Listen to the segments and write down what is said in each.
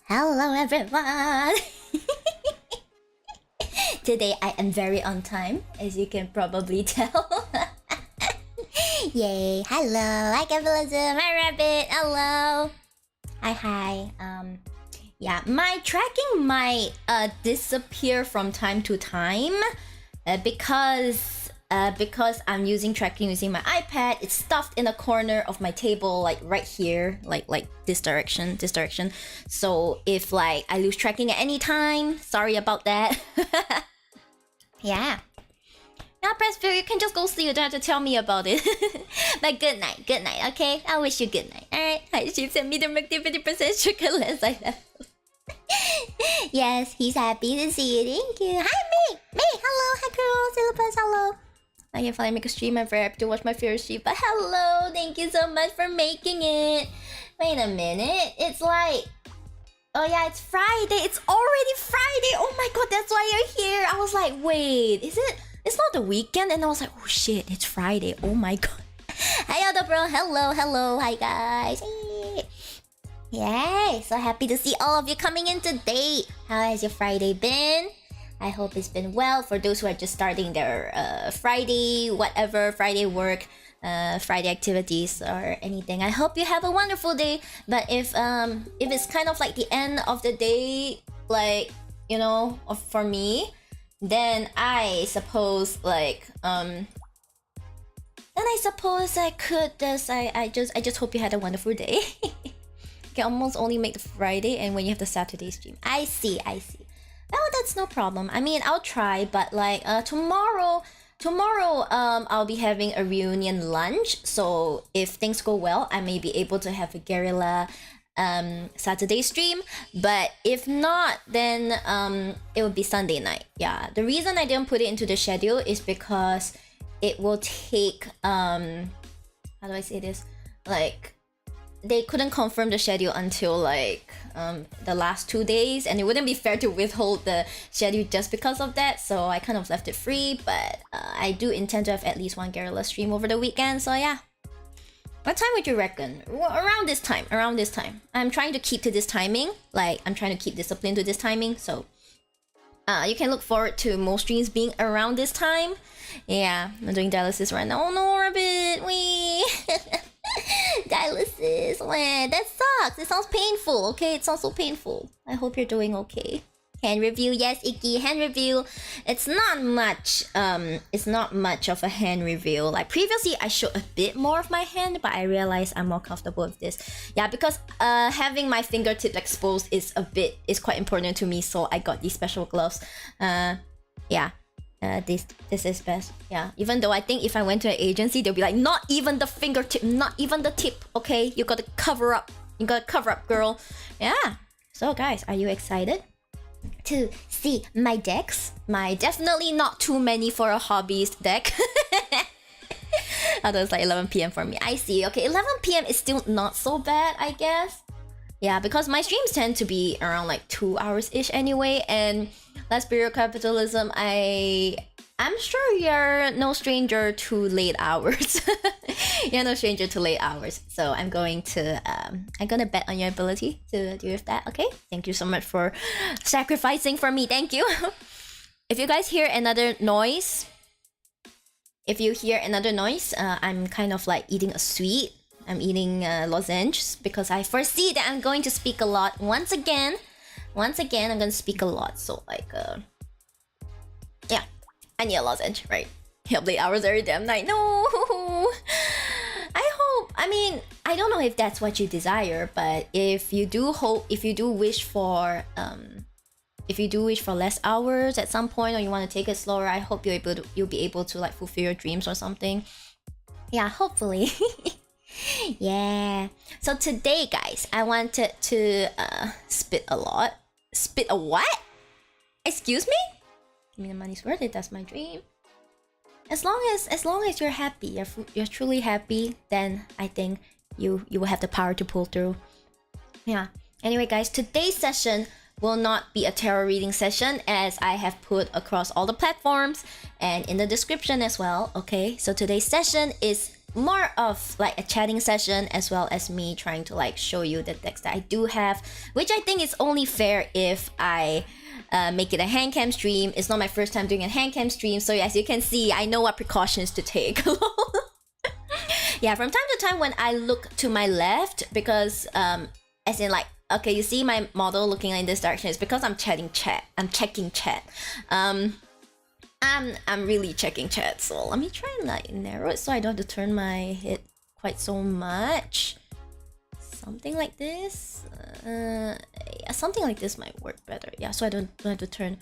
Hello everyone! Today I am very on time, as you can probably tell. Yay! Hello! Hi capitalism! Hi rabbit! Hello! Hi. Yeah, my tracking might disappear from time to time because I'm using tracking using my iPad. It's stuffed in a corner of my table, like right here, like this direction. So if like I lose tracking at any time, sorry about that. Yeah. Now Pressville, you can just go sleep. You don't have to tell me about it. But good night, okay? I wish you good night. Alright. Hi, Shibs and medium activity percent chocolate. I have. Yes, he's happy to see you. Thank you. Hi, May! Hello! Hi, girls! Silipus, hello! I can finally make a stream. I'm very happy to watch my favorite Shiba. Hello! Thank you so much for making it. Wait a minute. It's like... Oh yeah, it's Friday. It's already Friday. Oh my god, that's why you're here. I was like, wait, is it... It's not the weekend? And I was like, oh shit, it's Friday. Oh my god. Hi, other bro. Hello. Hi, guys. Hey. Yay, so happy to see all of you coming in today. How has your Friday been? I hope it's been well. For those who are just starting their Friday, whatever, Friday work, Friday activities or anything, I hope you have a wonderful day. But if it's kind of like the end of the day, like, you know, for me, then I suppose like then I suppose I could just I just hope you had a wonderful day. You can almost only make the Friday and when you have the Saturday stream. I see. Well, that's no problem. I mean, I'll try, but like tomorrow I'll be having a reunion lunch, so if things go well, I may be able to have a guerrilla Saturday stream, but if not, then it will be Sunday night. Yeah, the reason I didn't put it into the schedule is because it will take how do I say this, like they couldn't confirm the schedule until like the last 2 days, and it wouldn't be fair to withhold the schedule just because of that, so I kind of left it free. But I do intend to have at least one guerrilla stream over the weekend, so yeah. What time would you reckon? Around this time. I'm trying to keep to this timing. Like, I'm trying to keep discipline to this timing. So, you can look forward to most streams being around this time. Yeah, I'm doing dialysis right now. Oh no, Rabbit! Wee! Dialysis! Man, that sucks! It sounds painful, okay? It sounds so painful. I hope you're doing okay. Hand review, yes, Icky, hand review. It's not much of a hand review. Like previously I showed a bit more of my hand, but I realized I'm more comfortable with this. Yeah, because having my fingertips exposed is quite important to me, so I got these special gloves. Yeah. This is best. Yeah, even though I think if I went to an agency, they'll be like, not even the fingertip, not even the tip, okay? You gotta cover up. Girl. Yeah. So guys, are you excited to see my decks? My definitely not too many for a hobbyist deck. Although it's like 11 PM for me. I see. Okay, 11 PM is still not so bad, I guess. Yeah, because my streams tend to be around like 2 hours-ish anyway, and let's be real, capitalism, I'm sure you're no stranger to late hours. You're no stranger to late hours. So I'm gonna bet on your ability to deal with that, okay? Thank you so much for sacrificing for me, thank you. If you guys hear another noise, I'm kind of like eating a sweet. I'm eating lozenges because I foresee that I'm going to speak a lot once again. I'm gonna speak a lot, so like yeah, I need a lozenge, right? Help late hours every damn night. No. I mean, I don't know if that's what you desire, but if you do wish for less hours at some point, or you want to take it slower, I hope you'll be able to like fulfill your dreams or something. Yeah, hopefully. Yeah. So today, guys, I wanted to spit a lot. Spit a what? Excuse me? Give me the money's worth it. That's my dream. As long as you're happy, you're truly happy, then I think you will have the power to pull through. Yeah. Anyway, guys, today's session will not be a tarot reading session, as I have put across all the platforms and in the description as well. Okay. So today's session is more of like a chatting session as well as me trying to like show you the decks that I do have, which I think is only fair if I make it a Handcam stream. It's not my first time doing a Handcam stream, so as you can see, I know what precautions to take. Yeah, from time to time when I look to my left, because as in like, okay, you see my model looking in this direction, it's because I'm checking chat. I'm really checking chat, so let me try and like narrow it so I don't have to turn my head quite so much. Something like this. Yeah, something like this might work better. Yeah, so I don't have to turn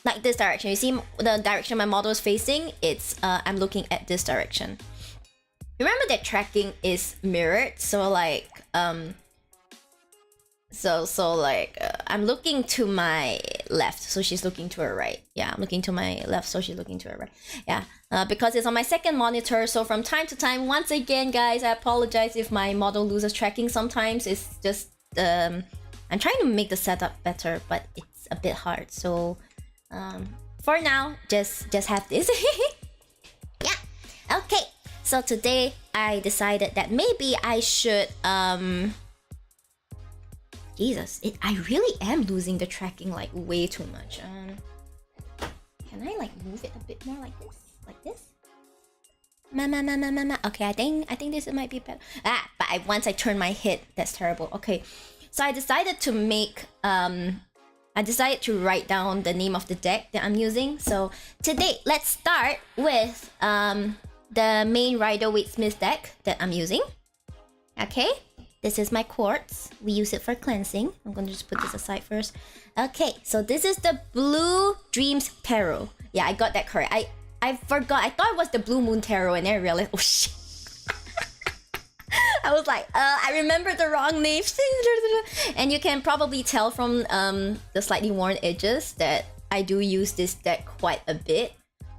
like this direction. You see the direction my model is facing? It's I'm looking at this direction. Remember that tracking is mirrored, so like I'm looking to my left, so she's looking to her right. Yeah, I'm looking to my left, so she's looking to her right. Yeah, because it's on my second monitor, so from time to time, once again, guys, I apologize if my model loses tracking sometimes. It's just, I'm trying to make the setup better, but it's a bit hard. So, for now, just have this. Yeah, okay. So today, I decided that maybe I should, Jesus, I really am losing the tracking like way too much. Can I like move it a bit more like this? Like this? Okay, I think this might be better. But once I turn my head, that's terrible. Okay, so I decided to make I decided to write down the name of the deck that I'm using. So today, let's start with the main Rider-Waite-Smith deck that I'm using. Okay. This is my quartz. We use it for cleansing. I'm gonna just put this aside first. Okay, so this is the Blue Dreams Tarot. Yeah, I got that correct. I forgot. I thought it was the Blue Moon Tarot, and then I realized, oh shit. I was like, I remembered the wrong name. And you can probably tell from the slightly worn edges that I do use this deck quite a bit.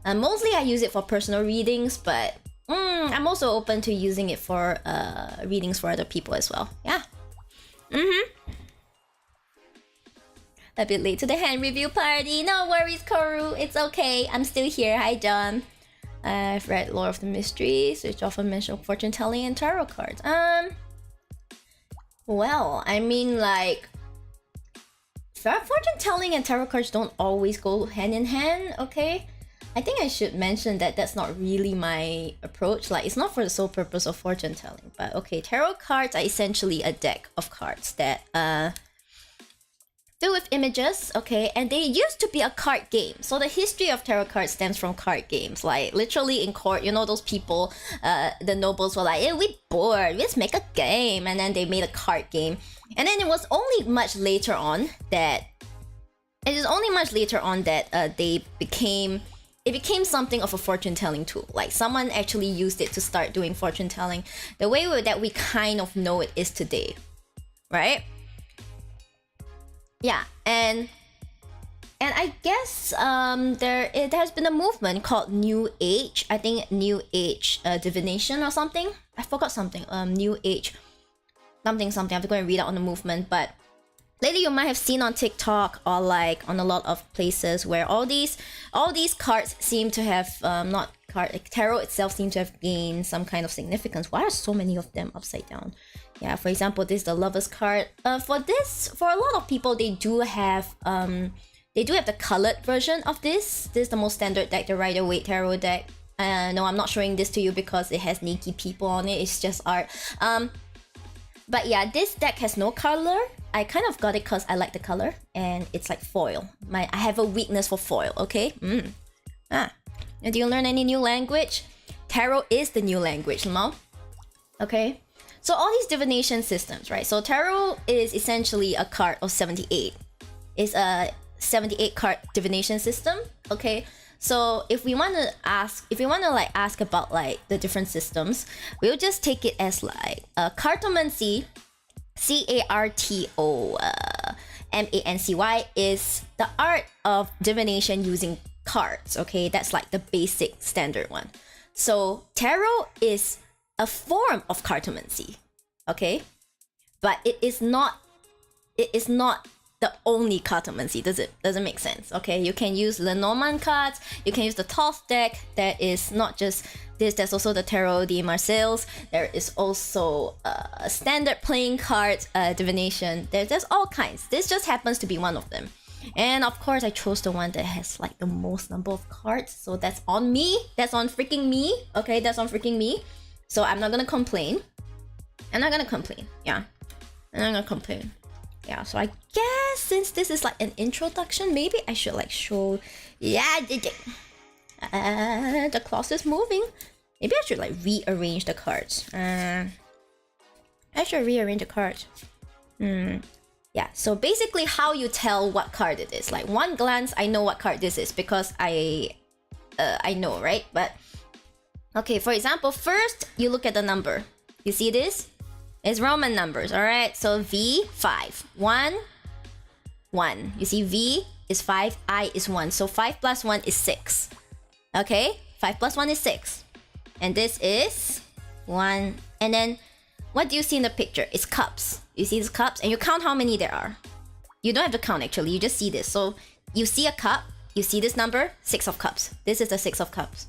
Mostly I use it for personal readings, but I'm also open to using it for readings for other people as well. Yeah. A bit late to the hand review party. No worries, Koru. It's okay. I'm still here. Hi, John. I've read Lore of the Mysteries, which often mention fortune telling and tarot cards. Well, I mean, like, fortune telling and tarot cards don't always go hand in hand. Okay. I think I should mention that that's not really my approach. Like, it's not for the sole purpose of fortune telling. But okay, tarot cards are essentially a deck of cards that filled with images. Okay, and they used to be a card game. So the history of tarot cards stems from card games. Like literally in court, you know, those people, the nobles were like, "Hey, we bored. Let's make a game." And then they made a card game. And then it was only much later on that it became something of a fortune-telling tool. Like, someone actually used it to start doing fortune-telling the way that we kind of know it is today. Right? Yeah, and I guess it has been a movement called New Age. I think New Age divination or something. I forgot something. New Age something. I have to go and read out on the movement, but lately, you might have seen on TikTok or like on a lot of places where all these cards seem to have tarot itself seems to have gained some kind of significance. Why are so many of them upside down? Yeah, for example, this is the Lover's card. For a lot of people, they do have the colored version of this. This is the most standard deck, the Rider-Waite Tarot deck. No, I'm not showing this to you because it has naked people on it. It's just art. But yeah, this deck has no color. I kind of got it because I like the color, and it's like foil. I have a weakness for foil, okay? Do you learn any new language? Tarot is the new language, Mom. Okay? So all these divination systems, right? So tarot is essentially a card of 78. It's a 78 card divination system, okay? So if we want to ask about like the different systems, we'll just take it as like cartomancy, CARTOMANCY, is the art of divination using cards. Okay, that's like the basic standard one. So tarot is a form of cartomancy. Okay, but it is not the only cartomancy. Doesn't make sense. Okay, you can use Lenormand cards, you can use the Thoth deck. There is not just this, there's also the Tarot de Marseilles. There is also a standard playing card, divination. There's all kinds. This just happens to be one of them. And of course I chose the one that has like the most number of cards, so that's on me. That's on freaking me. Okay, that's on freaking me. So I'm not gonna complain. I'm not gonna complain. Yeah, I'm not gonna complain. Yeah, so I guess since this is like an introduction, maybe I should like show. Yeah, the cloth is moving. Maybe I should like rearrange the cards. I should rearrange the cards. Yeah, so basically how you tell what card it is. Like one glance, I know what card this is because I know, right? But okay, for example, first you look at the number. You see this? It's Roman numbers, all right? So V, 5, 1, 1. You see V is 5, I is 1. So 5 plus 1 is 6. Okay? 5 plus 1 is 6. And this is 1. And then, what do you see in the picture? It's cups. You see these cups? And you count how many there are. You don't have to count, actually. You just see this. So, you see a cup. You see this number, 6 of cups. This is the 6 of cups.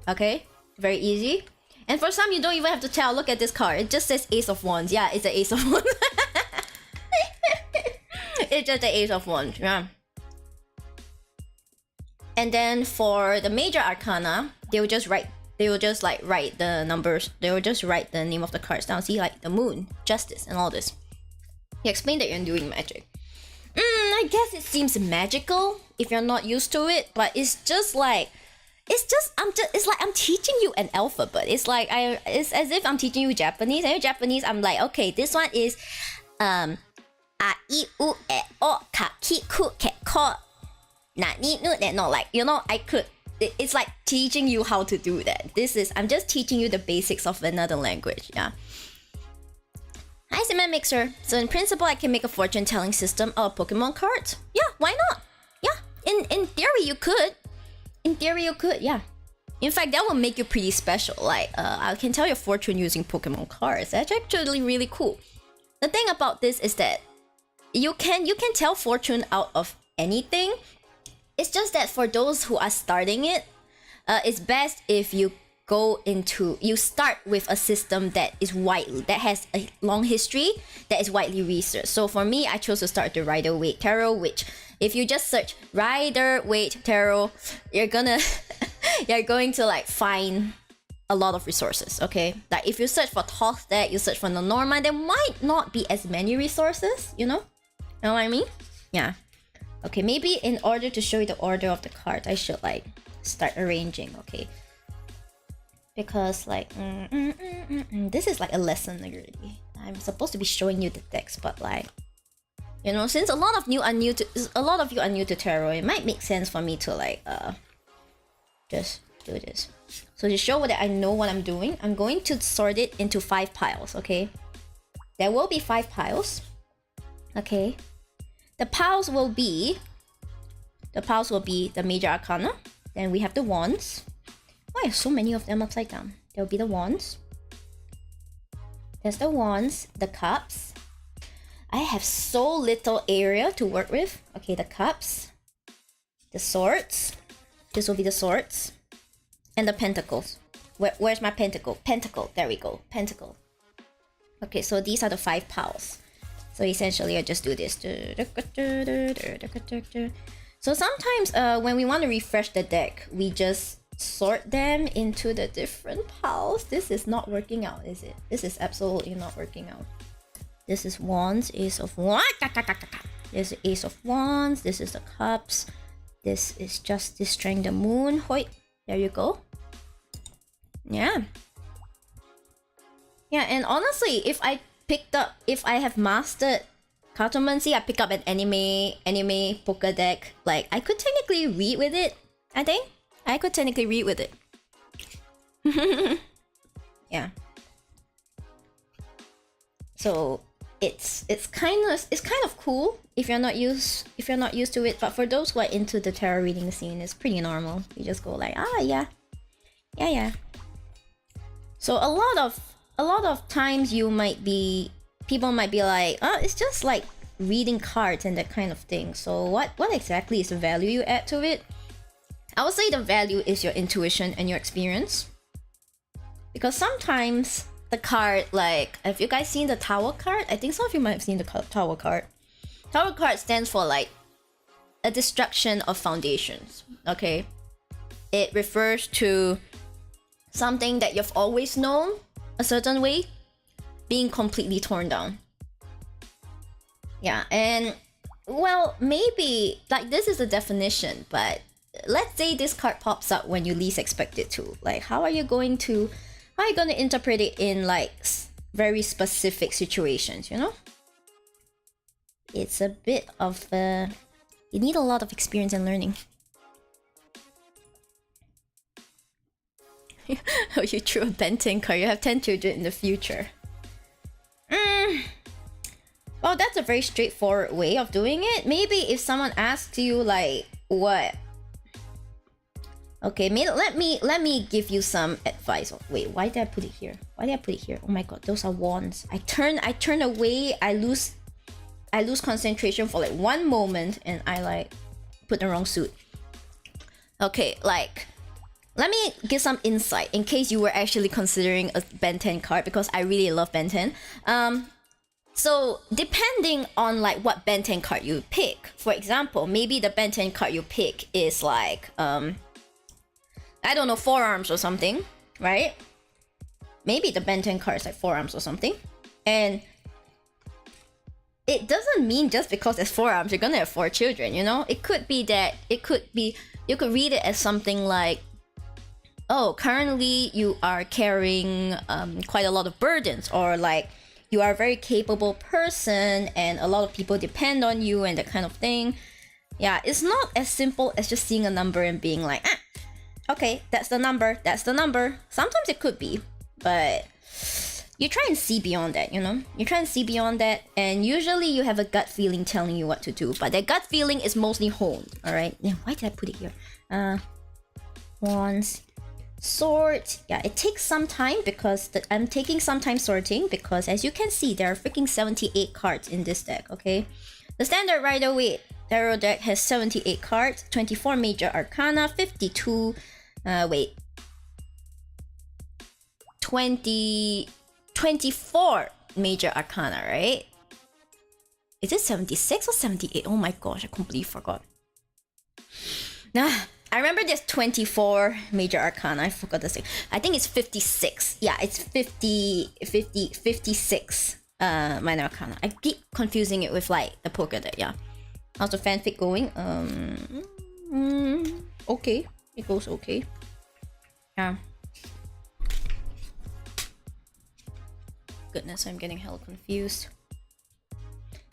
Okay? Very easy. And for some, you don't even have to tell. Look at this card. It just says Ace of Wands. Yeah, it's the Ace of Wands. It's just the Ace of Wands. Yeah. And then for the major arcana, they will just write the numbers. They will just write the name of the cards down. See, like the moon, justice, and all this. He explained that you're doing magic. I guess it seems magical if you're not used to it, but it's just like it's like I'm teaching you an alphabet. It's as if I'm teaching you Japanese. And in Japanese, I'm like, okay, this one is a I u e o ka ki ku ke ko na ni nu ne no, like, you know, it's like teaching you how to do that. I'm just teaching you the basics of another language. Yeah. Hi, Cement Mixer. So in principle, I can make a fortune telling system out of Pokemon cards. Yeah, why not? Yeah, in theory you could. In theory, you could, yeah. In fact, that will make you pretty special. Like, I can tell your fortune using Pokemon cards. That's actually really cool. The thing about this is that you can tell fortune out of anything. It's just that for those who are starting it, it's best if you start with a system that has a long history, that is widely researched. So for me, I chose to start the Rider-Waite Tarot, which if you just search Rider-Waite Tarot, you're going to like find a lot of resources, okay? Like if you search for Thoth deck, you search for the Norman, there might not be as many resources, you know? You know what I mean? Yeah. Okay, maybe in order to show you the order of the cards, I should like start arranging, okay? Because like, this is like a lesson already. I'm supposed to be showing you the decks, but like, you know, since a lot of you are new to tarot, it might make sense for me to like just do this. So to show that I know what I'm doing, I'm going to sort it into 5 piles, okay? There will be 5 piles. Okay. The piles will be the major arcana. Then we have the wands. Why are so many of them upside down? There will be the wands. There's the wands, the cups. I have so little area to work with. Okay, the cups, the swords. This will be the swords. And the pentacles. Where's my pentacle? Pentacle, there we go, pentacle. Okay, so these are the 5 piles. So essentially I just do this. So sometimes when we want to refresh the deck, we just sort them into the different piles. This is not working out, is it? This is absolutely not working out. This is wands, ace of wands. There's the ace of wands. This is the cups. This is justice, strength, the moon. Hoi. There you go. Yeah. Yeah, and honestly, if I have mastered cartomancy, I pick up an anime poker deck, like I could technically read with it. I think I could technically read with it. Yeah. So it's kind of cool if you're not used to it, but for those who are into the tarot reading scene, it's pretty normal. You just go like, yeah. So a lot of times people might be like, it's just like reading cards and that kind of thing. So what exactly is the value you add to it? I would say the value is your intuition and your experience. Because sometimes the card, like, have you guys seen the Tower card? I think some of you might have seen the Tower card. Tower card stands for like a destruction of foundations, okay? It refers to something that you've always known a certain way being completely torn down. Yeah, and well, maybe like this is the definition, but let's say this card pops up when you least expect it to. Like, how are you going to interpret it in like very specific situations, you know? It's a bit of you need a lot of experience and learning. Oh, you drew a Ben 10 card. You have 10 children in the future. Well, that's a very straightforward way of doing it. Maybe if someone asks you like what. Okay, let me give you some advice. Oh, wait, why did I put it here? Why did I put it here? Oh my god, those are wands. I turn away. I lose concentration for like one moment, and I like put the wrong suit. Okay, like, let me give some insight in case you were actually considering a Ben 10 card, because I really love Ben 10. So depending on like what Ben 10 card you pick, for example, maybe the Ben 10 card you pick is like I don't know, forearms or something, right? Maybe the Ben 10 card is like forearms or something, and it doesn't mean just because there's forearms you're gonna have 4 children, you know? It could be that, you could read it as something like, oh, currently you are carrying quite a lot of burdens, or like you are a very capable person and a lot of people depend on you and that kind of thing. Yeah, it's not as simple as just seeing a number and being like, okay, that's the number. Sometimes it could be, but you try and see beyond that, you know? You try and see beyond that, and usually you have a gut feeling telling you what to do, but that gut feeling is mostly honed, alright? Yeah, why did I put it here? Wands. Sort. Yeah, it takes some time because I'm taking some time sorting, because as you can see, there are freaking 78 cards in this deck, okay? The standard Rider-Waite Tarot deck has 78 cards, 24 major arcana, 52... 24 major arcana, right? Is it 76 or 78? Oh my gosh, I completely forgot. Nah, I remember there's 24 major arcana. I forgot the thing. I think it's 56. Yeah, it's 56 minor arcana. I keep confusing it with like the poker deck, yeah. How's the fanfic going? Okay. It goes okay. Yeah. Goodness, I'm getting hella confused.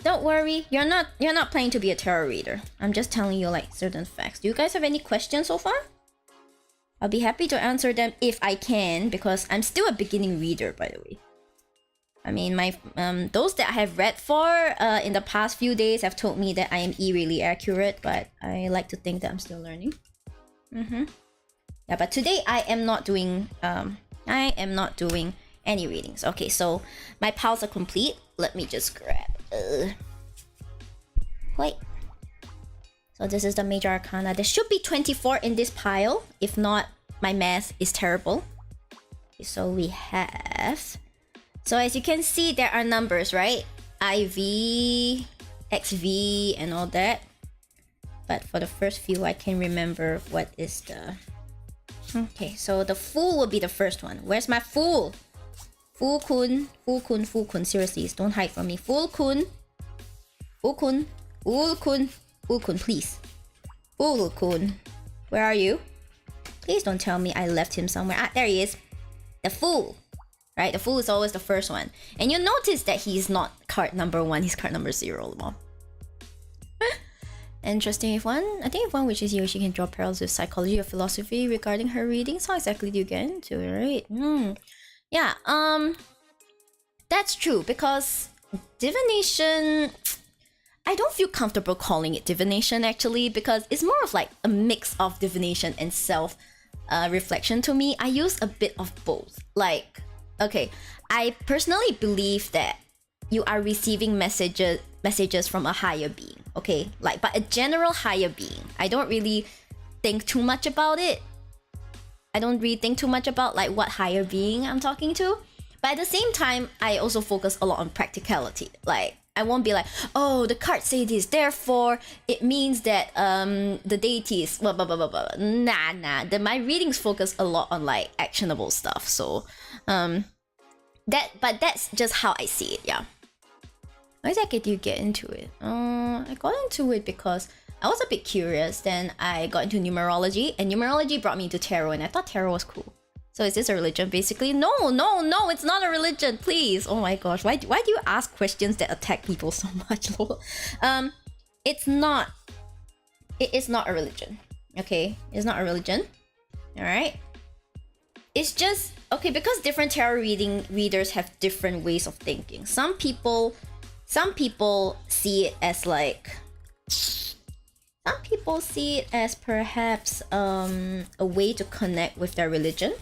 Don't worry, you're not planning to be a tarot reader. I'm just telling you like certain facts. Do you guys have any questions so far? I'll be happy to answer them if I can, because I'm still a beginning reader, by the way. I mean, my those that I have read for in the past few days have told me that I am eerily accurate, but I like to think that I'm still learning. Yeah, but today I am not doing any readings. Okay, so my piles are complete. Let me just grab. Wait. So this is the major arcana. There should be 24 in this pile. If not, my math is terrible. Okay, so we have. So as you can see, there are numbers, right? IV, XV, and all that. But for the first few, I can remember what is the... Okay, so the Fool will be the first one. Where's my Fool? Fool-kun, Fool-kun, Fool-kun. Seriously, don't hide from me. Fool-kun. Fool-kun. Fool-kun. Fool-kun, please. Fool-kun. Where are you? Please don't tell me I left him somewhere. Ah, there he is. The Fool. Right? The Fool is always the first one. And you'll notice that he's not card number 1, he's card number 0. Interesting. If one wishes you, she can draw parallels with psychology or philosophy regarding her readings. How exactly do you get into it, right? Yeah, that's true, because divination, I don't feel comfortable calling it divination actually, because it's more of like a mix of divination and self reflection to me. I use a bit of both. Like, okay, I personally believe that you are receiving messages messages from a higher being, okay? Like, but a general higher being. I don't really think too much about it. I don't really think too much about like what higher being I'm talking to. But at the same time, I also focus a lot on practicality. Like, I won't be like, oh, the cards say this, therefore it means that the deity is blah blah blah blah blah. Nah. My readings focus a lot on like actionable stuff. So but that's just how I see it, yeah. Why did you get into it? I got into it because I was a bit curious. Then I got into numerology, and numerology brought me into tarot, and I thought tarot was cool. So is this a religion, basically? No, it's not a religion, please. Oh my gosh, why do you ask questions that attack people so much? It is not a religion, okay? It's not a religion, all right? It's just, okay, because different tarot readers have different ways of thinking. Some people see it as like... Some people see it as perhaps a way to connect with their religion.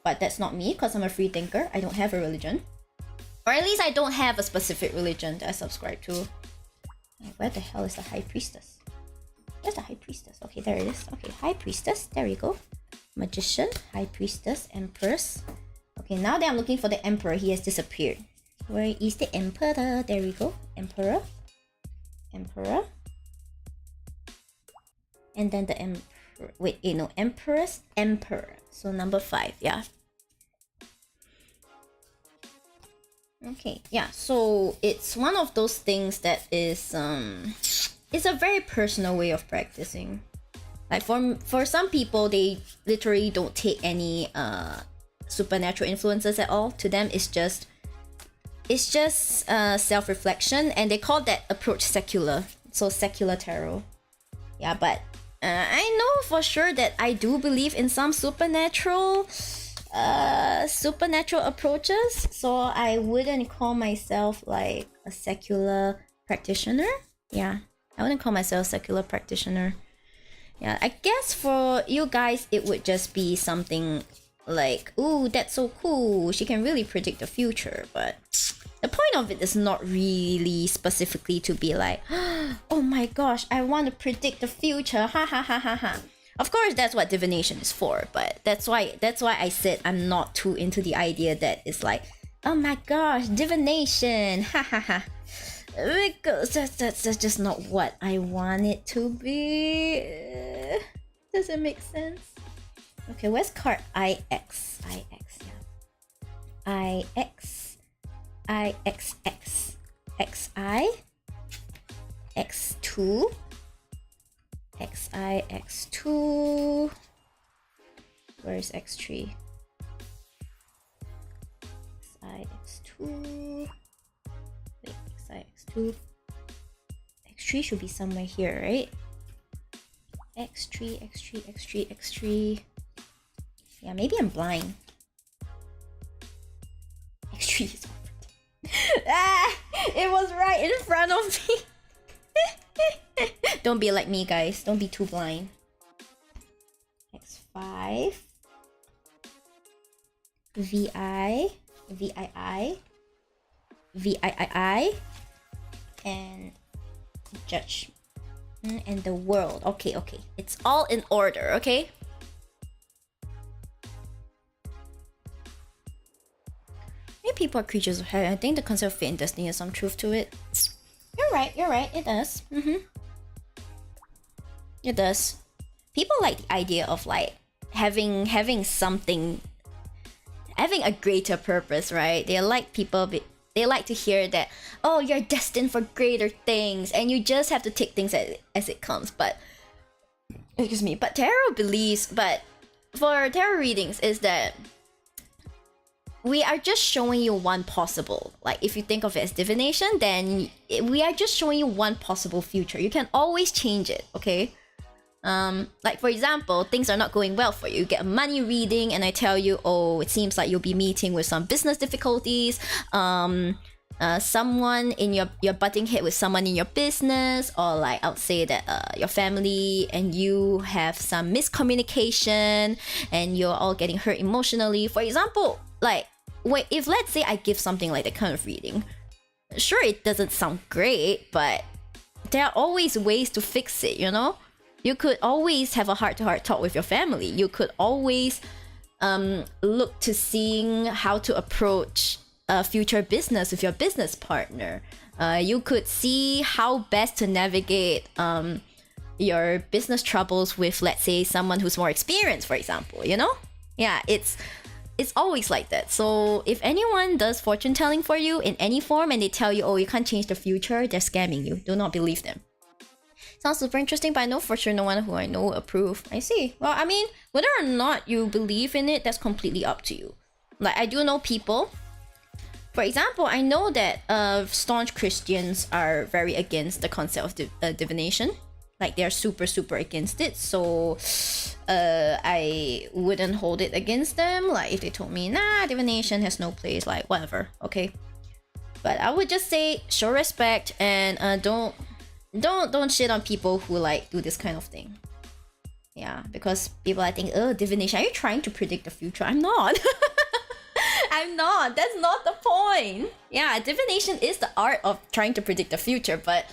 But that's not me, because I'm a free thinker. I don't have a religion. Or at least I don't have a specific religion that I subscribe to. Where the hell is the High Priestess? Where's the High Priestess? Okay, there it is. Okay, High Priestess. There we go. Magician, High Priestess, Empress. Okay, now that I'm looking for the Emperor, he has disappeared. Where is the Emperor? There we go. Emperor. And then the Emperor. Wait, no. Empress, Emperor. So number 5, yeah. Okay, yeah, so it's one of those things that is it's a very personal way of practicing. Like for some people, they literally don't take any supernatural influences at all. To them, it's just self-reflection, and they call that approach secular. So secular tarot. Yeah, but I know for sure that I do believe in some supernatural approaches, so I wouldn't call myself like a secular practitioner. Yeah, I wouldn't call myself a secular practitioner. Yeah, I guess for you guys it would just be something like, ooh, that's so cool, she can really predict the future. But the point of it is not really specifically to be like, oh my gosh, I want to predict the future, ha ha ha ha ha. Of course, that's what divination is for, but that's why I said I'm not too into the idea that it's like, oh my gosh, divination, ha ha ha. Because that's just not what I want it to be. Does it make sense? Okay, where's card IX? IX, yeah. IX. IXX. XI. X2. XI, X2. Where is X3? XI, X2. Wait, XI, X2. X3 should be somewhere here, right? X3, X3, X3, X3. Yeah, maybe I'm blind. X3 is ah, it was right in front of me. Don't be like me, guys. Don't be too blind. X5. VI. VII. VIII. And Judge. And the world. Okay. It's all in order, okay? Maybe people are creatures of habit. I think the concept of fate and destiny has some truth to it. You're right. It does. It does. People like the idea of like having something, having a greater purpose, right? They like to hear that, oh, you're destined for greater things, and you just have to take things as it comes. But excuse me. But for tarot readings is that we are just showing you one possible, like if you think of it as divination, then we are just showing you one possible future. You can always change it, okay? Like for example, things are not going well for you. You get a money reading and I tell you, oh, it seems like you'll be meeting with some business difficulties. Someone in you're butting head with someone in your business, or like I would say that your family and you have some miscommunication and you're all getting hurt emotionally. For example, like if let's say I give something like that kind of reading, sure, it doesn't sound great, but there are always ways to fix it, you know? You could always have a heart-to-heart talk with your family. You could always look to seeing how to approach future business with your business partner. You could see how best to navigate your business troubles with, let's say, someone who's more experienced, for example, you know? Yeah, it's always like that. So if anyone does fortune telling for you in any form and they tell you, oh, you can't change the future, they're scamming you. Do not believe them. Sounds super interesting, but I know for sure no one who I know will approve. I see. Well, I mean, whether or not you believe in it, that's completely up to you. Like, I do know people. For example, I know that staunch Christians are very against the concept of divination. Like, they're super, super against it. So, I wouldn't hold it against them. Like, if they told me, nah, divination has no place, like, whatever, okay? But I would just say, show respect and don't shit on people who, like, do this kind of thing. Yeah, because people, I think, oh, divination, are you trying to predict the future? I'm not. I'm not. That's not the point. Yeah, divination is the art of trying to predict the future, but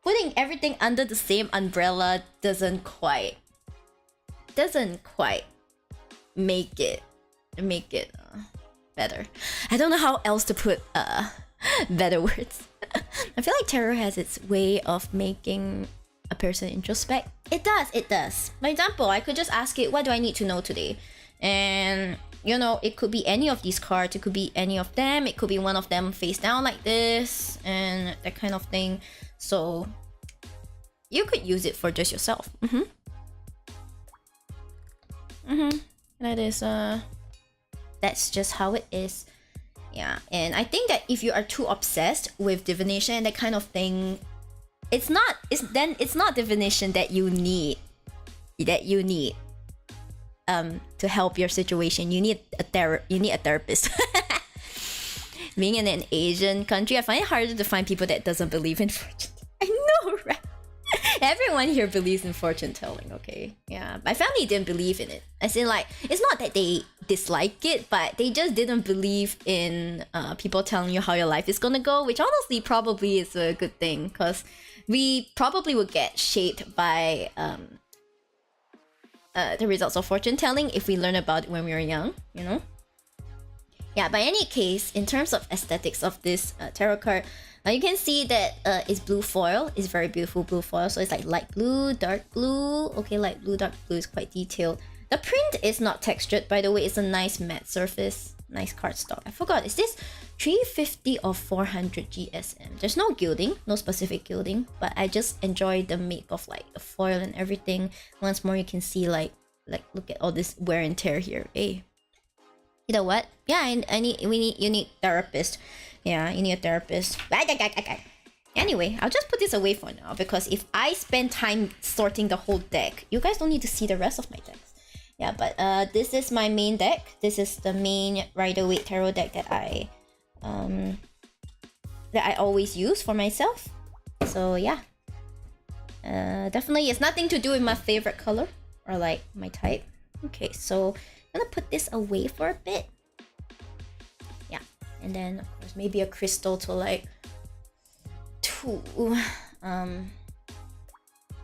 putting everything under the same umbrella doesn't quite make it better. I don't know how else to put better words. I feel like tarot has its way of making a person introspect. It does. For example, I could just ask it, what do I need to know today? And, you know, it could be any of these cards. It could be any of them. It could be one of them face down like this and that kind of thing. So you could use it for just yourself. That is that's just how it is. Yeah, and I think that if you are too obsessed with divination and that kind of thing, it's not divination that you need to help your situation. You need a therapist. Being in an Asian country, I find it harder to find people that doesn't believe in fortune. I know, right? Everyone here believes in fortune telling, okay? Yeah, my family didn't believe in it. As in, like, it's not that they dislike it, but they just didn't believe in people telling you how your life is gonna go, which honestly probably is a good thing, because we probably would get shaped by the results of fortune telling if we learn about it when we were young, you know? Yeah, by any case, in terms of aesthetics of this tarot card, you can see that it's blue foil. It's very beautiful blue foil. So it's like light blue, dark blue. Okay, light blue, dark blue is quite detailed. The print is not textured, by the way. It's a nice matte surface. Nice cardstock. I forgot, is this 350 or 400 GSM? There's no gilding, no specific gilding. But I just enjoy the make of like the foil and everything. Once more, you can see like look at all this wear and tear here. Hey, you know what? Yeah, you need therapist. Yeah, you need a therapist. Anyway, I'll just put this away for now because if I spend time sorting the whole deck, you guys don't need to see the rest of my decks. Yeah, but this is my main deck. This is the main Rider-Waite tarot deck that I always use for myself. So yeah, definitely it's nothing to do with my favorite color or like my type. Okay, so I'm gonna put this away for a bit. Yeah, and then of course maybe a crystal to like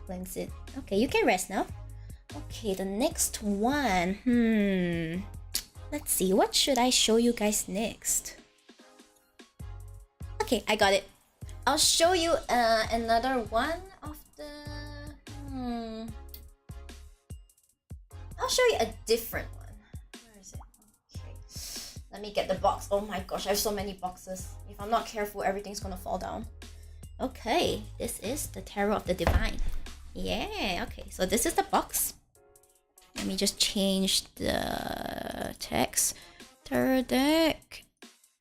cleanse it. Okay, you can rest now. Okay, the next one. Let's see, what should I show you guys next? Okay, I got it. I'll show you another one of the... I'll show you a different one. Where is it? Okay, let me get the box. Oh my gosh, I have so many boxes. If I'm not careful, everything's gonna fall down. Okay, this is the Tarot of the Divine. Yeah, okay, so this is the box. Let me just change the text. Tarot deck.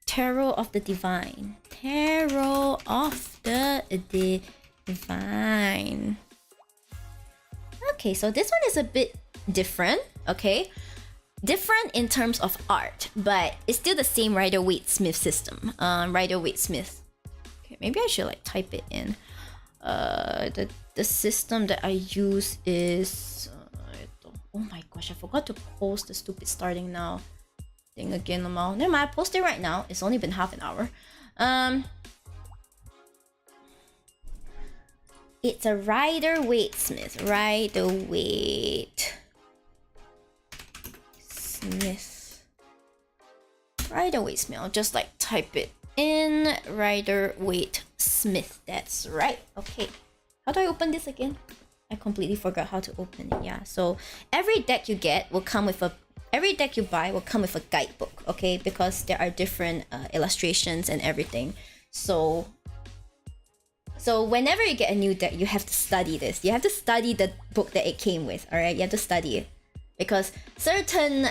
Tarot of the Divine. Tarot of the Divine. Okay, so this one is a bit different, okay? Different in terms of art, but it's still the same Rider-Waite Smith system. Rider-Waite Smith. Okay, maybe I should like type it in. The system that I use is... oh my gosh, I forgot to post the stupid starting now. thing again, Lamal. Never mind, post it right now. It's only been half an hour. It's a Rider-Waite Smith. Rider-Waite Smith. Rider-Waite Smith. I'll just like type it in. Rider-Waite Smith. That's right. Okay. How do I open this again? I completely forgot how to open it. Yeah. So every deck you get will come with a. Every deck you buy will come with a guidebook. Okay, because there are different illustrations and everything. So whenever you get a new deck, you have to study this. You have to study the book that it came with. All right, you have to study it because certain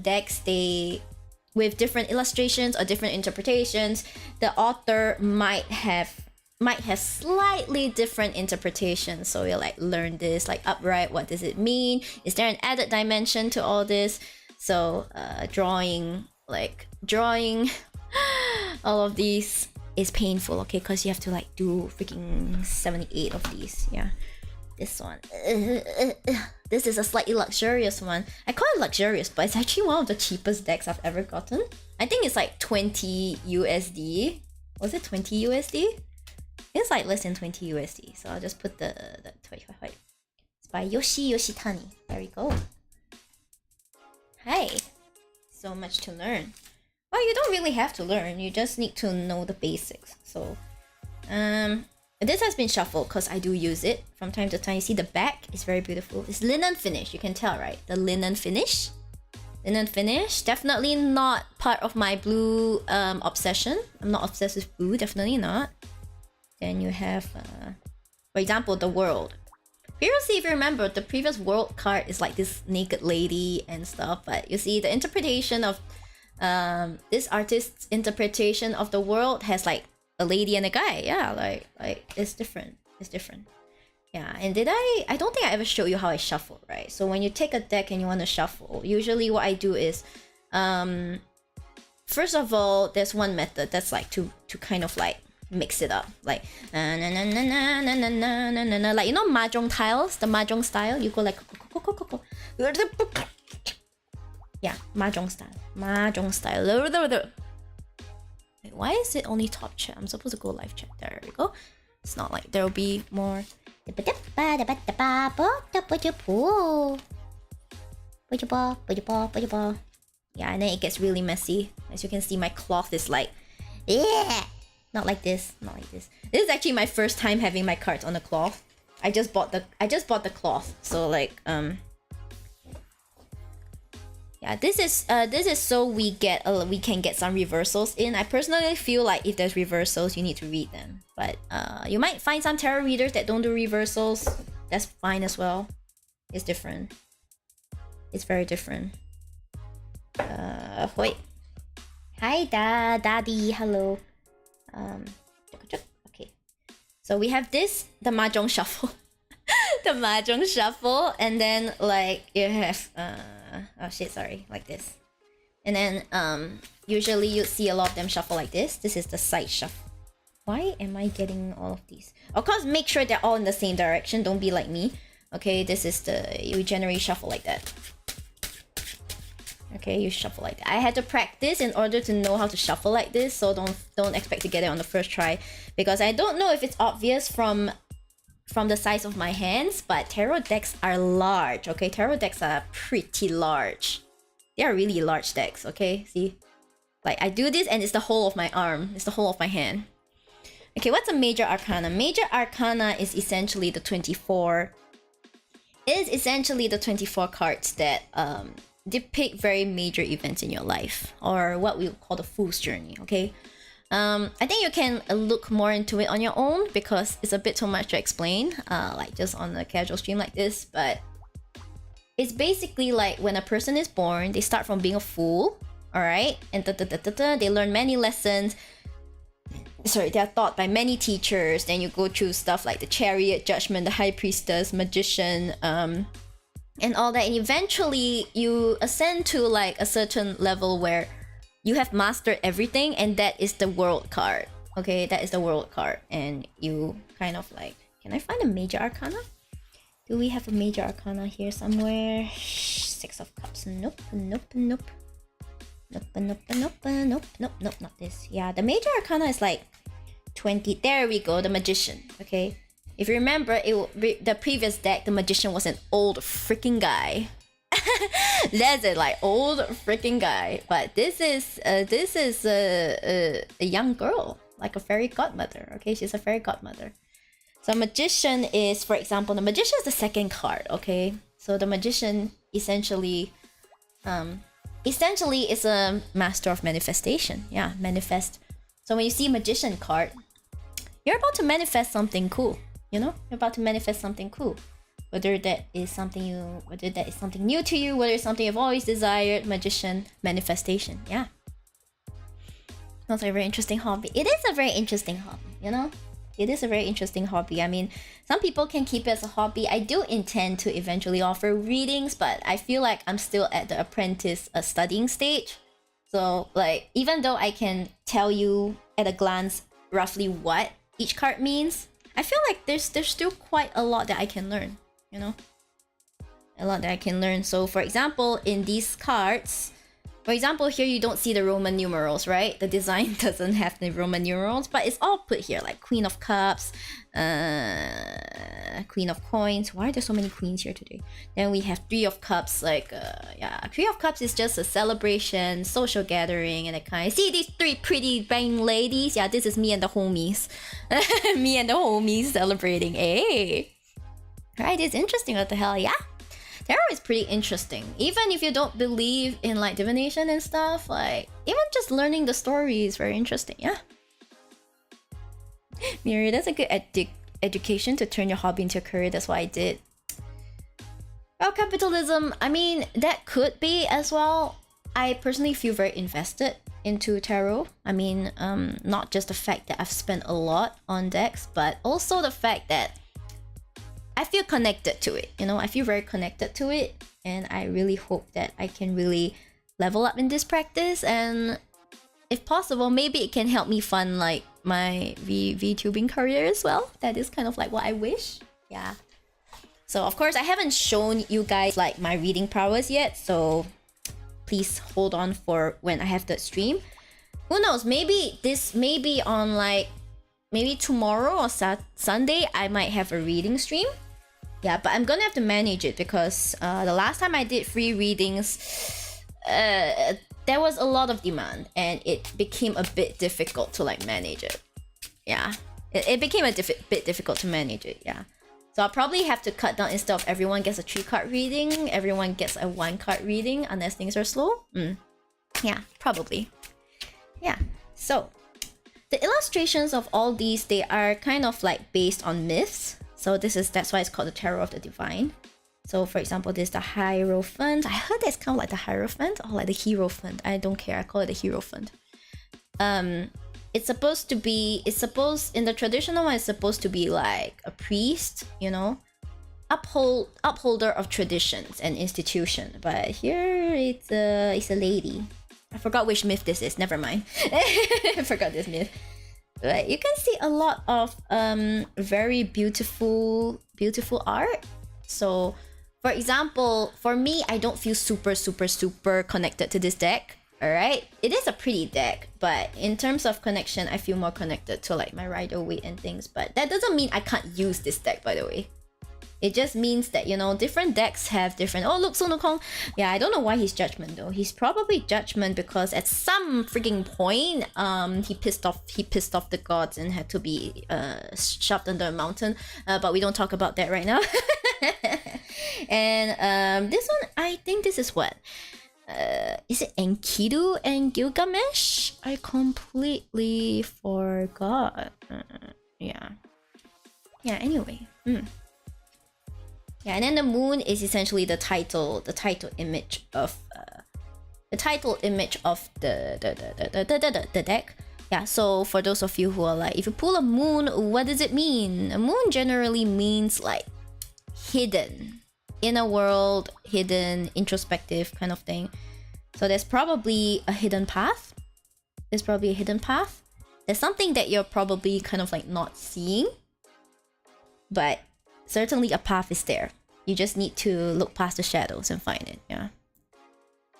decks, they with different illustrations or different interpretations, the author might have slightly different interpretations. So you like learn this, like upright, what does it mean? Is there an added dimension to all this? So drawing all of these is painful, okay? Because you have to like do freaking 78 of these. Yeah, this one. This is a slightly luxurious one. I call it luxurious, but it's actually one of the cheapest decks I've ever gotten. I think it's like 20 USD. Was it 20 USD? It's like less than 20 USD. So I'll just put the 25. It's by Yoshitani. There we go. Hi. So much to learn. Well, you don't really have to learn. You just need to know the basics. So, this has been shuffled because I do use it from time to time. You see the back is very beautiful. It's linen finish. You can tell, right? The linen finish. Linen finish. Definitely not part of my blue obsession. I'm not obsessed with blue. Definitely not. Then you have, for example, the world. Previously, if you remember, the previous world card is like this naked lady and stuff. But you see, the interpretation of this artist's interpretation of the world has like a lady and a guy. Yeah, like it's different. It's different. Yeah, and I don't think I ever showed you how I shuffle, right? So when you take a deck and you want to shuffle, usually what I do is, first of all, there's one method that's like to kind of like mix it up, like like you know mahjong tiles, the mahjong style. You go like yeah, mahjong style. Wait, why is it only top chat? I'm supposed to go live chat. There we go. It's not like there will be more. Yeah, and then it gets really messy. As you can see, my cloth is like, yeah, not like this, not like this. This is actually my first time having my cards on the cloth. I just bought the cloth, so like yeah, this is so we can get some reversals in. I personally feel like if there's reversals, you need to read them. But you might find some tarot readers that don't do reversals. That's fine as well. It's different. It's very different. Wait. Hi, Daddy. Hello. Okay. So we have this, the mahjong shuffle. The mahjong shuffle, and then like you have oh shit, sorry, like this. And then usually you see a lot of them shuffle like this. This is the side shuffle. Why am I getting all of these? Of course, make sure they're all in the same direction. Don't be like me. Okay, this is the you generally shuffle like that. Okay, you shuffle like that. I had to practice in order to know how to shuffle like this, so don't expect to get it on the first try, because I don't know if it's obvious from the size of my hands, but tarot decks are large. Okay, tarot decks are pretty large. They are really large decks. Okay, see, like I do this and it's the whole of my arm. It's the whole of my hand. Okay, what's a major arcana? Major arcana is essentially the 24. Is essentially the 24 cards that depict very major events in your life, or what we call the fool's journey. Okay, I think you can look more into it on your own because it's a bit too much to explain, like just on a casual stream like this. But it's basically like when a person is born, they start from being a fool, all right, and they learn many lessons. Sorry, they are taught by many teachers. Then you go through stuff like the Chariot, Judgment, the High Priestess, Magician, and all that. And eventually you ascend to like a certain level where you have mastered everything, and that is the world card. Okay, that is the world card. And you kind of like, can I find a major arcana? Do we have a major arcana here somewhere? Six of Cups. Nope, nope, nope. Nope, nope, nope, nope, nope, nope, not this. Yeah, the major arcana is like 20. There we go, the Magician. Okay. If you remember, the previous deck, the Magician was an old freaking guy. That's it, like old freaking guy. But this is a young girl, like a fairy godmother. Okay, she's a fairy godmother. So Magician is, for example, the Magician is the second card. Okay, so the Magician essentially is a master of manifestation. Yeah, manifest. So when you see Magician card, you're about to manifest something cool. You know, you're about to manifest something cool. Whether that is something new to you, whether it's something you've always desired. Magician, manifestation. Yeah. Sounds like a very interesting hobby. It is a very interesting hobby, you know? It is a very interesting hobby. I mean, some people can keep it as a hobby. I do intend to eventually offer readings, but I feel like I'm still at the apprentice studying stage. So, like, even though I can tell you at a glance roughly what each card means, I feel like there's still quite a lot that I can learn, you know? A lot that I can learn. So, for example, in these cards, for example, here you don't see the Roman numerals, right? The design doesn't have the Roman numerals, but it's all put here, like Queen of Cups, Queen of Coins. Why are there so many queens here today? Then we have Three of Cups, like, yeah, Three of Cups is just a celebration, social gathering, and a kind. See these three pretty bang ladies? Yeah, this is me and the homies. Me and the homies celebrating. Hey! Right, it's interesting, what the hell, yeah? Tarot is pretty interesting. Even if you don't believe in like divination and stuff, like even just learning the story is very interesting, yeah? Miyori, that's a good education to turn your hobby into a career. That's what I did. Well, capitalism, I mean, that could be as well. I personally feel very invested into tarot. I mean, not just the fact that I've spent a lot on decks, but also the fact that I feel connected to it, you know? I feel very connected to it, and I really hope that I can really level up in this practice, and if possible, maybe it can help me fund like my VTubing career as well. That is kind of like what I wish. Yeah. So of course, I haven't shown you guys like my reading prowess yet, so please hold on for when I have that stream. Who knows? Maybe on like maybe tomorrow or Sunday, I might have a reading stream. Yeah, but I'm gonna have to manage it because the last time I did free readings, there was a lot of demand and it became a bit difficult to like manage it. Yeah, it became a bit difficult to manage it, yeah. So I'll probably have to cut down, instead of everyone gets a 3-card reading, everyone gets a 1-card reading unless things are slow. Yeah, probably. Yeah, so the illustrations of all these, they are kind of like based on myths. So that's why it's called the Tarot of the Divine. So for example, there's the Hierophant. I heard that's kind of like the Hierophant or like the Hierophant. I don't care, I call it the Hierophant. It's supposed to be, in the traditional one, it's supposed to be like a priest, you know, upholder of traditions and institution. But here it's a lady. I forgot which myth this is, never mind. I forgot this myth. But you can see a lot of very beautiful art. So for example, for me, I don't feel super connected to this deck. Alright, it is a pretty deck, but in terms of connection, I feel more connected to like my Rider-Waite and things. But that doesn't mean I can't use this deck, by the way. It just means that, you know, different decks have different... Oh, look, Sun Wukong. Yeah, I don't know why he's Judgment though. He's probably Judgment because at some freaking point, he pissed off the gods and had to be shoved under a mountain. But we don't talk about that right now. And this one, I think this is what? Is it Enkidu and Gilgamesh? I completely forgot. Yeah. Yeah, anyway. Yeah, and then the moon is essentially the title image of the deck. Yeah, so for those of you who are like, if you pull a moon, what does it mean? A moon generally means like hidden, inner world, hidden, introspective kind of thing. So there's probably a hidden path. There's something that you're probably kind of like not seeing, but certainly a path is there. You just need to look past the shadows and find it. Yeah.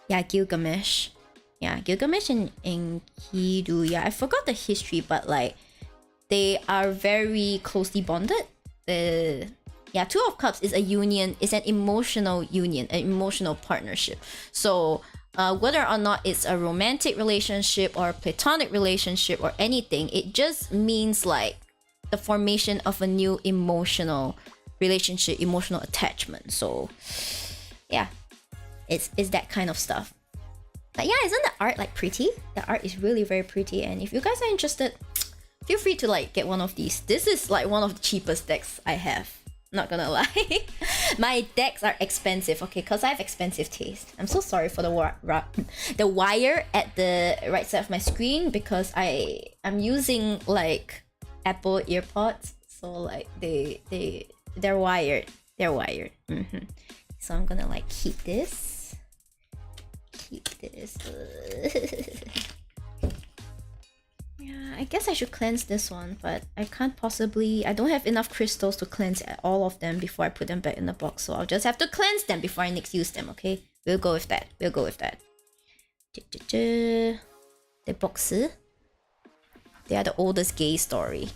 Yeah, Gilgamesh. Yeah, Gilgamesh and Kidu. Yeah, I forgot the history, but like they are very closely bonded. Yeah, Two of Cups is a union, is an emotional union, an emotional partnership. So whether or not it's a romantic relationship or a platonic relationship or anything, it just means like the formation of a new emotional relationship, emotional attachment. So yeah, it's that kind of stuff. But yeah, isn't the art like pretty? The art is really very pretty, and if you guys are interested, feel free to like get one of these. This is like one of the cheapest decks I have. Not gonna lie. My decks are expensive, okay, because I have expensive taste. I'm so sorry for the wire at the right side of my screen, because I'm using like Apple earpods, so like they're wired. So I'm gonna like keep this. Yeah, I guess I should cleanse this one, but I can't possibly... I don't have enough crystals to cleanse all of them before I put them back in the box, so I'll just have to cleanse them before I next use them, okay? We'll go with that. The boxes. They are the oldest gay story.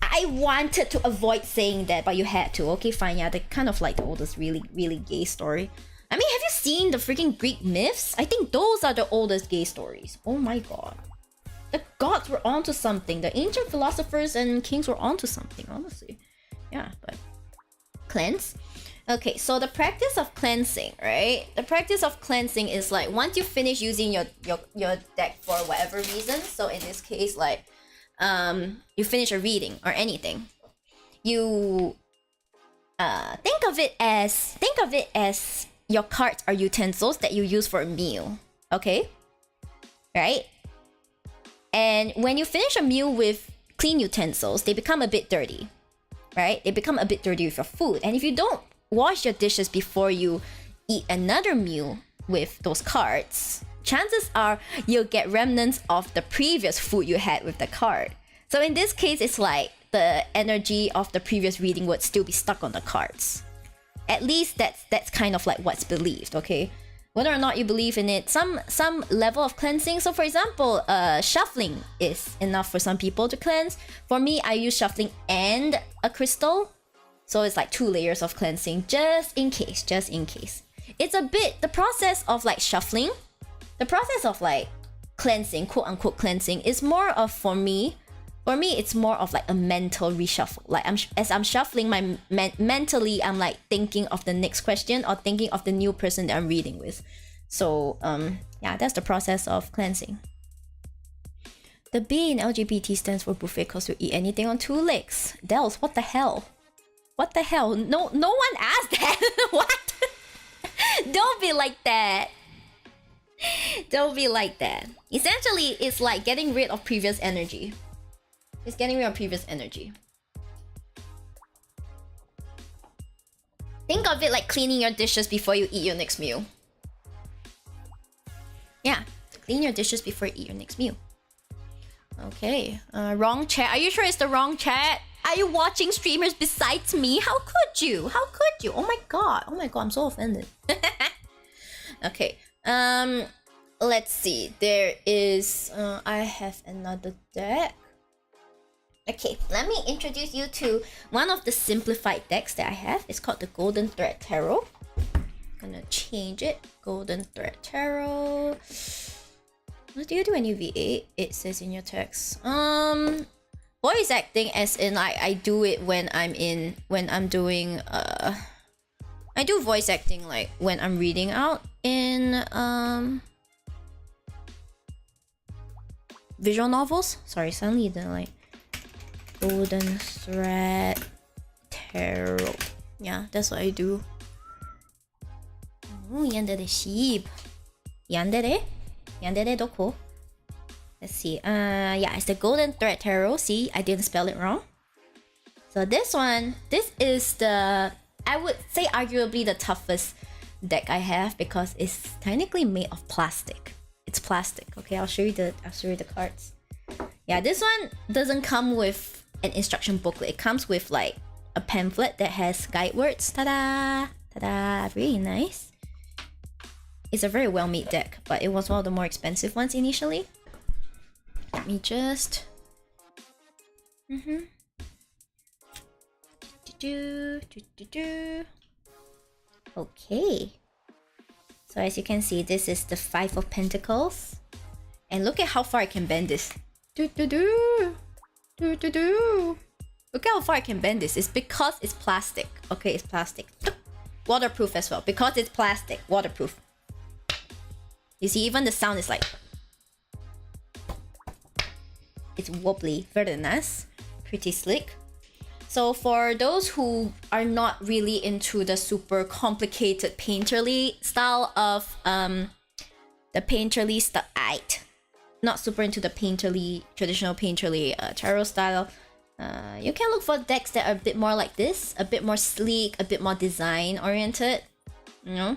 I wanted to avoid saying that, but you had to. Okay, fine, yeah, they're kind of like the oldest really gay story. I mean, have you seen the freaking Greek myths? I think those are the oldest gay stories. Oh my god. The gods were onto something. The ancient philosophers and kings were onto something, honestly. Yeah, but... Cleanse? Okay, so the practice of cleansing, right? The practice of cleansing is like, once you finish using your deck for whatever reason, so in this case, like, you finish a reading or anything, you... think of it as your cards are utensils that you use for a meal, okay? Right? And when you finish a meal with clean utensils, they become a bit dirty, right? They become a bit dirty with your food. And if you don't wash your dishes before you eat another meal with those cards, chances are you'll get remnants of the previous food you had with the card. So in this case, it's like the energy of the previous reading would still be stuck on the cards. At least that's kind of like what's believed, okay? Whether or not you believe in it, some level of cleansing. So for example, shuffling is enough for some people to cleanse. For me, I use shuffling and a crystal. So it's like 2 layers of cleansing, just in case. It's a bit, the process of like shuffling, the process of like cleansing, quote unquote cleansing, is more of, for me, it's more of like a mental reshuffle. Like as I'm shuffling, mentally, I'm like thinking of the next question or thinking of the new person that I'm reading with. So yeah, that's the process of cleansing. The B in LGBT stands for buffet because you eat anything on 2 legs. Dels, what the hell? What the hell? No one asked that. What? Don't be like that. Don't be like that. Essentially, it's like getting rid of previous energy. It's getting rid of previous energy. Think of it like cleaning your dishes before you eat your next meal. Yeah, clean your dishes before you eat your next meal. Okay, wrong chat. Are you sure it's the wrong chat? Are you watching streamers besides me? How could you? How could you? Oh my god, I'm so offended. Okay, let's see. There is, I have another deck. Okay, let me introduce you to one of the simplified decks that I have. It's called the Golden Thread Tarot. I'm gonna change it. Golden Thread Tarot. Do you do any V8? It says in your text. Voice acting, as in I do it when I'm doing I do voice acting like when I'm reading out in visual novels. Sorry, suddenly the like Golden Thread Tarot. Yeah, that's what I do. Oh, yandere Shib. Yandere doko? Let's see. Yeah, it's the Golden Thread Tarot. See, I didn't spell it wrong. So this is the, I would say arguably the toughest deck I have, because it's technically made of plastic. It's plastic. Okay, I'll show you the cards. Yeah, this one doesn't come with an instruction booklet. It comes with like a pamphlet that has guide words. Ta-da! Ta-da! Really nice. It's a very well-made deck, but it was one of the more expensive ones initially. Let me just... Okay. So as you can see, this is the 5 of Pentacles. And look at how far I can bend this. Look at how far I can bend this. It's because it's plastic. Okay, it's plastic. Waterproof as well. Because it's plastic, waterproof. You see, even the sound is like... It's wobbly. Very nice. Pretty slick. So for those who are not really into the super complicated painterly style of the painterly style, not super into the painterly, traditional painterly tarot style, you can look for decks that are a bit more like this, a bit more sleek, a bit more design oriented. You know,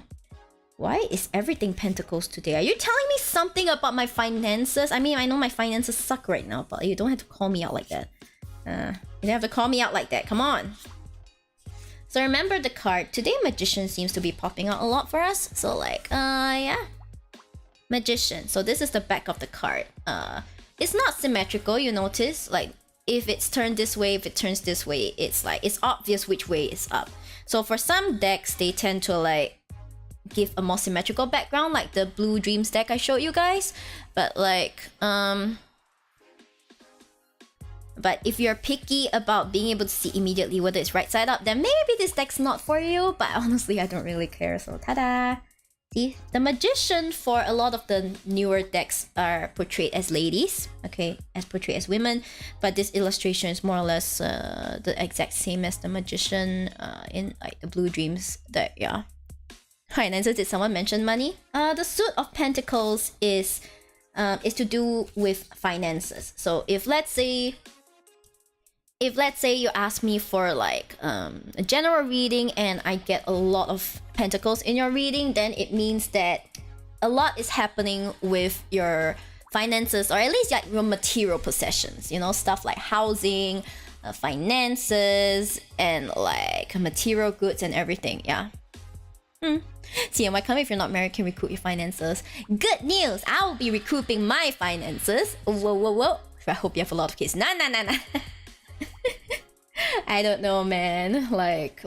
why is everything pentacles today? Are you telling me something about my finances? I mean, I know my finances suck right now, but you don't have to call me out like that. You don't have to call me out like that. Come on. So remember the card. Today, Magician seems to be popping out a lot for us. So like, yeah. Magician. So this is the back of the card. It's not symmetrical, you notice. Like, if it's turned this way, if it turns this way, it's like, it's obvious which way it's up. So for some decks, they tend to like give a more symmetrical background, like the Blue Dreams deck I showed you guys. But like, but if you're picky about being able to see immediately whether it's right side up, then maybe this deck's not for you. But honestly, I don't really care, so ta-da! See, the Magician for a lot of the newer decks are portrayed as ladies, okay, as portrayed as women. But this illustration is more or less the exact same as the Magician in like the Blue Dreams deck, yeah. Finances, did someone mention money? The Suit of Pentacles is to do with finances. So if let's say you ask me for like a general reading and I get a lot of pentacles in your reading, then it means that a lot is happening with your finances, or at least like your material possessions, you know, stuff like housing, finances, and like material goods and everything, yeah. See, why come if you're not married can recoup your finances? Good news! I will be recouping my finances. Whoa. I hope you have a lot of kids. Nah. I don't know, man. Like,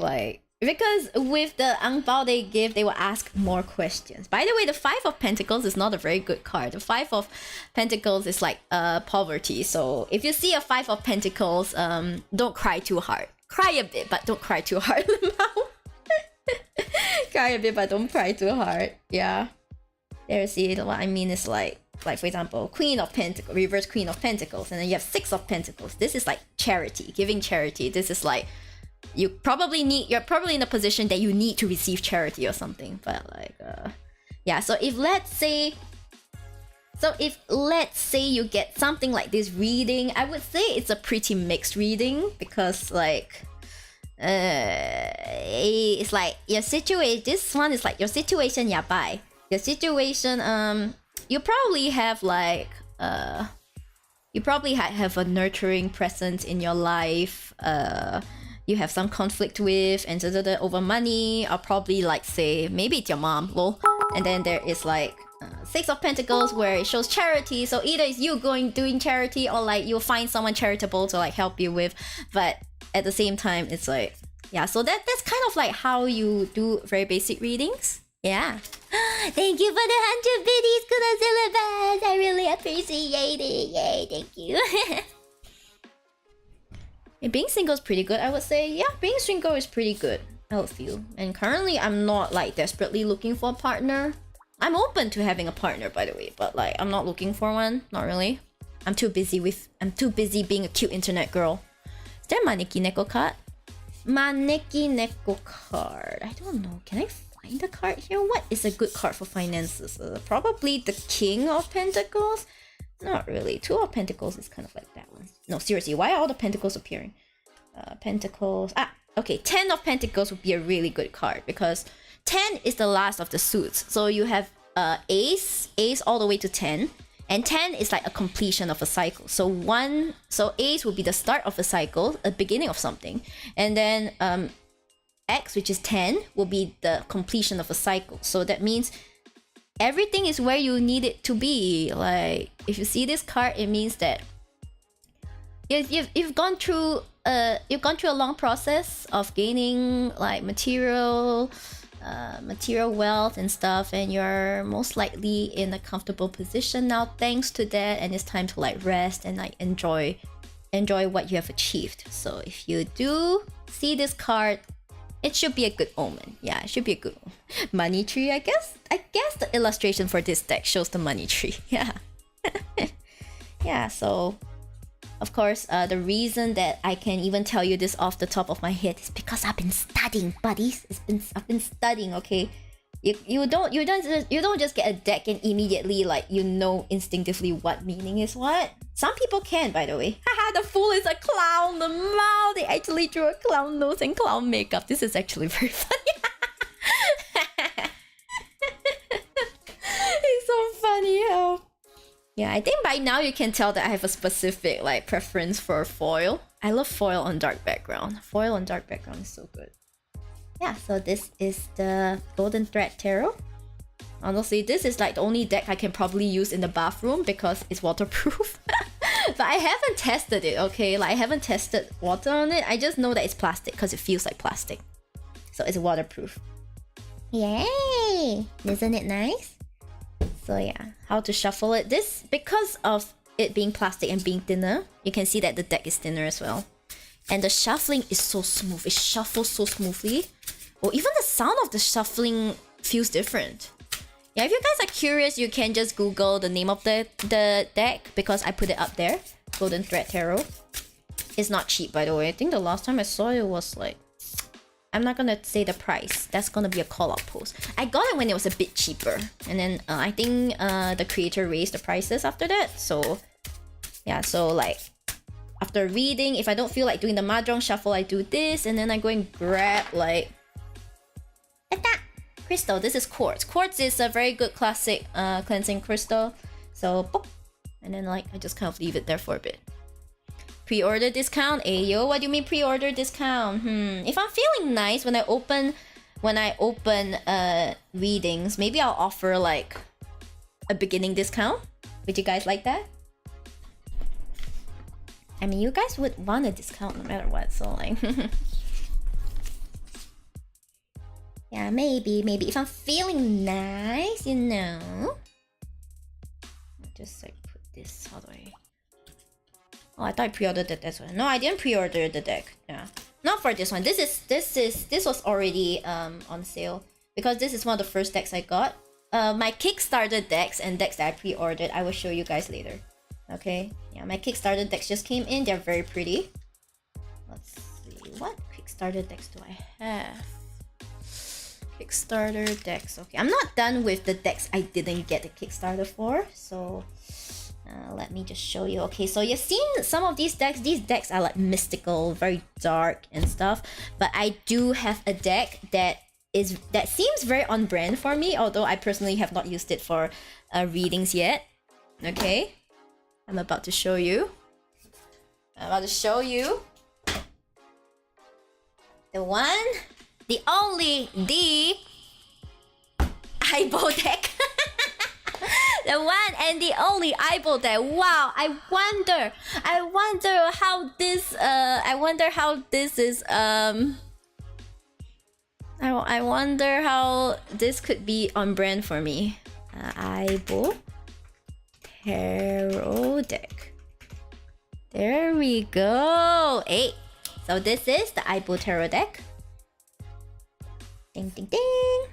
because with the ang bao they give, they will ask more questions. By the way, the 5 of Pentacles is not a very good card. The 5 of Pentacles is like poverty. So if you see a 5 of Pentacles, don't cry too hard. Cry a bit, but don't cry too hard. Cry a bit, but don't cry too hard. Yeah. There, see, what I mean is like for example, Queen of Pentacles, reverse Queen of Pentacles, and then you have 6 of Pentacles. This is like charity, giving charity. This is like, you're probably in a position that you need to receive charity or something. But like, yeah. So if let's say you get something like this reading, I would say it's a pretty mixed reading, because like, it's like your situation. This one is like your situation, yeah, bye. Your situation, you probably have like you probably have a nurturing presence in your life. You have some conflict with and over money, or probably like, say, maybe it's your mom, lol. And then there is like 6 of Pentacles where it shows charity. So either it's you doing charity, or like you'll find someone charitable to like help you with. But at the same time, it's like, yeah. So that's kind of like how you do very basic readings. Yeah. Thank you for the 100 biddies, Kudo Syllabus. I really appreciate it. Yay, thank you. Being single is pretty good, I would say. Yeah, being single is pretty good, I would feel. And currently, I'm not like desperately looking for a partner. I'm open to having a partner, by the way, but like, I'm not looking for one. Not really. I'm too busy being a cute internet girl. Is there a Maneki Neko card? Maneki Neko card. I don't know. Can I find a card here? What is a good card for finances? Probably the King of Pentacles? Not really. 2 of Pentacles is kind of like that one. No, seriously, why are all the Pentacles appearing? Pentacles. Ah, okay. 10 of Pentacles would be a really good card, because 10 is the last of the suits. So you have Ace all the way to 10. And 10 is like a completion of a cycle. So Ace will be the start of a cycle, a beginning of something. And then X, which is 10, will be the completion of a cycle. So that means everything is where you need it to be. Like, if you see this card, it means that you've gone through a long process of gaining like material wealth and stuff, and you're most likely in a comfortable position now thanks to that, and it's time to like rest and like enjoy what you have achieved. So if you do see this card, it should be a good omen. Yeah, it should be a good omen. Money tree, I guess the illustration for this deck shows the money tree. Yeah. Yeah, so of course, the reason that I can even tell you this off the top of my head is because I've been studying, buddies. I've been studying, okay? You don't just get a deck and immediately like you know instinctively what meaning is what. Some people can, by the way. Haha, the fool is a clown. The mouth, they actually drew a clown nose and clown makeup. This is actually very funny. It's so funny how. Yeah, I think by now you can tell that I have a specific like preference for foil. I love foil on dark background. Foil on dark background is so good. Yeah, so this is the Golden Thread Tarot. Honestly, this is like the only deck I can probably use in the bathroom because it's waterproof. But I haven't tested it, okay? Like I haven't tested water on it. I just know that it's plastic because it feels like plastic. So it's waterproof. Yay! Isn't it nice? So yeah, how to shuffle it. This, because of it being plastic and being thinner, you can see that the deck is thinner as well. And the shuffling is so smooth. It shuffles so smoothly. Or even the sound of the shuffling feels different. Yeah, if you guys are curious, you can just Google the name of the deck because I put it up there. Golden Thread Tarot. It's not cheap, by the way. I think the last time I saw it was like... I'm not gonna say the price. That's gonna be a call-out post. I got it when it was a bit cheaper. And then I think the creator raised the prices after that. So, yeah, so like... After reading, if I don't feel like doing the Mahjong shuffle, I do this. And then I go and grab like... crystal. This is quartz. Quartz is a very good classic cleansing crystal. So, boop. And then like I just kind of leave it there for a bit. Pre-order discount? Ayo, what do you mean pre-order discount? If I'm feeling nice when I open readings, maybe I'll offer like a beginning discount. Would you guys like that? I mean, you guys would want a discount no matter what, so like... Yeah, maybe. If I'm feeling nice, you know. I'll just like put this. How do I? Oh, I thought I pre-ordered the deck one. No, I didn't pre-order the deck. Yeah, not for this one. This was already on sale because this is one of the first decks I got. My Kickstarter decks and decks that I pre-ordered, I will show you guys later. Okay. Yeah, my Kickstarter decks just came in. They're very pretty. Let's see. What Kickstarter decks do I have? Kickstarter decks. Okay, I'm not done with the decks I didn't get the Kickstarter for. So let me just show you. Okay, so you've seen some of these decks. These decks are like mystical, very dark and stuff. But I do have a deck that seems very on brand for me, although I personally have not used it for readings yet. Okay, I'm about to show you. The one, the only, the eyeball deck. The one and the only eyeball deck. Wow, I wonder how this is I wonder how this could be on brand for me. Eyeball tarot deck. There we go. Hey, so this is the eyeball tarot deck. Ding ding ding.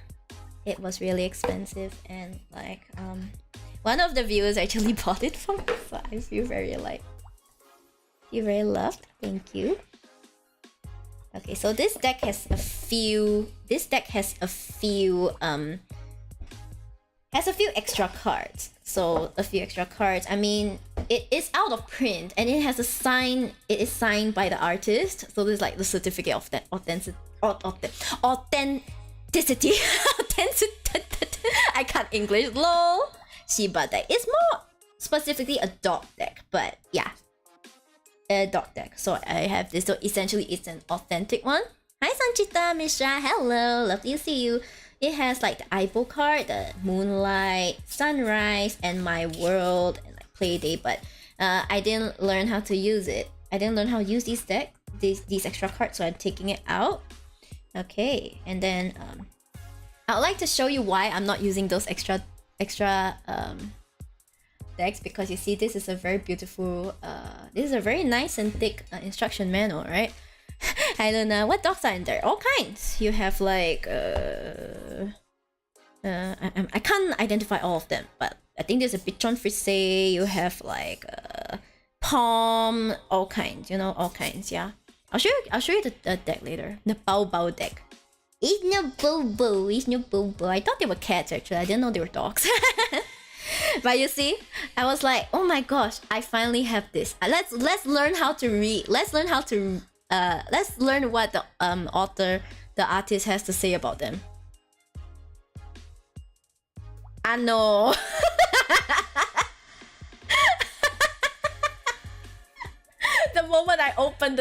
It was really expensive and like one of the viewers actually bought it for me, so I feel very loved. Thank you. Okay, so this deck has a few extra cards. So a few extra cards. I mean, it is out of print and it has a sign. It is signed by the artist. So there's like the certificate of that authenticity. I can't English. Lol. Shiba deck. It's specifically a dog deck, but yeah, a dog deck. So I have this. So essentially, it's an authentic one. Hi, Sanchita Mishra. Hello, lovely to see you. It has like the eyeball card, the moonlight, sunrise, and my world, and like play day. But I didn't learn how to use it. I didn't learn how to use these these extra cards, so I'm taking it out. Okay, and then I would like to show you why I'm not using those extra decks, because you see this is a very beautiful this is a very nice and thick instruction manual, right? I don't know what dogs are in there. All kinds. You have like I can't identify all of them, but I think there's a Bichon Frise. You have like Palm, all kinds. You know, all kinds. Yeah, I'll show you the deck later. The Bao Bao deck. It's no Bobo. It's no Bobo. I thought they were cats actually. I didn't know they were dogs. But you see, I was like, oh my gosh, I finally have this. Let's learn how to read. Let's learn how to let's learn what the artist has to say about them. I know. The moment I opened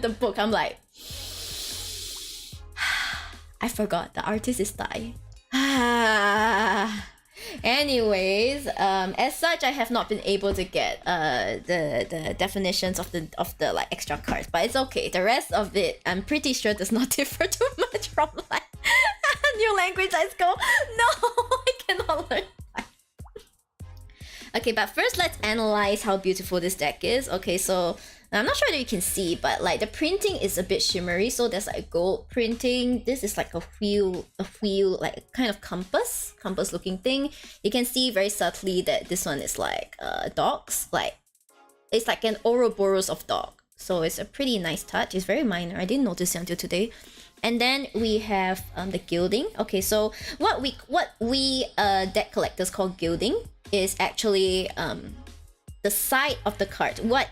the book, I'm like, I forgot the artist is Thai. Anyways, as such, I have not been able to get the definitions of the like extra cards, but it's okay. The rest of it, I'm pretty sure, does not differ too much from like new language. Let's go. No, I cannot learn. Okay, but first let's analyze how beautiful this deck is. Okay, so I'm not sure that you can see, but like the printing is a bit shimmery. So there's like gold printing. This is like a wheel, like a kind of compass looking thing. You can see very subtly that this one is like dogs. Like it's like an Ouroboros of dog. So it's a pretty nice touch. It's very minor. I didn't notice it until today. And then we have the gilding. Okay, so what we deck collectors call gilding is actually the side of the card. What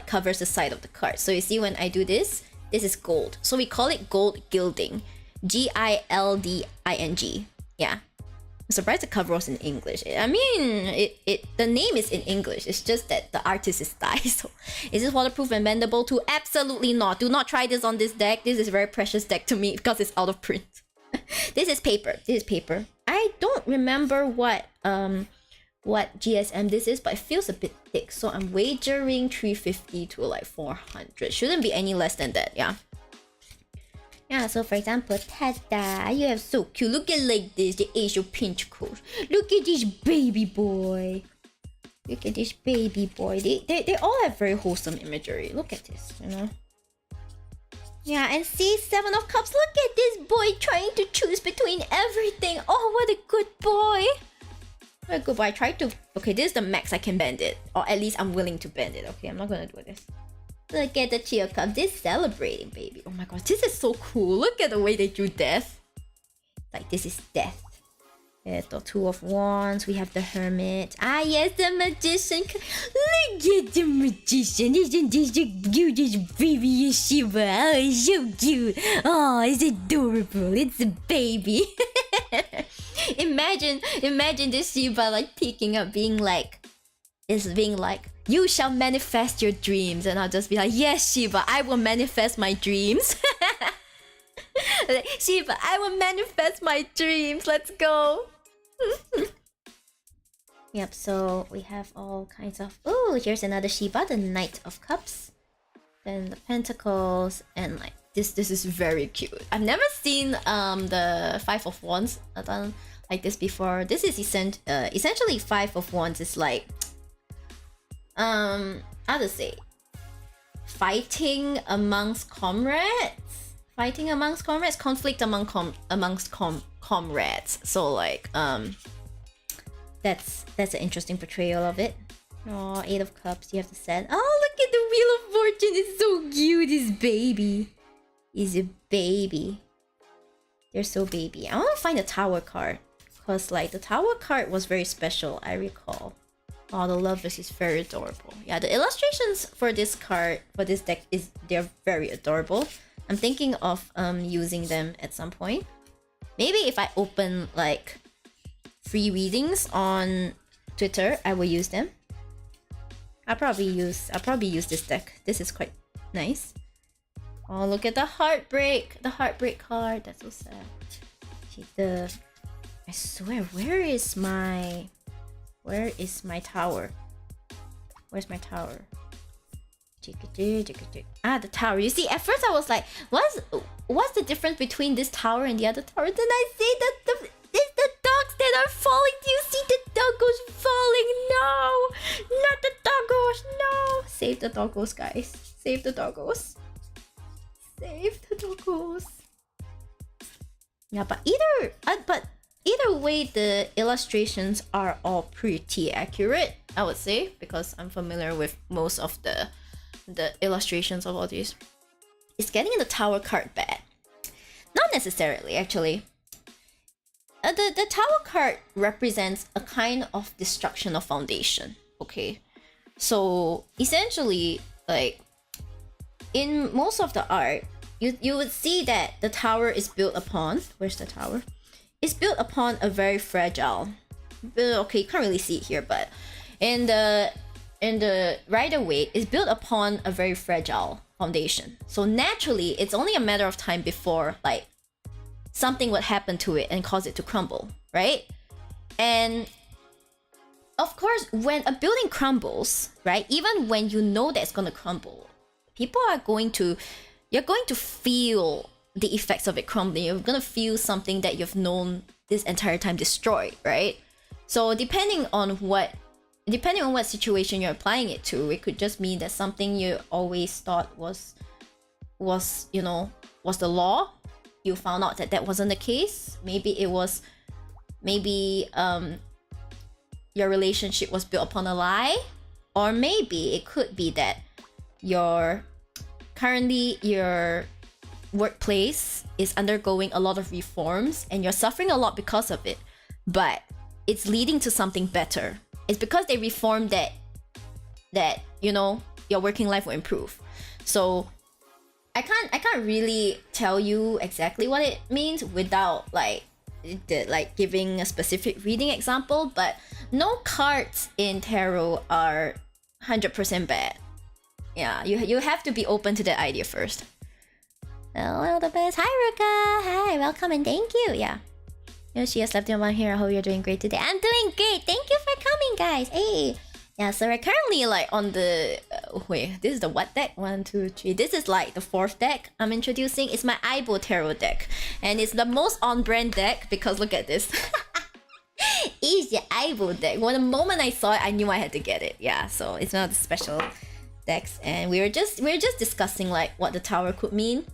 covers the side of the card. So you see when I do this is gold. So we call it gold gilding. Gilding. Yeah. I'm surprised the cover was in English. I mean, the name is in English. It's just that the artist is Thai. So is this waterproof and bendable too? Absolutely not. Do not try this on this deck. This is a very precious deck to me because it's out of print. This is paper. I don't remember what GSM this is, but it feels a bit thick. So I'm wagering 350 to like 400. Shouldn't be any less than that, yeah. Yeah, so for example, tada, you have so cute. Look at like this, the Asian pinch coat. Look at this baby boy. Look at this baby boy. They all have very wholesome imagery. Look at this, you know. Yeah, and see, 7 of Cups. Look at this boy trying to choose between everything. Oh, what a good boy. What a good boy. I tried to... Okay, this is the max I can bend it. Or at least I'm willing to bend it. Okay, I'm not gonna do this. Look at the Chia Cup. This is celebrating, baby. Oh my gosh, this is so cool. Look at the way they drew death. Like, this is death. There's the 2 of Wands. We have the Hermit. Ah, yes, the Magician. Look at the Magician. Isn't this the cutest baby Shiba? Oh, it's so cute. Oh, it's adorable. It's a baby. Imagine this Shiba like peeking up, being like, you shall manifest your dreams, and I'll just be like, yes, Shiba, I will manifest my dreams. Like, Shiba, I will manifest my dreams. Let's go. Yep, so we have all kinds of... Oh, here's another Shiba, the Knight of Cups. Then the Pentacles, and like this is very cute. I've never seen the 5 of Wands done like this before. This is essentially 5 of Wands is like how to say, fighting amongst comrades, conflict amongst comrades. So like that's an interesting portrayal of it. Oh, 8 of Cups, you have to set. Oh, look at the Wheel of Fortune. It's so cute. This baby is a baby. They're so baby. I want to find the Tower card, because like the Tower card was very special, I recall. Oh, the Lovers is very adorable. Yeah, the illustrations for this card, for this deck, they're very adorable. I'm thinking of using them at some point. Maybe if I open like free readings on Twitter, I will use them. I'll probably use this deck. This is quite nice. Oh, look at the heartbreak! The heartbreak card. That's so sad. I swear, where is my tower? Where's my tower? Ah, the tower. You see, at first I was like, what's the difference between this tower and the other tower? Then I see that it's the dogs that are falling. Do you see the doggos falling? No! Not the doggos! No! Save the doggos, guys. Save the doggos. Save the doggos. Yeah, but either way, the illustrations are all pretty accurate, I would say, because I'm familiar with most of the illustrations of all these. Is getting the tower card bad? Not necessarily, actually. The tower card represents a kind of destruction of foundation. Okay, so essentially, like in most of the art, you would see that the tower is built upon. Where's the tower? It's built upon a very fragile. Okay, you can't really see it here, but in the Rider-Waite is built upon a very fragile foundation. So naturally, it's only a matter of time before like something would happen to it and cause it to crumble, right? And of course, when a building crumbles, right, even when you know that it's gonna crumble, you're going to feel the effects of it crumbling. You're gonna feel something that you've known this entire time destroyed, right? So depending on what situation you're applying it to, it could just mean that something you always thought was the law, you found out that wasn't the case. Maybe your relationship was built upon a lie, or maybe it could be that your workplace is undergoing a lot of reforms and you're suffering a lot because of it, but it's leading to something better. It's because they reformed that your working life will improve. So I can't really tell you exactly what it means without like giving a specific reading example, but no cards in tarot are 100% bad. Yeah, you have to be open to that idea first. Hello, the best. Hi, Ruka. Hi, welcome and thank you. Yeah. Yoshi has left in one here. I hope you're doing great today. I'm doing great. Thank you for coming, guys. Hey. Yeah, so we're currently like on the... wait, this is the what deck? 1, 2, 3. This is like the 4th deck I'm introducing. It's my Aibo Tarot deck. And it's the most on-brand deck because look at this. It's the Aibo deck. When the moment I saw it, I knew I had to get it. Yeah, so it's one of the special decks. And we were just discussing like what the tower could mean.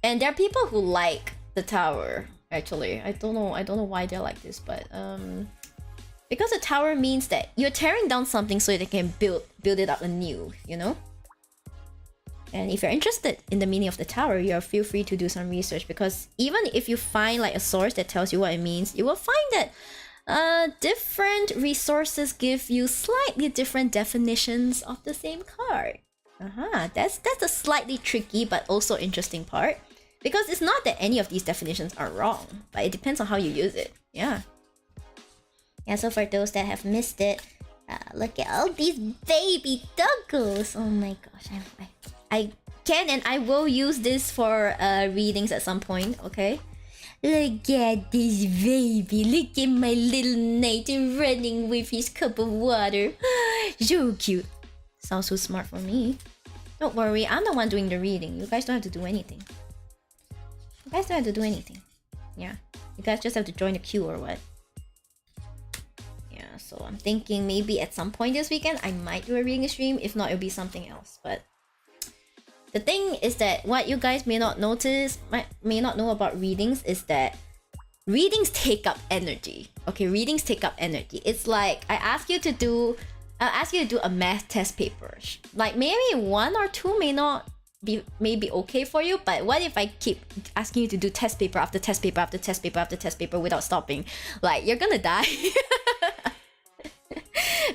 And there are people who like the tower, actually. I don't know why they're like this, but because the tower means that you're tearing down something so they can build it up anew, you know? And if you're interested in the meaning of the tower, you feel free to do some research, because even if you find like a source that tells you what it means, you will find that different resources give you slightly different definitions of the same card. That's a slightly tricky but also interesting part, because it's not that any of these definitions are wrong, but it depends on how you use it. Yeah, so for those that have missed it, look at all these baby doggos. Oh my gosh, I can and I will use this for readings at some point, okay? Look at this baby. Look at my little Nathan running with his cup of water. So cute. Sounds so smart for me. Don't worry, I'm the one doing the reading. You guys don't have to do anything. Yeah. You guys just have to join the queue or what? Yeah, so I'm thinking maybe at some point this weekend I might do a reading stream. If not, it'll be something else. But the thing is that what you guys may not know about readings is that readings take up energy. Okay, readings take up energy. It's like I'll ask you to do a math test paper. Like maybe 1 or 2 may be okay for you, but what if I keep asking you to do test paper after test paper after test paper after test paper without stopping? Like, you're gonna die.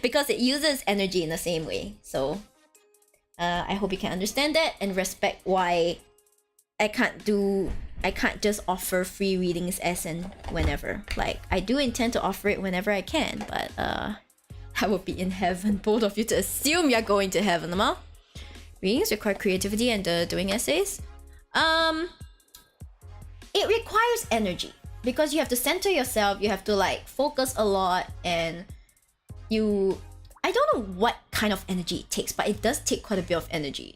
Because it uses energy in the same way. So I hope you can understand that and respect why I can't just offer free readings as and whenever. Like, I do intend to offer it whenever I can, but I will be in heaven. Both of you to assume you're going to heaven, ma. Readings require creativity and doing essays. It requires energy because you have to center yourself. You have to like focus a lot, and I don't know what kind of energy it takes, but it does take quite a bit of energy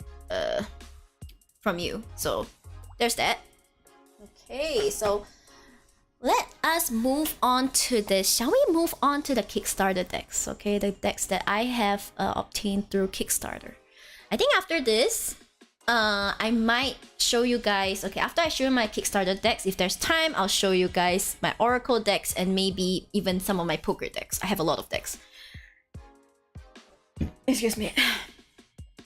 from you. So there's that. Okay, so let us move on to this. Shall we move on to the Kickstarter decks? Okay, the decks that I have obtained through Kickstarter. I think after this, I might show you guys. Okay, after I show you my Kickstarter decks, if there's time, I'll show you guys my Oracle decks and maybe even some of my poker decks. I have a lot of decks. Excuse me.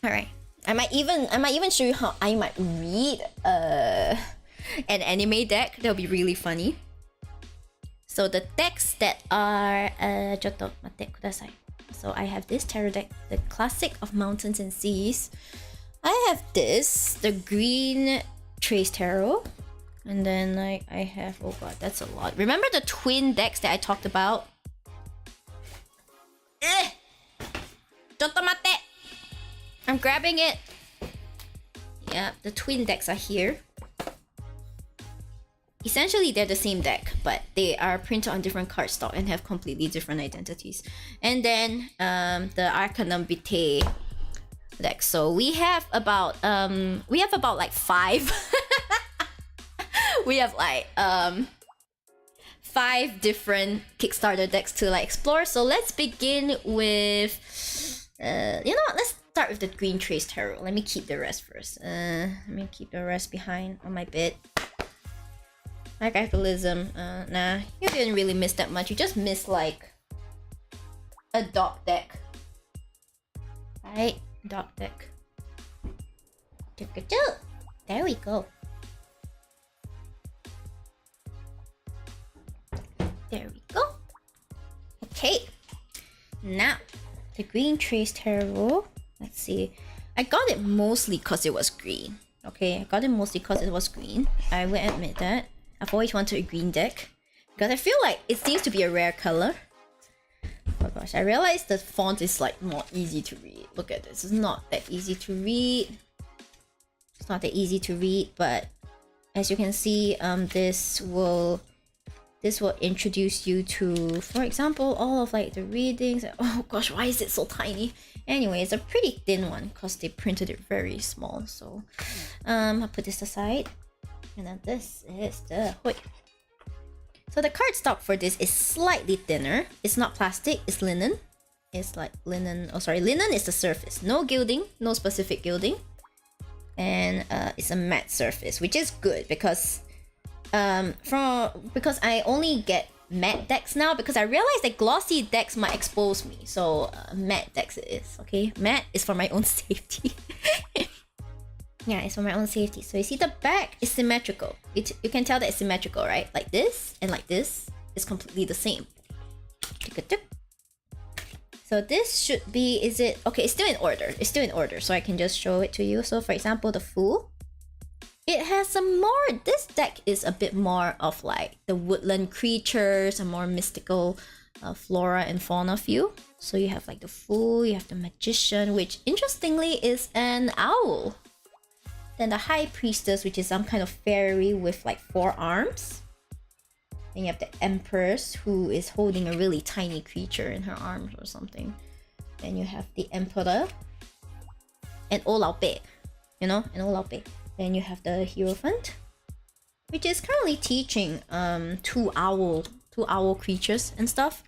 All right, I might even show you how I might read an anime deck. That'll be really funny. So the decks that are ちょっと待ってください. So I have this tarot deck, the Classic of Mountains and Seas. I have this, the Green Trace Tarot. And then like I have, oh god, that's a lot. Remember the twin decks that I talked about? I'm grabbing it. Yeah, the twin decks are here. Essentially, they're the same deck, but they are printed on different cardstock and have completely different identities. And then the Arcanum Vitae deck. So we have about like 5. We have like 5 different Kickstarter decks to like explore. So let's begin with you know what? Let's start with the Green Trace Tarot. Let me keep the rest first. Let me keep the rest behind on my bed. Capitalism, nah, you didn't really miss that much. You just missed like a dog deck. Right? Dog deck. There we go. There we go. Okay. Now, the Green Trace Tarot. Let's see. I got it mostly because it was green. Okay, I got it mostly because it was green. I will admit that. I've always wanted a green deck because I feel like it seems to be a rare color. Oh gosh, I realized the font is like not easy to read. Look at this, it's not that easy to read. It's not that easy to read, but as you can see, this will introduce you to, for example, all of like the readings. Oh gosh, why is it so tiny? Anyway, it's a pretty thin one because they printed it very small. So I'll put this aside. And then this is the Hoi. So the cardstock for this is slightly thinner. It's not plastic, it's linen. It's like linen. Oh, sorry, linen is the surface. No gilding, no specific gilding. And it's a matte surface, which is good because because I only get matte decks now because I realized that glossy decks might expose me. So matte decks it is, okay? Matte is for my own safety. Yeah, it's for my own safety. So you see the back is symmetrical. You can tell that it's symmetrical, right? Like this and like this is completely the same. So this should be, is it? Okay, it's still in order. It's still in order, so I can just show it to you. So for example, the Fool. It has some more, this deck is a bit more of like the woodland creatures, a more mystical flora and fauna feel. So you have like the Fool, you have the Magician, which interestingly is an owl. Then the High Priestess, which is some kind of fairy with like 4 arms. Then you have the Empress, who is holding a really tiny creature in her arms or something. Then you have the Emperor. And Olaope. You know? And Olaope. Then you have the Hierophant, which is currently teaching 2 owl creatures and stuff.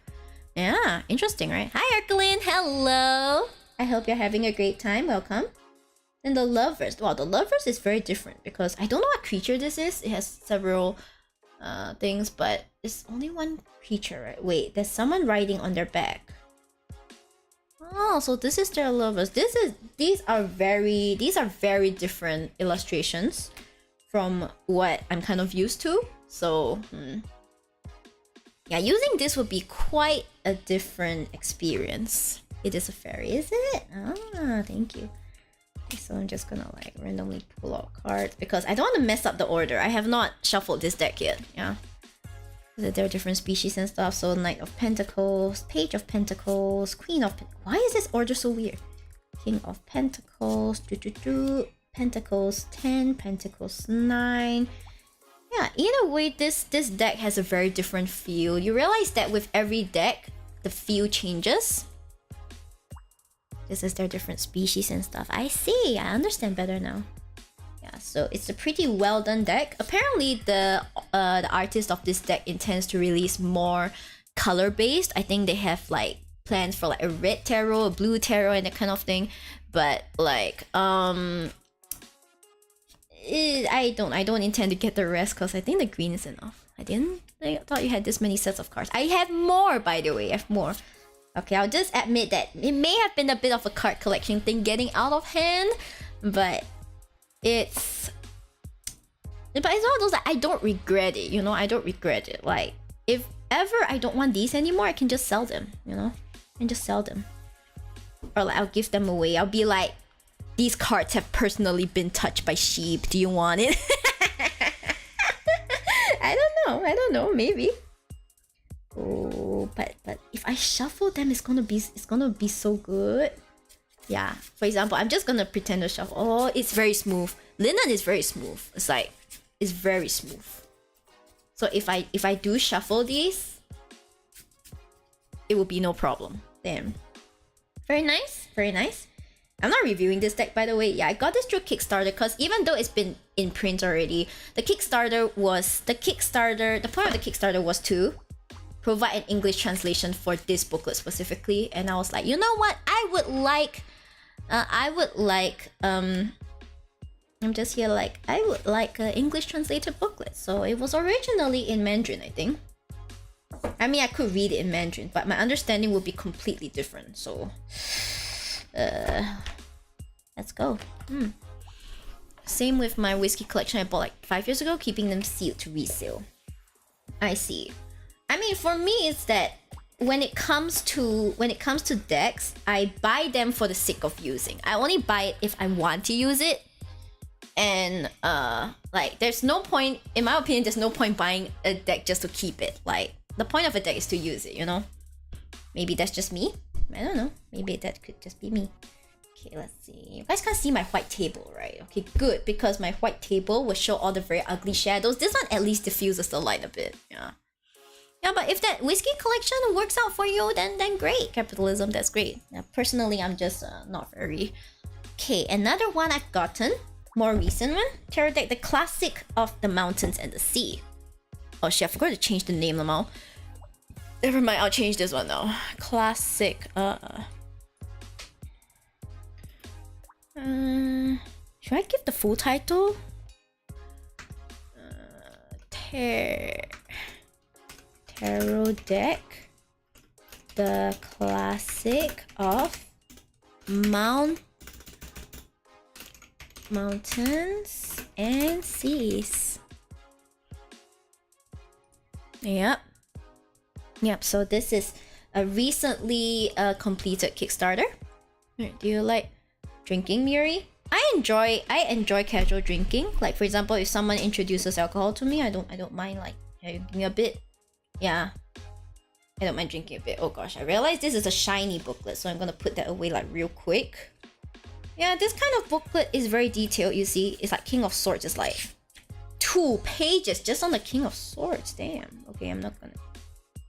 Yeah, interesting, right? Hi, Herculean. Hello. I hope you're having a great time. Welcome. Then the Lovers. Wow, the Lovers is very different because I don't know what creature this is. It has several things, but it's only one creature, right? Wait, there's someone riding on their back. Oh, so this is their Lovers. These are very different illustrations from what I'm kind of used to. So yeah, using this would be quite a different experience. It is a fairy, is it? Ah, thank you. So I'm just gonna like randomly pull out cards because I don't want to mess up the order. I have not shuffled this deck yet. Yeah. There are different species and stuff. So Knight of Pentacles, Page of Pentacles, Queen of why is this order so weird? King of Pentacles, Pentacles 10, Pentacles 9. Yeah, either way, this deck has a very different feel. You realize that with every deck, the feel changes. This is their different species and stuff. I see, I understand better now. Yeah, so it's a pretty well done deck. Apparently, the artist of this deck intends to release more color based. I think they have like plans for like a red tarot, a blue tarot, and that kind of thing. But like, I don't intend to get the rest because I think the green is enough. I thought you had this many sets of cards. I have more, by the way. I have more. Okay, I'll just admit that it may have been a bit of a card collection thing getting out of hand, but it's one of those that I don't regret it, you know? I don't regret it. Like, if ever I don't want these anymore, I can just sell them, you know? I can just sell them. Or like, I'll give them away. I'll be like, these cards have personally been touched by sheep. Do you want it? I don't know, maybe. Oh, but if I shuffle them, it's gonna be so good. Yeah. For example, I'm just gonna pretend to shuffle. Oh, it's very smooth. Linen is very smooth. It's very smooth. So if I do shuffle these, it will be no problem. Damn. Very nice. Very nice. I'm not reviewing this deck, by the way. Yeah, I got this through Kickstarter because even though it's been in print already, the point of the Kickstarter was to provide an English translation for this booklet specifically. And I was like, you know what? I'm just here like, I would like an English translated booklet. So it was originally in Mandarin, I think. I mean, I could read it in Mandarin, but my understanding would be completely different. So, let's go. Same with my whiskey collection I bought like 5 years ago, keeping them sealed to resale. I see. I mean, for me, it's that when it comes to decks, I buy them for the sake of using. I only buy it if I want to use it. And like, there's no point, in my opinion, there's no point buying a deck just to keep it. Like, the point of a deck is to use it, you know? Maybe that's just me. I don't know. Maybe that could just be me. Okay, let's see. You guys can't see my white table, right? Okay, good, because my white table will show all the very ugly shadows. This one at least diffuses the light a bit. Yeah. Yeah, but if that whiskey collection works out for you, then great. Capitalism, that's great. Yeah, personally, I'm just not very... Okay, another one I've gotten. More recent one. Tarot deck, the classic of the mountains and the sea. Oh shit, I forgot to change the name, Lamau. Never mind, I'll change this one now. Classic, should I give the full title? Tarot deck, the classic of mountains and seas. Yep, so this is a recently completed Kickstarter. Do you like drinking, Miyori? I enjoy casual drinking. Like, for example, if someone introduces alcohol to me, I don't mind like drinking a bit. Yeah, I don't mind drinking a bit. Oh gosh, I realized this is a shiny booklet, so I'm gonna put that away like real quick. Yeah, this kind of booklet is very detailed. You see, it's like King of Swords. It's like 2 pages just on the King of Swords. Damn. Okay, I'm not gonna.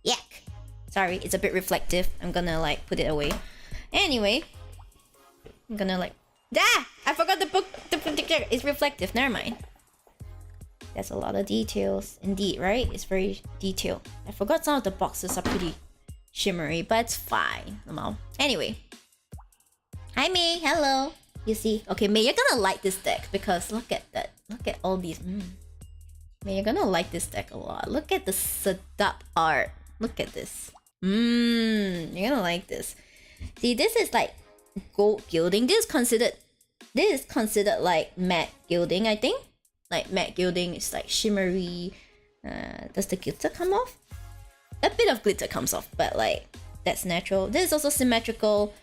Yuck. Sorry, it's a bit reflective. I'm gonna like put it away. Anyway, I'm gonna like. I forgot the book. It's reflective. Never mind. That's a lot of details, indeed, right? It's very detailed. I forgot some of the boxes are pretty shimmery, but it's fine. Anyway. Hi May, hello. You see, okay, May, you're gonna like this deck because look at that. Look at all these. May, you're gonna like this deck a lot. Look at the sedap art. Look at this. You're gonna like this. See, this is like gold gilding. This is considered like matte gilding, I think. Like matte gilding is like shimmery. Does the glitter come off? A bit of glitter comes off, but like that's natural. This is also symmetrical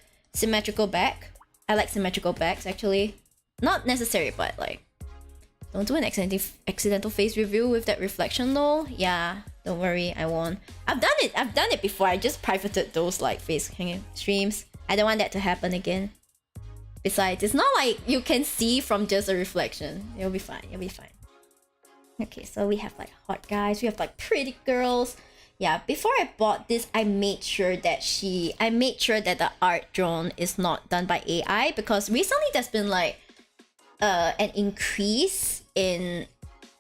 back. I like symmetrical backs actually. Not necessary, but like don't do an accidental face review with that reflection though. Yeah, Don't worry, I won't. I've done it before. I just privated those like face hanging streams. I don't want that to happen again. Besides, it's not like you can see from just a reflection. It'll be fine. It'll be fine. Okay, so we have like hot guys. We have like pretty girls. Yeah, before I bought this, I made sure that the art drawn is not done by AI, because recently there's been like an increase in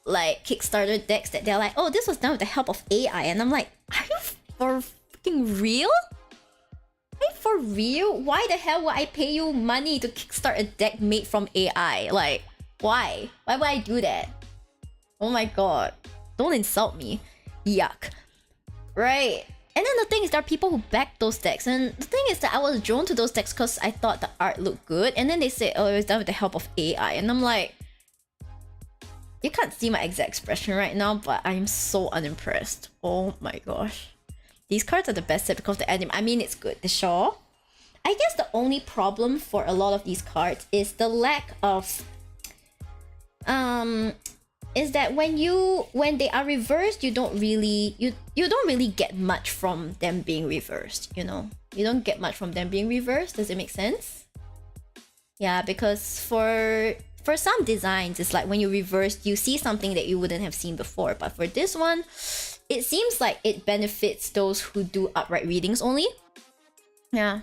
like Kickstarter decks that they're like, oh, this was done with the help of AI, and I'm like, are you for freaking real? Are you for real? Why the hell would I pay you money to kickstart a deck made from AI? Like, why? Why would I do that? Oh my god. Don't insult me. Yuck. Right. And then the thing is, there are people who back those decks, and the thing is that I was drawn to those decks because I thought the art looked good, and then they say, oh, it was done with the help of AI, and I'm like, you can't see my exact expression right now, but I'm so unimpressed. Oh my gosh. These cards are the best set because of the anime. I mean, it's good. The Shaw. I guess the only problem for a lot of these cards is the lack of is that when they are reversed, you don't really get much from them being reversed, you know? You don't get much from them being reversed. Does it make sense? Yeah, because for some designs, it's like when you reverse, you see something that you wouldn't have seen before. But for this one, it seems like it benefits those who do upright readings only. Yeah.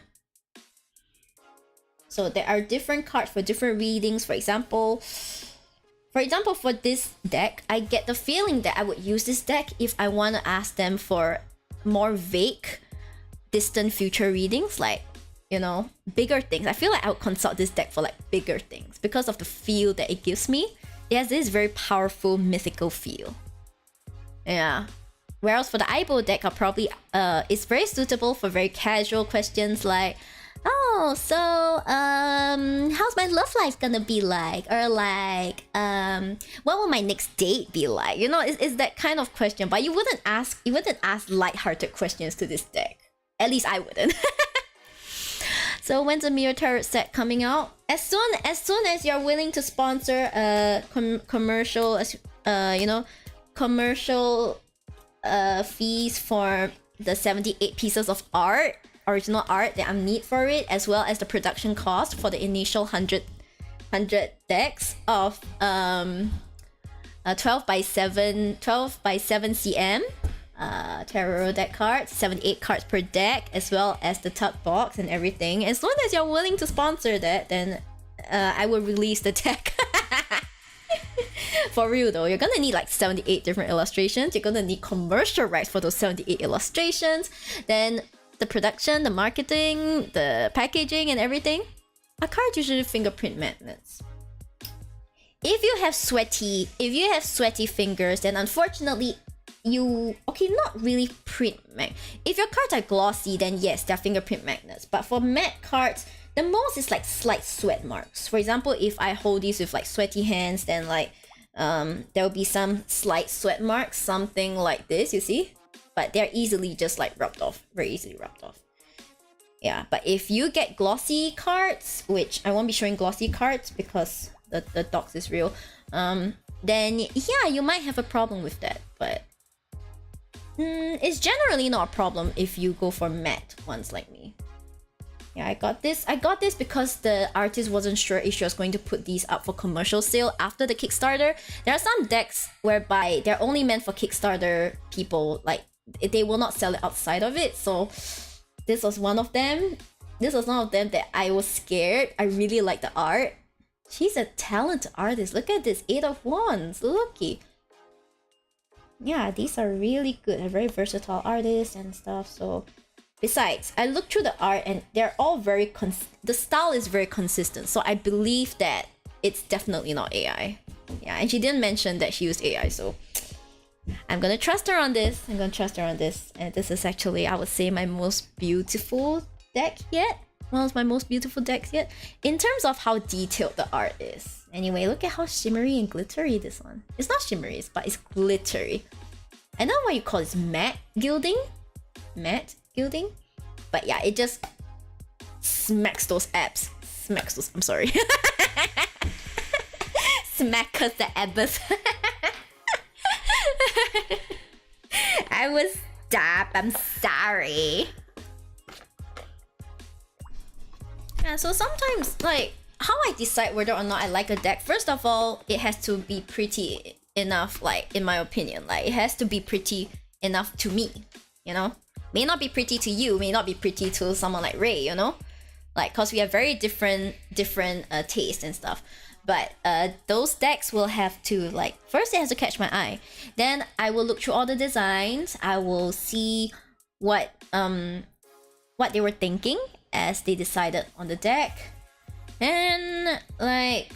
So there are different cards for different readings. For example, for this deck, I get the feeling that I would use this deck if I want to ask them for more vague, distant future readings, like, you know, bigger things. I feel like I would consult this deck for like bigger things because of the feel that it gives me. It has this very powerful mythical feel. Yeah. Whereas for the Aibo deck, I'll probably it's very suitable for very casual questions like, oh, so how's my love life gonna be like? Or like, what will my next date be like? You know, it's that kind of question. But you wouldn't ask light-hearted questions to this deck. At least I wouldn't. So when's the Mirror Tarot set coming out? As soon as you're willing to sponsor a commercial, commercial fees for the 78 pieces of original art that I need for it, as well as the production cost for the initial 100 decks of 12 by 7 cm tarot deck cards, 78 cards per deck, as well as the tuck box and everything. As long as you're willing to sponsor that, then I will release the deck. For real though, you're gonna need like 78 different illustrations. You're gonna need commercial rights for those 78 illustrations. Then the production, the marketing, the packaging and everything. A card usually fingerprint magnets. If you have sweaty fingers, then unfortunately not really print mag. If your cards are glossy, then yes, they're fingerprint magnets. But for matte cards, the most is like slight sweat marks. For example, if I hold these with like sweaty hands, then like there will be some slight sweat marks, something like this, you see? But they're easily just like rubbed off, very easily rubbed off. Yeah, but if you get glossy cards, which I won't be showing glossy cards because the docs is real, then yeah, you might have a problem with that. But it's generally not a problem if you go for matte ones like me. Yeah, I got this because the artist wasn't sure if she was going to put these up for commercial sale after the Kickstarter. There are some decks whereby they're only meant for Kickstarter people, like they will not sell it outside of it. So this was one of them. This was one of them that I was scared. I really like the art. She's a talented artist. Look at this, 8 of Wands. Looky. Yeah, these are really good. A very versatile artist and stuff. So besides, I looked through the art and they're all very the style is very consistent. So I believe that it's definitely not AI. Yeah, and she didn't mention that she used AI, so I'm gonna trust her on this. And this is actually, I would say, my most beautiful deck yet. One of my most beautiful decks yet. In terms of how detailed the art is. Anyway, look at how shimmery and glittery this one. It's not shimmery, but it's glittery. I don't know what you call this, matte gilding? Matte gilding? But yeah, it just smacks those abs. Smacks those, I'm sorry. Smackers the abs. I was stop. I'm sorry. Yeah, so sometimes, like, how I decide whether or not I like a deck, first of all, it has to be pretty enough, like, in my opinion. Like, it has to be pretty enough to me, you know? May not be pretty to you, may not be pretty to someone like Ray, you know? Like, cause we have very different taste and stuff. But those decks will have to, like, first it has to catch my eye. Then I will look through all the designs. I will see what they were thinking as they decided on the deck. And like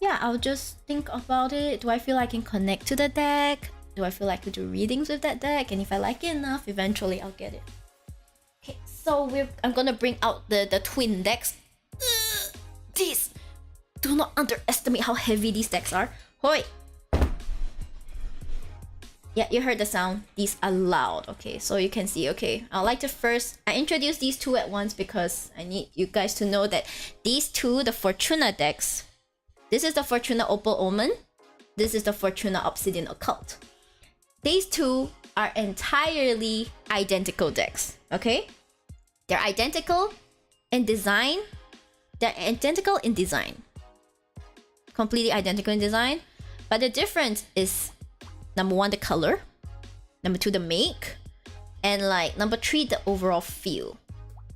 yeah, I'll just think about it. Do I feel I can connect to the deck? Do I feel like I could do readings with that deck? And if I like it enough, eventually I'll get it. Okay, so I'm gonna bring out the twin decks. These, do not underestimate how heavy these decks are. Hoi! Yeah, you heard the sound. These are loud. Okay, so you can see. Okay, I'd like to first I introduce these two at once because I need you guys to know that these two, the Fortuna decks. This is the Fortuna Opal Omen. This is the Fortuna Obsidian Occult. These two are entirely identical decks. Okay, they're identical in design. They're identical in design. Completely identical in design, but the difference is, number one, the color. Number two, the make. And like number three, the overall feel.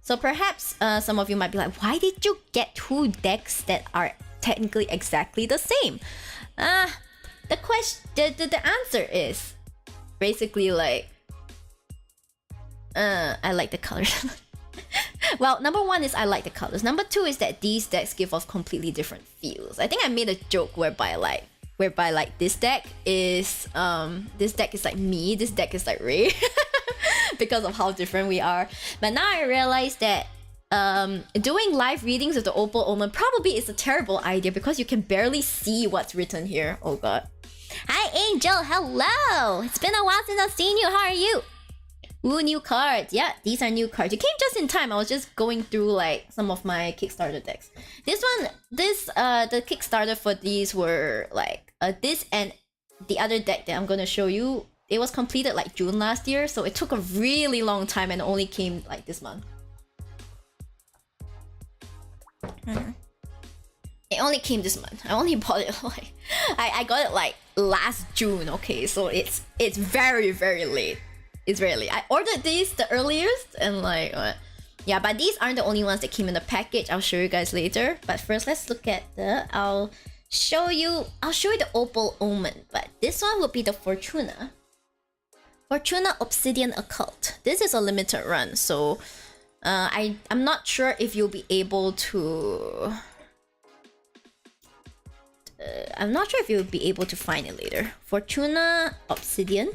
So perhaps some of you might be like, why did you get two decks that are technically exactly the same? The answer is basically like, I like the colors. Well, number one is I like the colors. Number two is that these decks give off completely different feels. I think I made a joke whereby this deck is like me, this deck is like Ray. Because of how different we are. But now I realize that doing live readings with the Opal Omen probably is a terrible idea because you can barely see what's written here. Oh god. Hi Angel, hello! It's been a while since I've seen you, how are you? Ooh, new cards. Yeah, these are new cards. You came just in time. I was just going through like some of my Kickstarter decks. The Kickstarter for these were like this and the other deck that I'm gonna show you. It was completed like June last year, so it took a really long time and only came like this month. It only came this month. I only bought it like I got it like last June. Okay, so it's very late. It's very late. I ordered these the earliest and like yeah, but these aren't the only ones that came in the package. I'll show you guys later. But first, let's look at I'll show you the Opal Omen. But this one would be the Fortuna Obsidian Occult. This is a limited run, so I'm not sure if you'll be able to. I'm not sure if you'll be able to find it later. Fortuna Obsidian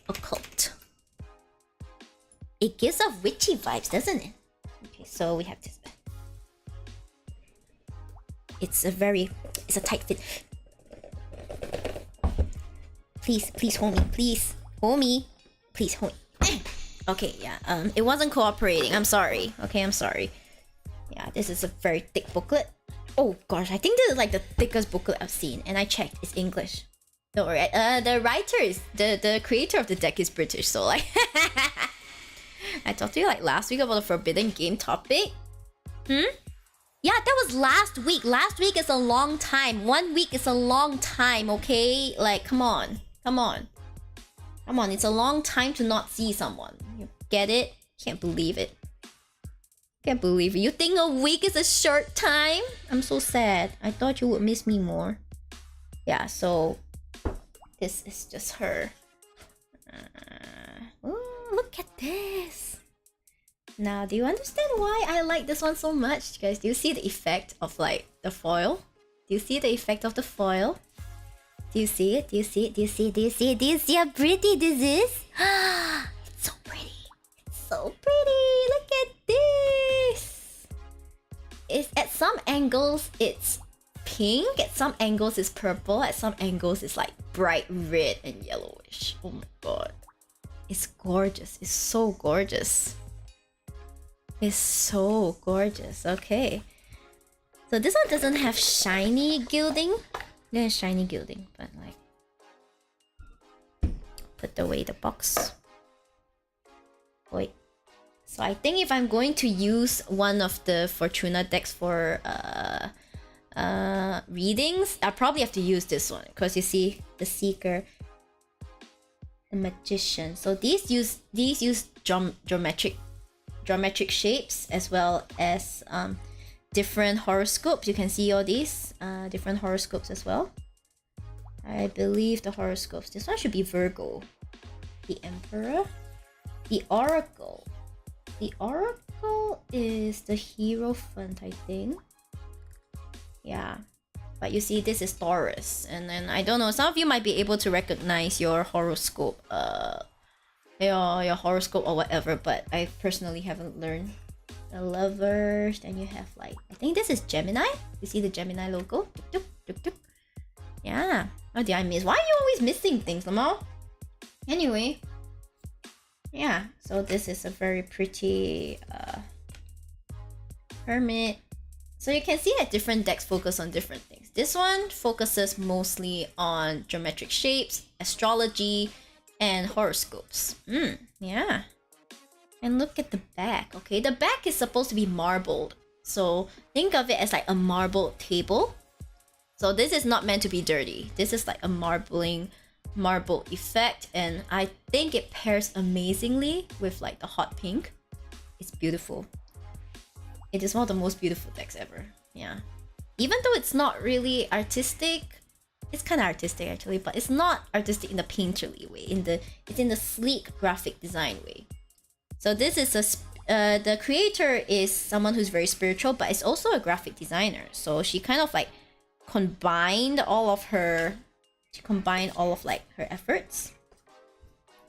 Occult. It gives off witchy vibes, doesn't it? Okay, so we have this. It's a tight fit. Please hold me. Please hold me. Please hold me. Okay, yeah. It wasn't cooperating. I'm sorry. Okay, I'm sorry. Yeah, this is a very thick booklet. Oh gosh, I think this is like the thickest booklet I've seen, and I checked. It's English. Don't worry. The writer is the creator of the deck is British, so like I talked to you like last week about the Forbidden Game topic. Yeah, that was last week. Last week is a long time. 1 week is a long time, okay? Like, come on. It's a long time to not see someone. You get it? Can't believe it. You think a week is a short time? I'm so sad. I thought you would miss me more. Yeah, so this is just her. Ooh, look at this. Now, do you understand why I like this one so much? Guys, do you see the effect of like the foil? Do you see the effect of the foil? Do you see it? Do you see how pretty this is? It's so pretty. Look at this. At some angles it's pink, at some angles it's purple, at some angles it's like bright red and yellowish. Oh my god. It's gorgeous. It's so gorgeous. Okay. So this one doesn't have shiny gilding. Then shiny gilding, but like put away the box. Wait. So I think if I'm going to use one of the Fortuna decks for readings, I probably have to use this one because you see the Seeker, the Magician. So these use geometric shapes as well as different horoscopes. You can see all these different horoscopes as well. I believe the horoscopes. This one should be Virgo, the Emperor, the Oracle. The Oracle is the Hierophant, I think. Yeah. But you see, this is Taurus. And then, I don't know, some of you might be able to recognize your horoscope. Your horoscope or whatever. But I personally haven't learned. The Lovers. Then you have like, I think this is Gemini. You see the Gemini logo? Tuk, tuk, tuk. Yeah. What did I miss? Why are you always missing things, Lamal? Anyway. Yeah, so this is a very pretty Hermit. So you can see that different decks focus on different things. This one focuses mostly on geometric shapes, astrology, and horoscopes. Yeah. And look at the back, okay? The back is supposed to be marbled. So think of it as like a marbled table. So this is not meant to be dirty. This is like a marble effect, and I think it pairs amazingly with like the hot pink. It's beautiful. It is one of the most beautiful decks ever. Yeah. Even though it's not really artistic, it's kind of artistic actually, but it's not artistic in the painterly way. It's in the sleek graphic design way. So this is the creator is someone who's very spiritual, but it's also a graphic designer. So she kind of like combined all of like her efforts,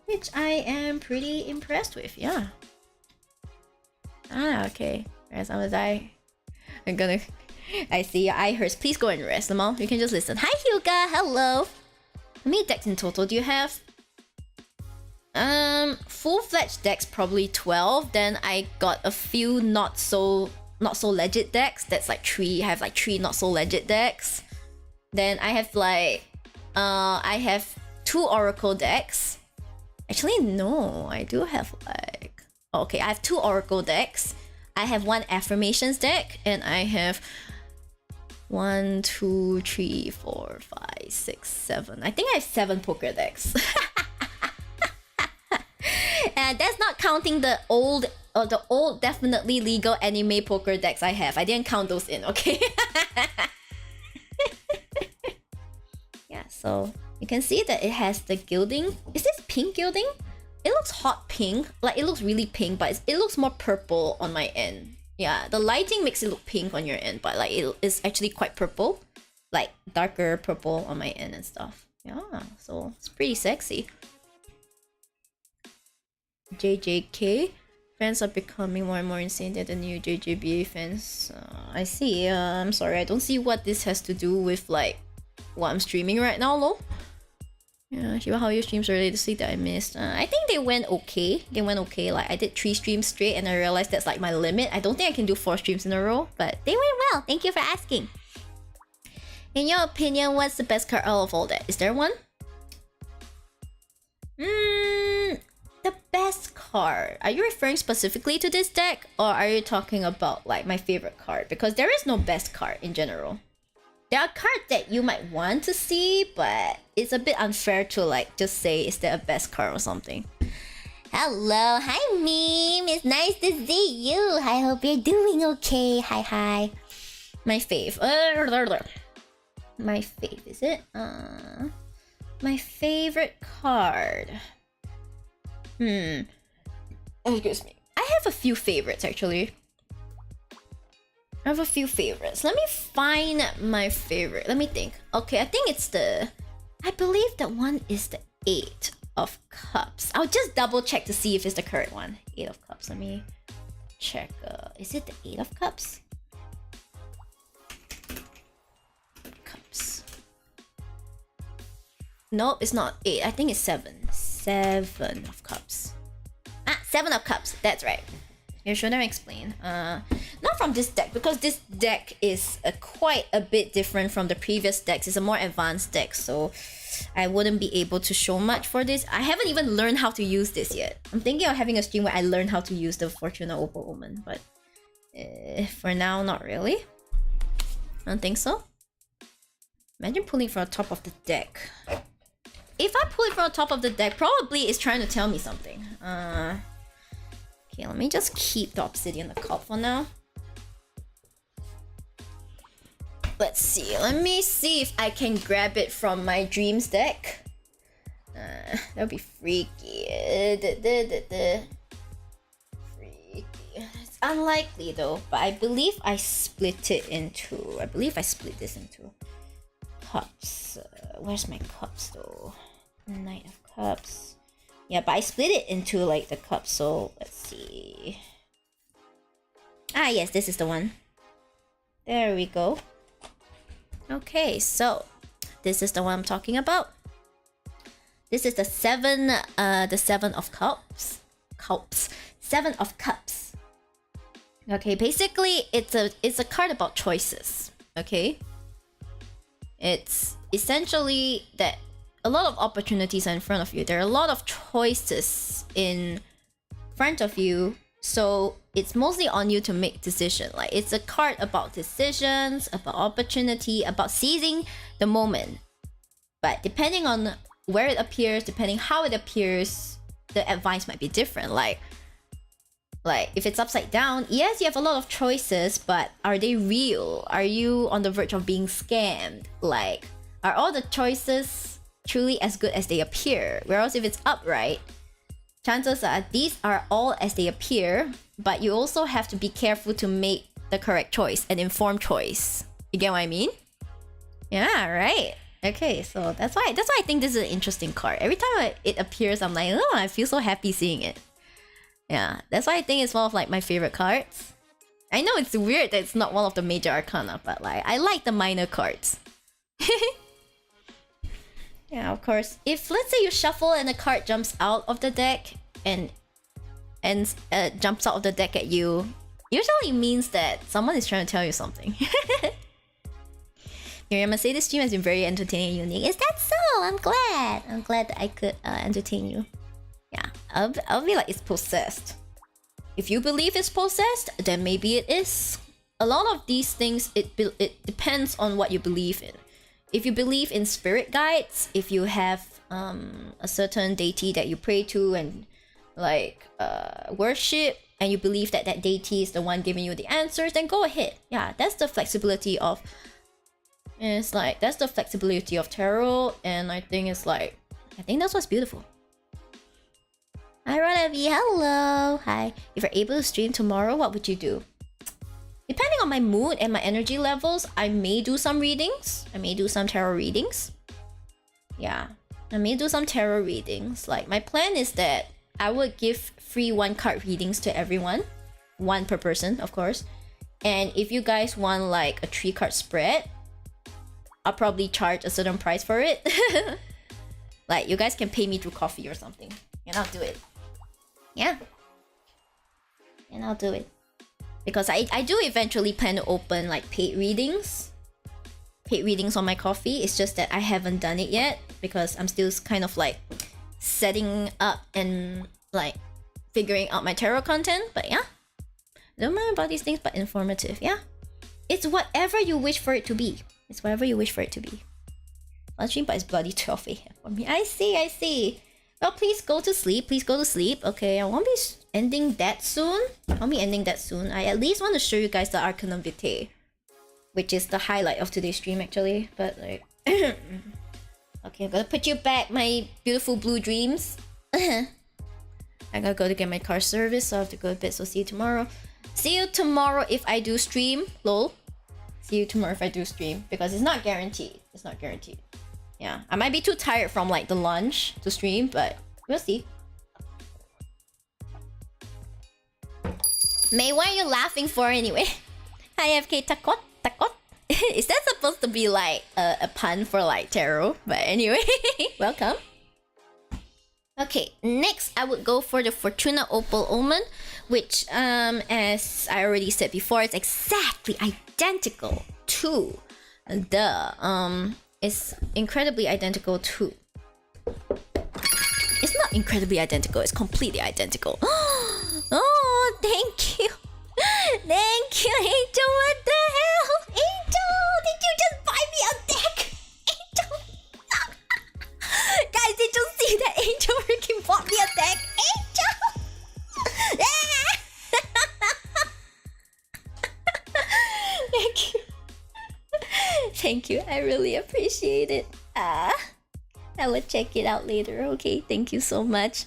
which I am pretty impressed with. Yeah. Okay. As long as I see your eye hurts. Please go and rest, Amal. You can just listen. Hi, Hyuga. Hello. How many decks in total do you have? Full-fledged decks probably 12. Then I got a few not so legit decks. That's like 3. I have like 3 not so legit decks. Then I have like I have 2 Oracle decks. Actually, no, I do have like... Okay, I have 2 Oracle decks. I have 1 Affirmations deck, and I have 1, 2, 3, 4, 5, 6, 7. I think I have 7 poker decks. And that's not counting the old definitely legal anime poker decks I have. I didn't count those in, okay? Yeah, so you can see that it has the gilding. Is this pink gilding? It looks hot pink. Like, it looks really pink, but it looks more purple on my end. Yeah, the lighting makes it look pink on your end, but like it is actually quite purple. Like, darker purple on my end and stuff. Yeah, so it's pretty sexy. JJK. Fans are becoming more and more insane than the new JJBA fans. I see. I'm sorry, I don't see what this has to do with like what I'm streaming right now, lol. Yeah, Shiba, how your streams are lately that I missed? I think they went okay. Like, I did 3 streams straight and I realized that's like my limit. I don't think I can do 4 streams in a row, but they went well. Thank you for asking. In your opinion, what's the best card out of all that? Is there one? The best card. Are you referring specifically to this deck, or are you talking about like my favorite card? Because there is no best card in general. There are cards that you might want to see, but it's a bit unfair to like just say is there a best card or something. Hello, hi meme. It's nice to see you. I hope you're doing okay. Hi. My fave. My fave, is it? My favorite card. Excuse me. I have a few favorites actually. Let me find my favorite. Let me think. Okay, I think it's I believe that one is the 8 of Cups. I'll just double check to see if it's the correct one. 8 of Cups. Let me check. Is it the 8 of Cups? Cups. No, it's not 8. I think it's 7. 7 of Cups. 7 of Cups. That's right. Here, should I explain? Not from this deck, because this deck is quite a bit different from the previous decks. It's a more advanced deck, so I wouldn't be able to show much for this. I haven't even learned how to use this yet. I'm thinking of having a stream where I learn how to use the Fortuna Opal Omen, but for now, not really. I don't think so. Imagine pulling from the top of the deck. If I pull it from the top of the deck, probably it's trying to tell me something. Okay, let me just keep the Obsidian Occult for now. Let's see. Let me see if I can grab it from my Dreams deck. That would be freaky. Freaky. It's unlikely though, but I believe I split it into... I believe I split this into cups. Where's my cups though? Knight of Cups. Yeah, but I split it into like the cups, so let's see. Ah, yes, this is the one. There we go. Okay, so this is the one I'm talking about. This is the seven of cups. Seven of Cups. Okay, basically it's a card about choices. Okay, it's essentially that a lot of opportunities are in front of you. There are a lot of choices in front of you, so it's mostly on you to make decision. Like, it's a card about decisions, about opportunity, about seizing the moment. But depending on where it appears, depending how it appears, the advice might be different. Like if it's upside down, yes, you have a lot of choices, but are they real? Are you on the verge of being scammed? Like, are all the choices truly as good as they appear? Whereas if it's upright, chances are these are all as they appear, but you also have to be careful to make the correct choice, an informed choice. You get what I mean? Yeah, right. Okay, so that's why I think this is an interesting card. Every time it appears, I'm like, oh, I feel so happy seeing it. Yeah, that's why I think it's one of like my favorite cards. I know it's weird that it's not one of the major arcana, but like I like the minor cards. Yeah, of course. If let's say you shuffle and a card jumps out of the deck and jumps out of the deck at you, usually means that someone is trying to tell you something. Miriam, I say this stream has been very entertaining and unique. Is that so? I'm glad. I'm glad that I could entertain you. Yeah, I'll be like, it's possessed. If you believe it's possessed, then maybe it is. A lot of these things, it depends on what you believe in. If you believe in spirit guides, if you have a certain deity that you pray to and like worship, and you believe that that deity is the one giving you the answers, then go ahead. Yeah, that's the flexibility of... It's like, that's the flexibility of tarot, and I think it's like... I think that's what's beautiful. Hi, Ronavi, hello! Hi. If you're able to stream tomorrow, what would you do? Depending on my mood and my energy levels, I may do some readings. I may do some tarot readings. Yeah, I may do some tarot readings. Like, my plan is that I would give free 1-card readings to everyone. 1 per person, of course. And if you guys want like a 3-card spread, I'll probably charge a certain price for it. Like, you guys can pay me through coffee or something, and I'll do it. Yeah. And I'll do it. Because I do eventually plan to open like paid readings. Paid readings on my coffee. It's just that I haven't done it yet because I'm still kind of like setting up and like figuring out my tarot content. But yeah, don't mind about these things, but informative. Yeah, it's whatever you wish for it to be. It's whatever you wish for it to be. One stream, but it's bloody 12 AM for me. I see. Well, please go to sleep. Please go to sleep. Okay, I won't be ending that soon. I at least want to show you guys the Arcanum Vitae, which is the highlight of today's stream actually. But like, okay, I'm gonna put you back, my beautiful blue dreams. I gotta go to get my car service, so I have to go to bed. So see you tomorrow. See you tomorrow if I do stream. Lol. See you tomorrow if I do stream, because it's not guaranteed. It's not guaranteed. Yeah, I might be too tired from like the lunch to stream, but we'll see. May, what are you laughing for anyway? Hi FK Takot. Is that supposed to be like a pun for like tarot? But anyway, welcome. Okay, next I would go for the Fortuna Opal Omen, which, as I already said before, it's exactly identical to the, it's incredibly identical to... It's not incredibly identical, it's completely identical. Oh, thank you. Thank you, Angel, what the hell? Angel, did you just buy me a deck? Angel! Guys, did you see that Angel freaking bought me a deck? Angel! Thank you. Thank you, I really appreciate it. I will check it out later, okay? Thank you so much.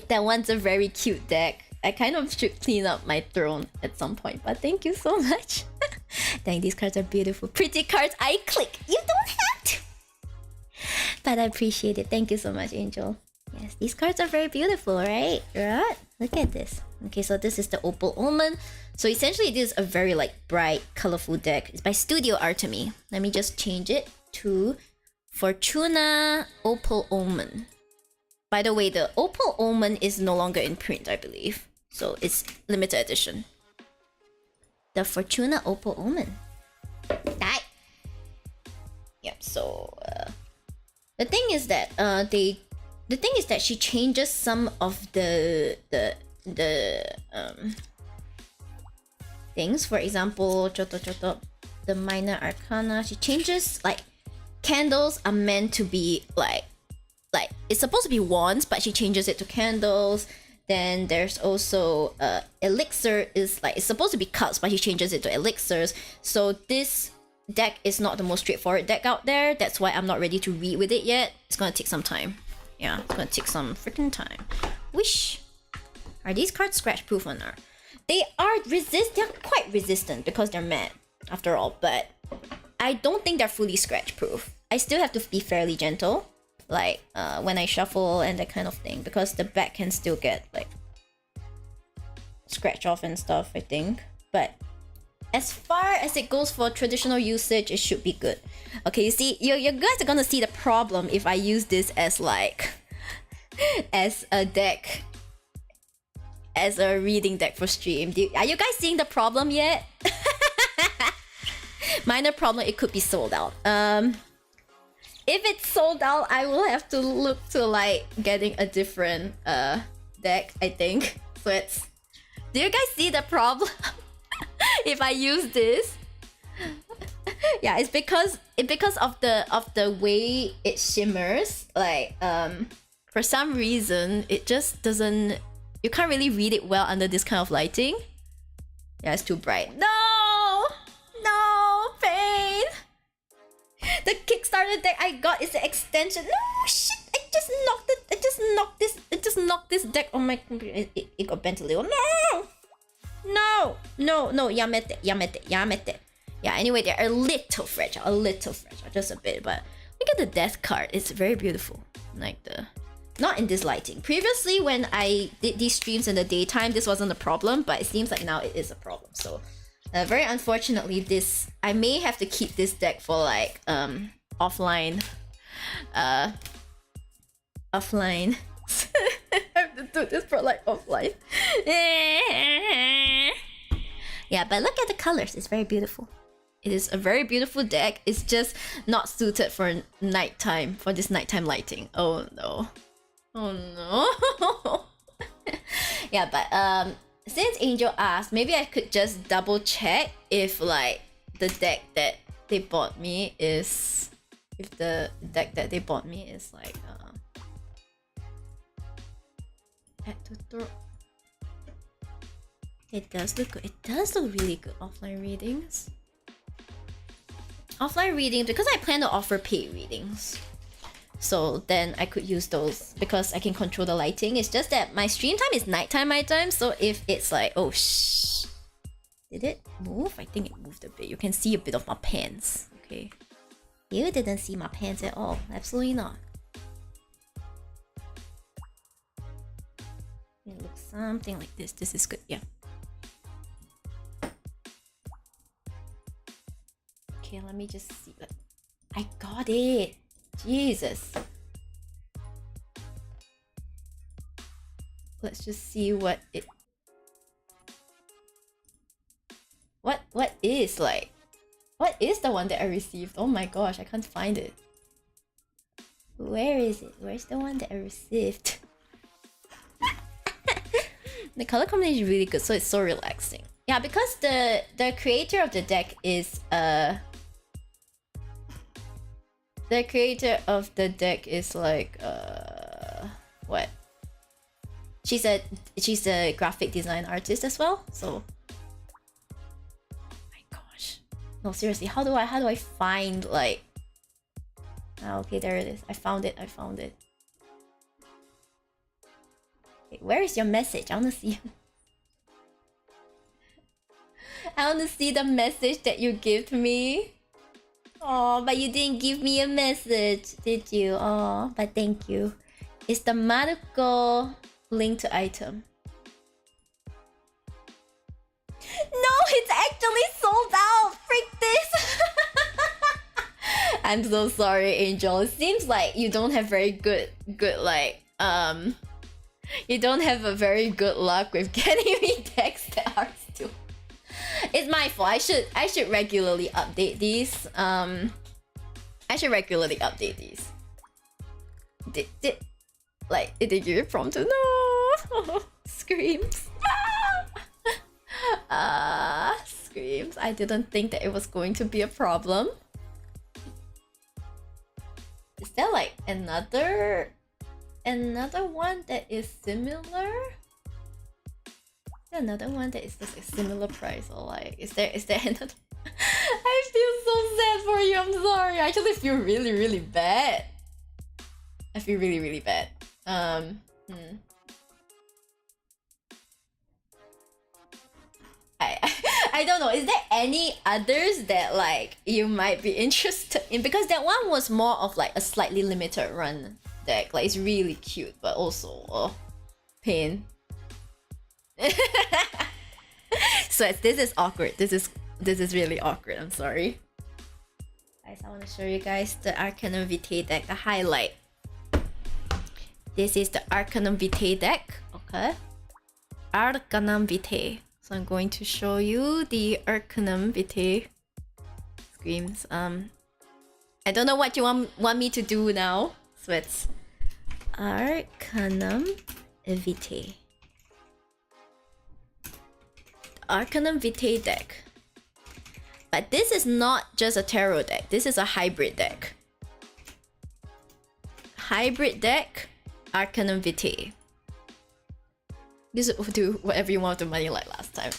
That one's a very cute deck. I kind of should clean up my throne at some point, but thank you so much. Dang, these cards are beautiful. Pretty cards, I click. You don't have to. But I appreciate it. Thank you so much, Angel. Yes, these cards are very beautiful, right? Right? Look at this. Okay, so this is the Opal Omen. So essentially, this is a very bright, colorful deck. It's by Studio Artemy. Let me just change it to Fortuna Opal Omen. By the way, the Opal Omen is no longer in print, I believe. So it's limited edition. The Fortuna Opal Omen. Die! Yep, so... the thing is that, she changes some of the things. For example, the Minor Arcana. She changes, candles are meant to be, it's supposed to be wands, but she changes it to candles. Then there's also elixir is it's supposed to be cups, but she changes it to elixirs. So this deck is not the most straightforward deck out there. That's why I'm not ready to read with it yet. It's gonna take some time. Yeah, it's gonna take some freaking time. Wish. Are these cards scratch proof or not? They are they're quite resistant because they're matte after all, but I don't think they're fully scratch proof. I still have to be fairly gentle. When I shuffle and that kind of thing, because the back can still get scratch off and stuff, I think. But as far as it goes for traditional usage, it should be good. Okay, you see, you guys are gonna see the problem if I use this as as a deck, as a reading deck for stream. Are you guys seeing the problem yet? Minor problem, it could be sold out. If it's sold out, I will have to look to getting a different deck, I think. So do you guys see the problem? If I use this? Yeah, it's because of the way it shimmers. For some reason, it just doesn't... You can't really read it well under this kind of lighting. Yeah, it's too bright. No! No! Pain! The Kickstarter deck I got is the extension. No shit! I just knocked this deck on my computer. It got bent a little. No! No, yamete. Yeah, anyway, they're a little fragile, just a bit, but look at the death card. It's very beautiful. Not in this lighting. Previously, when I did these streams in the daytime, this wasn't a problem, but it seems like now it is a problem. So very unfortunately, I may have to keep this deck for offline. Offline. I have to do this for offline. Yeah, but look at the colors. It's very beautiful. It is a very beautiful deck. It's just not suited for nighttime, for this nighttime lighting. Oh no. Oh no. Yeah, but since Angel asked, maybe I could just double check if the deck that they bought me is... If the deck that they bought me is it does look good. It does look really good. Offline readings. Offline readings, because I plan to offer paid readings. So then I could use those because I can control the lighting. It's just that my stream time is nighttime my time. So if it's oh shh. Did it move? I think it moved a bit. You can see a bit of my pants. Okay. You didn't see my pants at all. Absolutely not. It looks something like this. This is good. Yeah. Okay, let me just see. I got it. Jesus. let's just see what it... What is like... What is the one that I received? Oh my gosh, I can't find it. Where is it? Where's the one that I received? The color combination is really good, so it's so relaxing. Yeah, because the creator of the deck is the creator of the deck is like what? She's a graphic design artist as well, so oh my gosh. No, seriously, how do I find like... Oh, okay, there it is. I found it. Wait, where is your message? I wanna see. I wanna see the message that you gave me. Oh, but you didn't give me a message, did you? Oh, but thank you. It's the Maruko link to item. No, it's actually sold out! Freak this! I'm so sorry, Angel. It seems like you don't have very good like you don't have a very good luck with getting me decks that are still... It's my fault. I should regularly update these. I should regularly update these. Did they give it prompt? No. Screams. Screams. I didn't think that it was going to be a problem. Is there like another one that is similar? Is there another one that is just a similar price, or like is there another? I feel so sad for you. I'm sorry. I actually feel really bad. I feel really bad. I don't know. Is there any others that like you might be interested in? Because that one was more of like a slightly limited run deck. Like it's really cute, but also pain. So this is awkward. This is really awkward. I'm sorry. Guys, I want to show you guys the Arcanum Vitae deck, the highlight. This is the Arcanum Vitae deck. Okay. Arcanum Vitae. So I'm going to show you the Arcanum Vitae. Screams. I don't know what you want me to do now. So it's Arcanum Vitae. Arcanum Vitae deck. But this is not just a tarot deck. This is a hybrid deck. Hybrid deck, Arcanum Vitae. This will do whatever you want with the money like last time.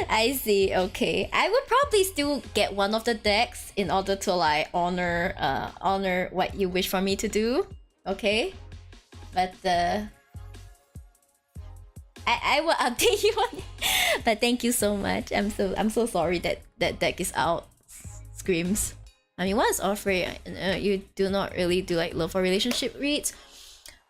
I see, okay. I would probably still get one of the decks in order to like honor what you wish for me to do. Okay? But I will update you on it. But thank you so much. I'm so sorry that that deck is out. Screams. I mean, once offering, you do not really do like love or relationship reads.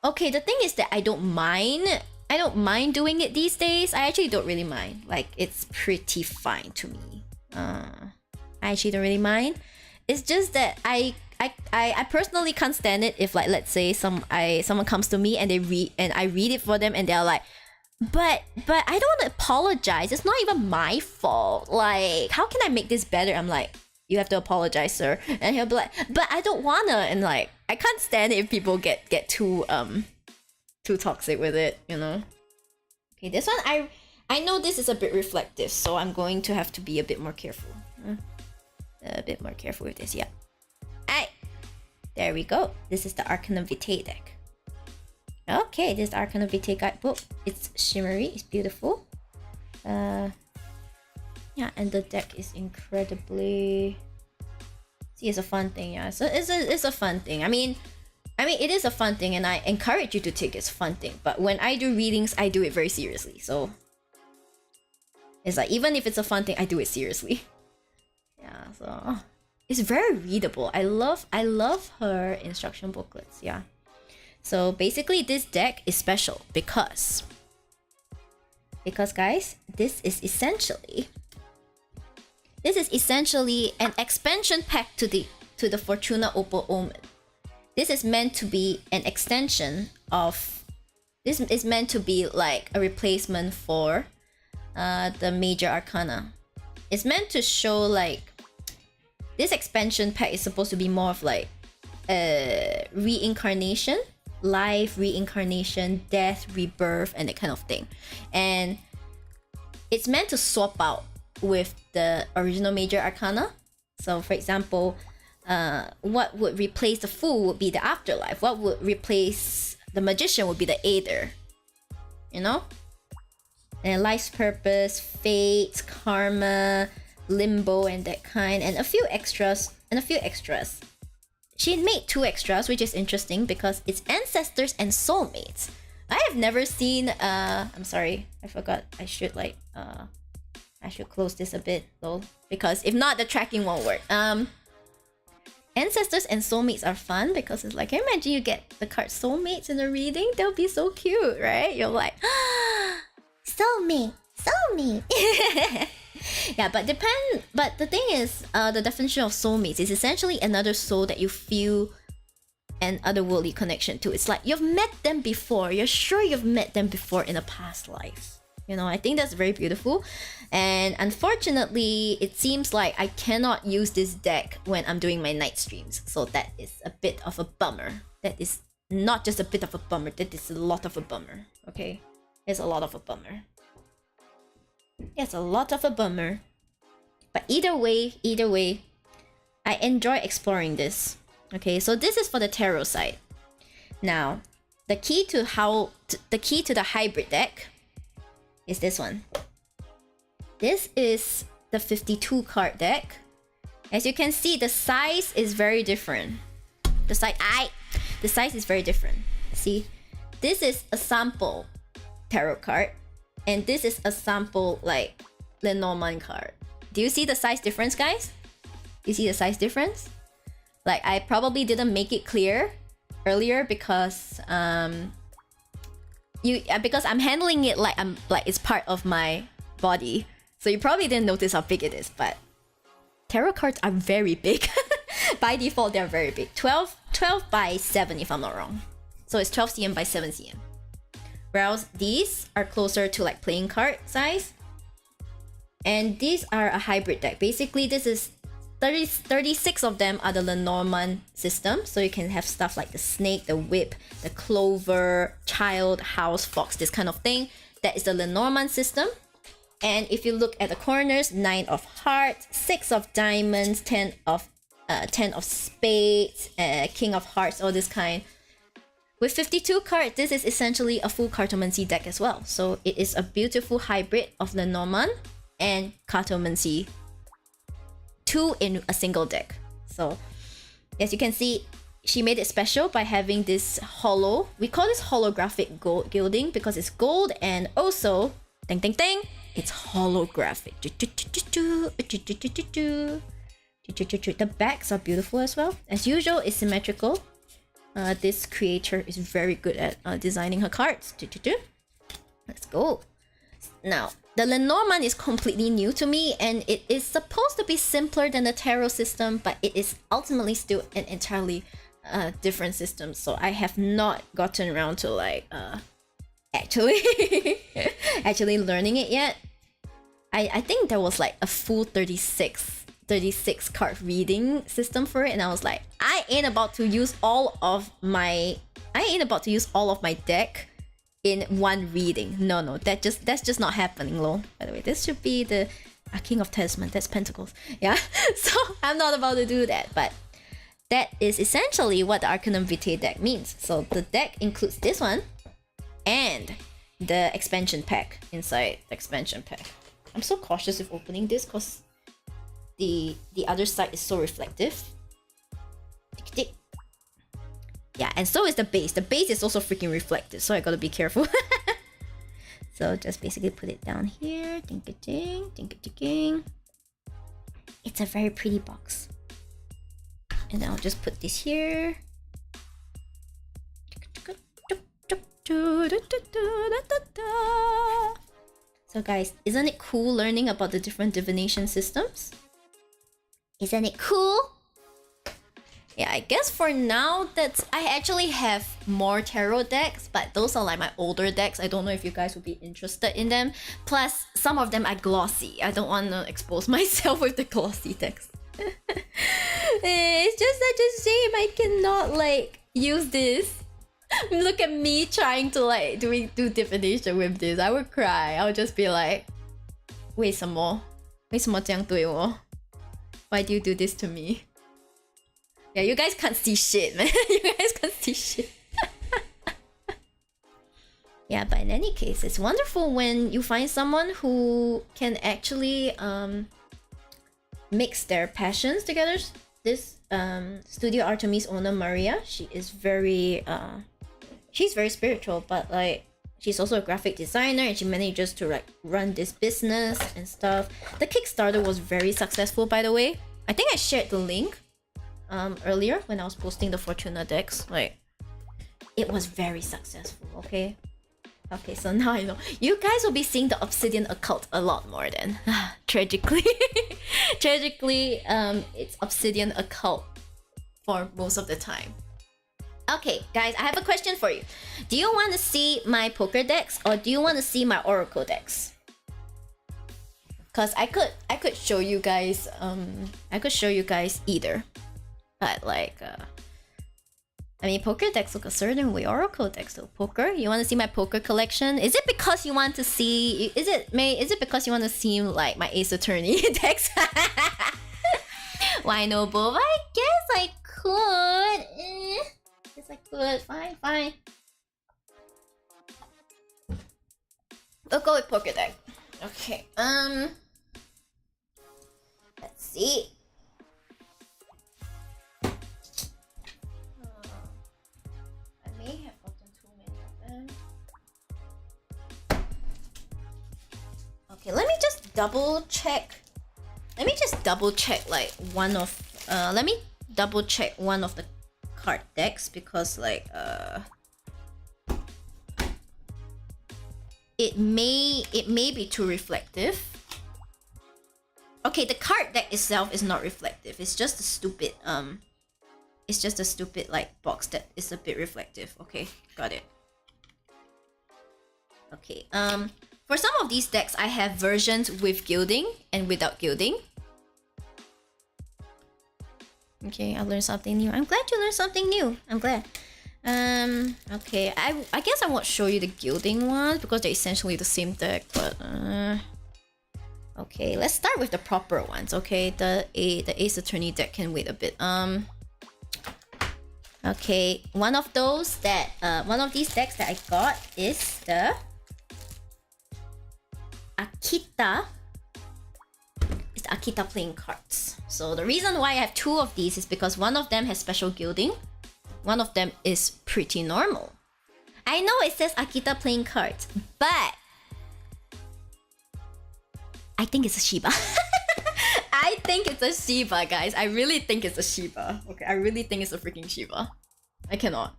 Okay, the thing is that I don't mind doing it these days. I actually don't really mind. Like, it's pretty fine to me. I actually don't really mind. It's just that I personally can't stand it if like, let's say someone comes to me and I read it for them and they're like, but I don't want to apologize. It's not even my fault. Like, how can I make this better? I'm like, you have to apologize, sir. And he'll be like, but I don't wanna. And like, I can't stand it if people get too toxic with it, you know. Okay, this one I know this is a bit reflective, so I'm going to have to be a bit more careful. A bit more careful with this, yeah. Alright, there we go. This is the Arcanum Vitae deck. Okay, this Arcanum Vitae guidebook. It's shimmery, it's beautiful. Yeah, and the deck is incredibly... See, it's a fun thing, yeah. So it's a fun thing. I mean, it is a fun thing, and I encourage you to take it as a fun thing. But when I do readings, I do it very seriously. So it's like, even if it's a fun thing, I do it seriously. Yeah, so it's very readable. I love her instruction booklets. Yeah. So basically, this deck is special because guys, this is essentially an expansion pack to the Fortuna Opal Omen. this is meant to be an extension of... This is meant to be like a replacement for the major arcana. It's meant to show like... This expansion pack is supposed to be more of like reincarnation, life, reincarnation, death, rebirth, and that kind of thing. And it's meant to swap out with the original major arcana. So for example, what would replace the fool would be the afterlife. What would replace the magician would be the Aether. You know? And life's purpose, fate, karma, limbo, and that kind, and a few extras. She made 2 extras, which is interesting because it's ancestors and soulmates. I have never seen I'm sorry, I forgot. I should like I should close this a bit though, because if not the tracking won't work. Ancestors and soulmates are fun because it's like, imagine you get the card soulmates in a reading. They'll be so cute, right? You're like, soulmate. Yeah, but the thing is, the definition of soulmates is essentially another soul that you feel an otherworldly connection to. It's like you've met them before. You're sure you've met them before in a past life. You know, I think that's very beautiful. And unfortunately, it seems like I cannot use this deck when I'm doing my night streams. So that is a bit of a bummer. That is not just a bit of a bummer, that is a lot of a bummer. Okay? It's a lot of a bummer. It's a lot of a bummer. But either way, I enjoy exploring this. Okay, so this is for the tarot side. Now, the key to the hybrid deck is this one. This is the 52 card deck. As you can see, the size is very different. The size is very different. See, this is a sample tarot card, and this is a sample like Lenormand card. Do you see the size difference, guys? You see the size difference? Like, I probably didn't make it clear earlier because because I'm handling it like it's part of my body. So you probably didn't notice how big it is, but tarot cards are very big. By default, they're very big. 12 by 7 if I'm not wrong. So it's 12 cm by 7 cm. Whereas these are closer to like playing card size. And these are a hybrid deck. Basically, this is 36 of them are the Lenormand system. So you can have stuff like the snake, the whip, the clover, child, house, fox, this kind of thing. That is the Lenormand system. And if you look at the corners, 9 of hearts, 6 of diamonds, 10 of spades, king of hearts, all this kind. With 52 cards, this is essentially a full cartomancy deck as well. So it is a beautiful hybrid of Lenormand and cartomancy, 2 in a single deck. So as you can see, she made it special by having this hollow. We call this holographic gold gilding because it's gold, and also, ding ding ding, it's holographic. The backs are beautiful as well. As usual, it's symmetrical. This creator is very good at designing her cards. Let's go. Now, the Lenormand is completely new to me, and it is supposed to be simpler than the tarot system, but it is ultimately still an entirely different system. So I have not gotten around to like actually learning it yet. I think there was like a full 36 card reading system for it, and I was like, I ain't about to use all of my deck in one reading. No, that's just not happening, lol. By the way, this should be the King of Talisman. That's Pentacles. Yeah, so I'm not about to do that, but that is essentially what the Arcanum Vitae deck means. So the deck includes this one and the expansion pack inside the expansion pack. I'm so cautious with opening this because the other side is so reflective. Yeah, and so is the base. The base is also freaking reflective, so I gotta be careful. So just basically put it down here. Ding-a-ding, ding-a-ding. It's a very pretty box. And then I'll just put this here. So guys, isn't it cool learning about the different divination systems? Isn't it cool? Yeah, I guess for now I actually have more tarot decks, but those are like my older decks. I don't know if you guys would be interested in them. Plus, some of them are glossy. I don't want to expose myself with the glossy decks. It's just such a shame I cannot like use this. Look at me trying to like do divination with this. I would cry. I would just be like, 为什么这样对我? Why do you do this to me? Yeah, you guys can't see shit, man. You guys can't see shit. Yeah, but in any case, it's wonderful when you find someone who can actually mix their passions together. This Studio Artemis owner Maria, she is very she's very spiritual, but like she's also a graphic designer and she manages to like run this business and stuff. The Kickstarter was very successful, by the way. I think I shared the link earlier when I was posting the Fortuna decks. Like, it was very successful, okay? Okay, so now I know. You guys will be seeing the Obsidian Occult a lot more then. Tragically. Tragically, it's Obsidian Occult for most of the time. Okay, guys, I have a question for you. Do you want to see my poker decks or do you want to see my oracle decks? Cause I could show you guys either. But like I mean, poker decks look a certain way. Oracle decks look poker. You want to see my poker collection? Is it because you want to see? Is it because you want to see like my Ace Attorney decks? Why no, Bob? I guess I could. Guess I could. Fine. We'll go with poker deck. Okay. Let's see. I have gotten too many of them. Okay, let me just double check like one of the card decks because like it may be too reflective. Okay, the card deck itself is not reflective. It's just a stupid like box that is a bit reflective. Okay, got it. Okay, for some of these decks I have versions with gilding and without gilding. Okay, I learned something new. I'm glad you learned something new. I'm glad. Okay, I guess I won't show you the gilding ones because they're essentially the same deck, but okay, let's start with the proper ones. Okay, the Ace Attorney deck can wait a bit. Okay, one of these decks that I got is the Akita. It's the Akita playing cards. So the reason why I have two of these is because one of them has special gilding, one of them is pretty normal. I know it says Akita playing cards, but I think it's a Shiba. I think it's a Shiba, guys. I really think it's a Shiba. Okay, I really think it's a freaking Shiba. I cannot.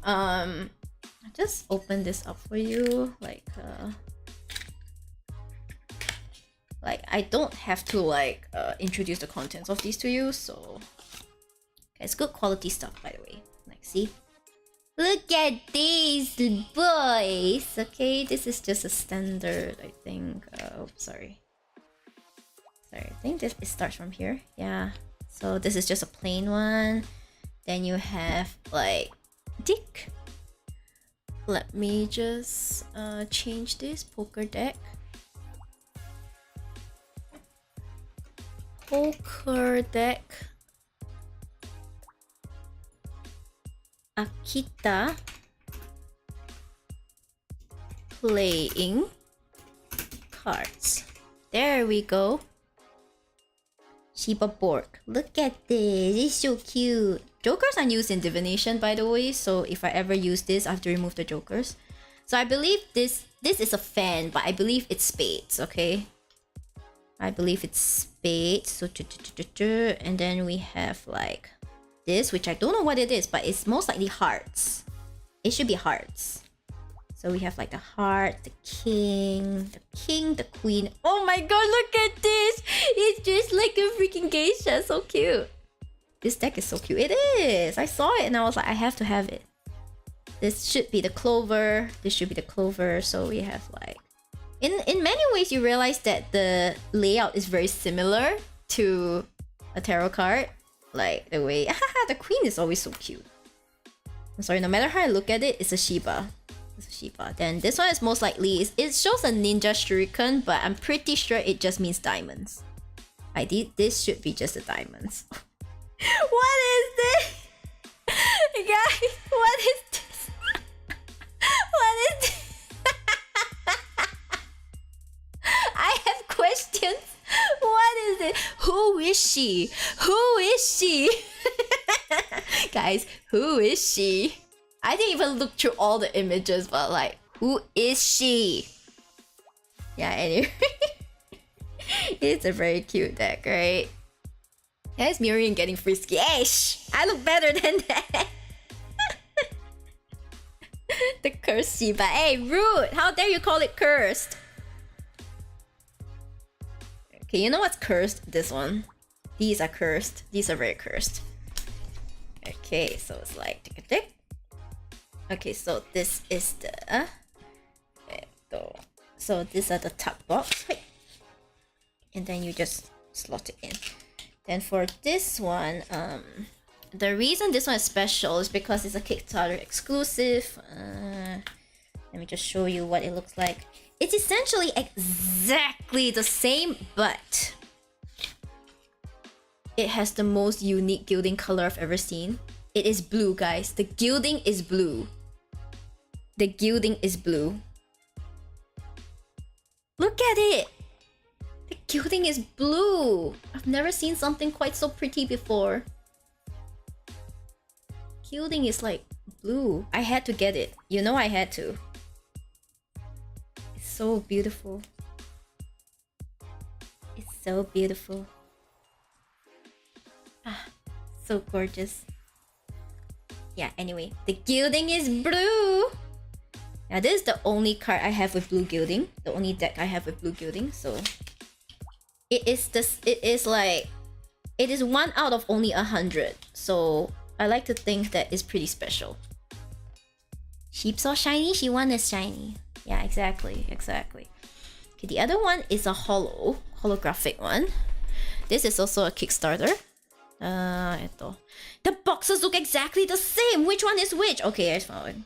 I just open this up for you. Like I don't have to like introduce the contents of these to you, so okay, it's good quality stuff, by the way. Like, see? Look at these boys. Okay, this is just a standard, I think. Sorry, I think it starts from here. Yeah, so this is just a plain one. Then you have like Dick. Let me just change this poker deck. Poker deck. Akita playing cards. There we go. Shiba Bork. Look at this. It's so cute. Jokers are used in divination, by the way, so if I ever use this, I have to remove the jokers. So I believe this is a fan, but I believe it's spades, okay? I believe it's spades. So and then we have like this, which I don't know what it is, but it's most likely hearts. It should be hearts. So we have like the heart, the king, the queen. Oh my god, look at this! It's just like a freaking geisha, so cute. This deck is so cute. It is! I saw it and I was like, I have to have it. This should be the clover. This should be the clover. So we have like... In many ways, you realize that the layout is very similar to a tarot card. Like the way... the queen is always so cute. I'm sorry, no matter how I look at it, it's a Shiba. It's a Shiba. Then this one is most likely... It shows a ninja shuriken, but I'm pretty sure it just means diamonds. This should be just the diamonds. What is this? Guys, what is this? What is this? I have questions. What is it? Who is she? Who is she? Guys, who is she? I didn't even look through all the images, but like, who is she? Yeah, anyway. It's a very cute deck, right? There's Miyori getting frisky. Hey, shh! I look better than that. The cursed Shiba. Hey, rude! How dare you call it cursed? Okay, you know what's cursed? This one. These are cursed. These are very cursed. Okay, so it's like tick a tick. Okay, so this is the... So these are the top box. And then you just slot it in. Then for this one, the reason this one is special is because it's a Kickstarter exclusive. Let me just show you what it looks like. It's essentially exactly the same, but it has the most unique gilding color I've ever seen. It is blue, guys. The gilding is blue. The gilding is blue. Look at it! The gilding is blue! I've never seen something quite so pretty before. Gilding is like blue. I had to get it. You know I had to. It's so beautiful. It's so beautiful. Ah, so gorgeous. Yeah, anyway. The gilding is blue! Now this is the only card I have with blue gilding. The only deck I have with blue gilding, so... It is 1 out of only 100. So I like to think that it's pretty special. Sheep saw shiny, she won is shiny. Yeah, exactly. Okay, the other one is a holographic one. This is also a Kickstarter. The boxes look exactly the same. Which one is which? Okay, I found.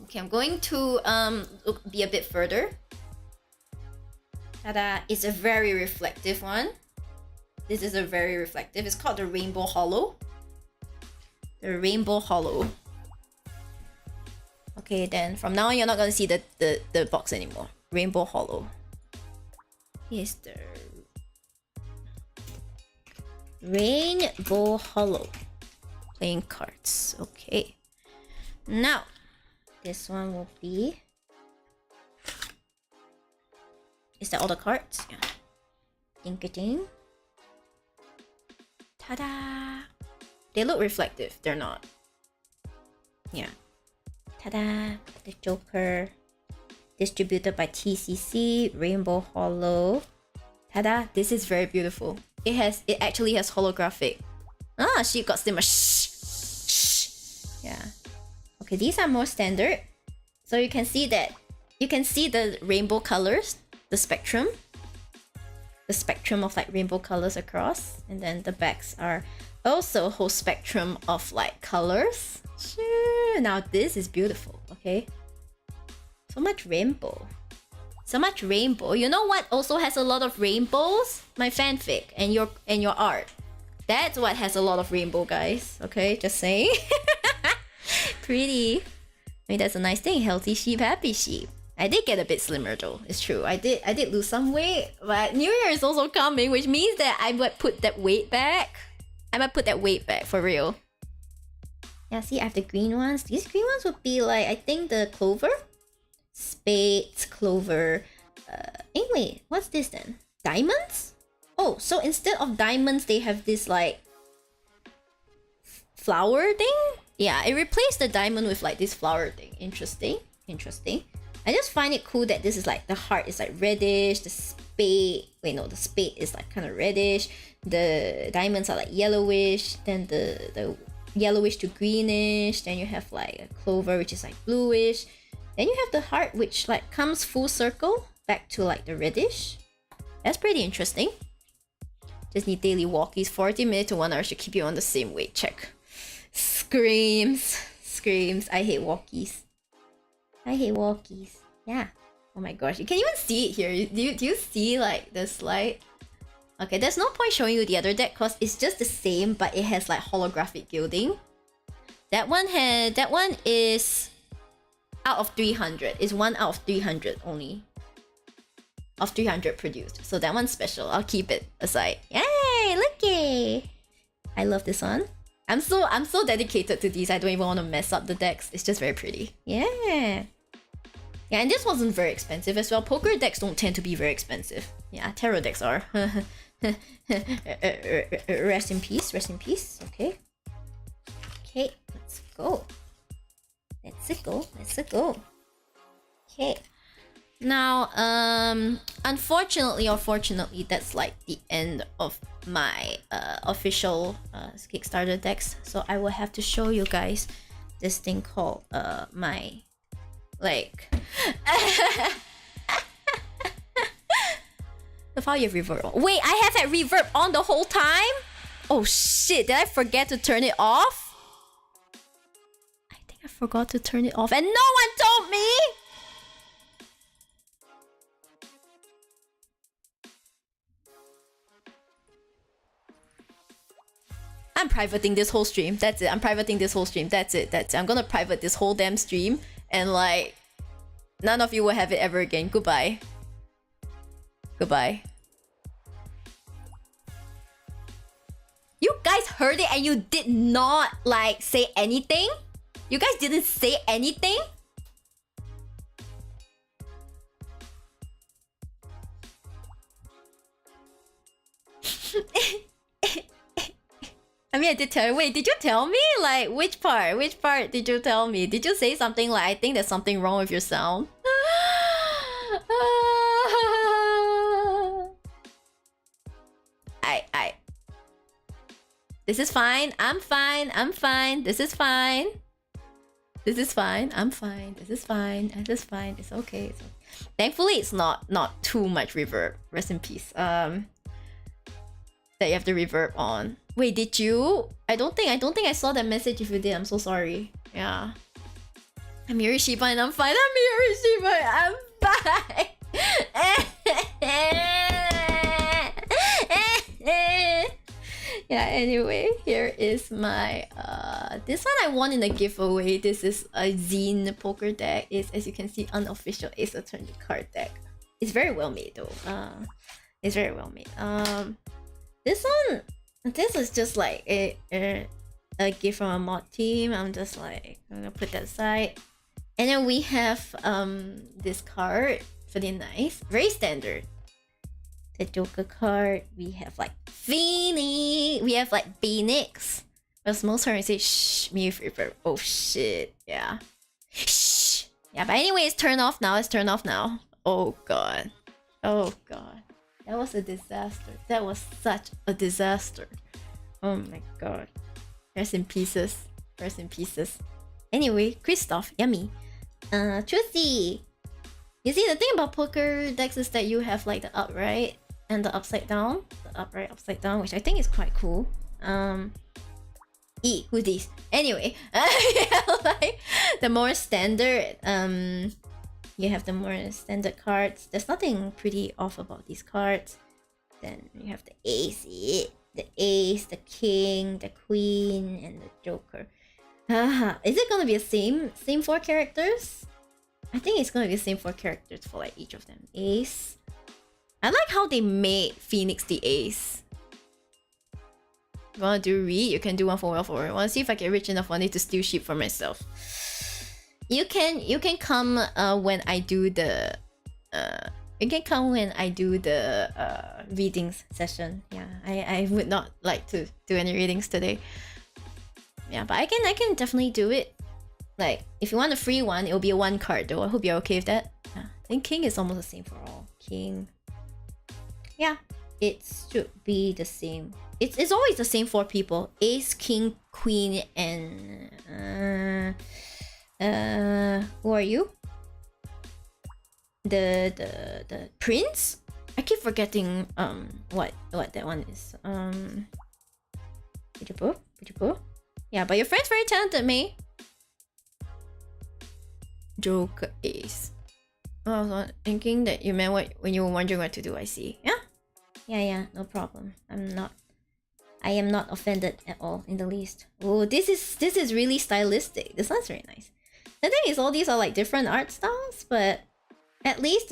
Okay, I'm going to be a bit further. Ta-da! It's a very reflective one. This is a very reflective. It's called the Rainbow Hollow. The Rainbow Hollow. Okay, then from now on you're not gonna see the box anymore. Rainbow Hollow. Here's the Rainbow Hollow. Playing cards. Okay. Now, this one will be... Is that all the cards? Yeah. Ding-a-ding. Ta-da! They look reflective. They're not. Yeah. Ta-da! The Joker. Distributed by TCC. Rainbow Hollow. Ta-da! This is very beautiful. It actually has holographic. Ah, she got slimmer. Shh. Yeah. Okay, these are more standard. So you can see that. You can see the rainbow colors. The spectrum of like rainbow colors across, and then the backs are also a whole spectrum of like colors. Sure. Now this is beautiful. Okay, so much rainbow. You know what also has a lot of rainbows? My fanfic and your art. That's what has a lot of rainbow, guys. Okay, just saying. Pretty. I mean, that's a nice thing. Healthy sheep, happy sheep. I did get a bit slimmer though. It's true. I did lose some weight, but New Year is also coming, which means that I might put that weight back. For real. Yeah, see, I have the green ones. These green ones would be like, I think the clover, spades, clover. Wait, what's this then? Diamonds? Oh, so instead of diamonds, they have this like flower thing. Yeah, it replaced the diamond with like this flower thing. Interesting. I just find it cool that this is like the heart is like reddish, spade. Wait, no, the spade is like kind of reddish. The diamonds are like yellowish. Then the yellowish to greenish. Then you have like a clover, which is like bluish. Then you have the heart, which like comes full circle back to like the reddish. That's pretty interesting. Just need daily walkies. 40 minutes to 1 hour should keep you on the same weight. Check. Screams. Screams. I hate walkies. I hate walkies. Yeah. Oh my gosh. You can even see it here. Do you see like the slide? Okay, there's no point showing you the other deck because it's just the same, but it has like holographic gilding. That one is out of 300. It's 1 out of 300 only. Of 300 produced. So that one's special. I'll keep it aside. Yay! Looky! I love this one. I'm so dedicated to these. I don't even want to mess up the decks. It's just very pretty. Yeah. Yeah, and this wasn't very expensive as well. Poker decks don't tend to be very expensive. Yeah, tarot decks are. Rest in peace. Rest in peace. Okay. Okay, let's go. Let's go. Let's go. Okay. Now, unfortunately or fortunately, that's like the end of my official Kickstarter decks. So I will have to show you guys this thing called my like the file you have reverb on. Wait, I have that reverb on the whole time? Oh shit, did I forget to turn it off? I think I forgot to turn it off and no one told me! I'm privating this whole stream. That's it. I'm privating this whole stream. That's it. That's it. I'm gonna private this whole damn stream. And like, none of you will have it ever again. Goodbye. Goodbye. You guys heard it and you did not like say anything? You guys didn't say anything? I mean, I did tell you. Wait, did you tell me? Like, which part? Which part did you tell me? Did you say something like, I think there's something wrong with your sound? This is fine. I'm fine. I'm fine. This is fine. This is fine. I'm fine. This is fine. This is fine. It's okay. It's okay. Thankfully, it's not too much reverb. Rest in peace. That you have the reverb on. Wait, did you? I don't think I saw that message. If you did, I'm so sorry. Yeah. I'm Miyori Shiba and I'm fine. I'm Miyori Shiba. I'm fine. Yeah, anyway, here is my this one I won in a giveaway. This is a Zine poker deck. It's, as you can see, unofficial Ace Attorney card deck. It's very well made though. It's very well made. This is just like a gift from a mod team. I'm just like, I'm gonna put that aside. And then we have this card, pretty nice, very standard. The Joker card. We have like Phoenix. We have like Phoenix. But most times say shh, me reverb. Oh shit, yeah. Shh. Yeah, but anyway, it's turned off now. It's turned off now. Oh god. Oh god. That was a disaster. That was such a disaster. Oh my god. Rest in pieces. Rest in pieces. Anyway, Christoph, yummy. Truthy. You see, the thing about poker decks is that you have like the upright and the upside down. The upright, upside down, which I think is quite cool. Who's this? Anyway, like the more standard, you have the more standard cards. There's nothing pretty off about these cards. Then you have the ace, the ace, the king, the queen, and the joker. Is it gonna be the same 4 characters? I think it's gonna be the same 4 characters for like each of them. Ace. I like how they made Phoenix the ace. You wanna do read? You can do one for one. Wanna see if I get rich enough money to steal sheep for myself. You can come when I do the readings session. Yeah, I would not like to do any readings today. Yeah, but I can definitely do it. Like, if you want a free one, it'll be a 1 card though. I hope you're okay with that. Yeah, I think king is almost the same for all. King. Yeah, it should be the same. It's always the same 4 people: ace, king, queen, and who are you? The prince? I keep forgetting what that one is. Yeah, but your friend's very talented, May. Joker ace. Oh, I was thinking that you meant when you were wondering what to do. I see. Yeah, no problem. I am not offended at all in the least. Oh, this is really stylistic. This one's very nice. The thing is, all these are like different art styles, but at least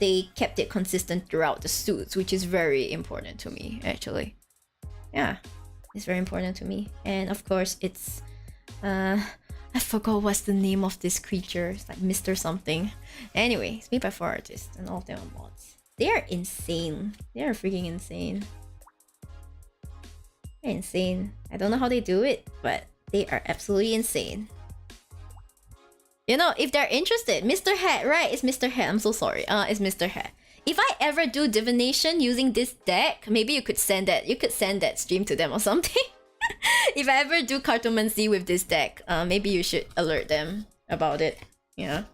they kept it consistent throughout the suits, which is very important to me, actually. Yeah, it's very important to me. And of course, it's I forgot what's the name of this creature. It's like Mr. something. Anyway, it's made by 4 artists, and all of them are mods. They are insane. They are freaking insane. They're insane. I don't know how they do it, but they are absolutely insane. You know, if they're interested, Mr. Hat, right? It's Mr. Hat. I'm so sorry. It's Mr. Hat. If I ever do divination using this deck, maybe you could send that. You could send that stream to them or something. If I ever do cartomancy with this deck, maybe you should alert them about it. Yeah,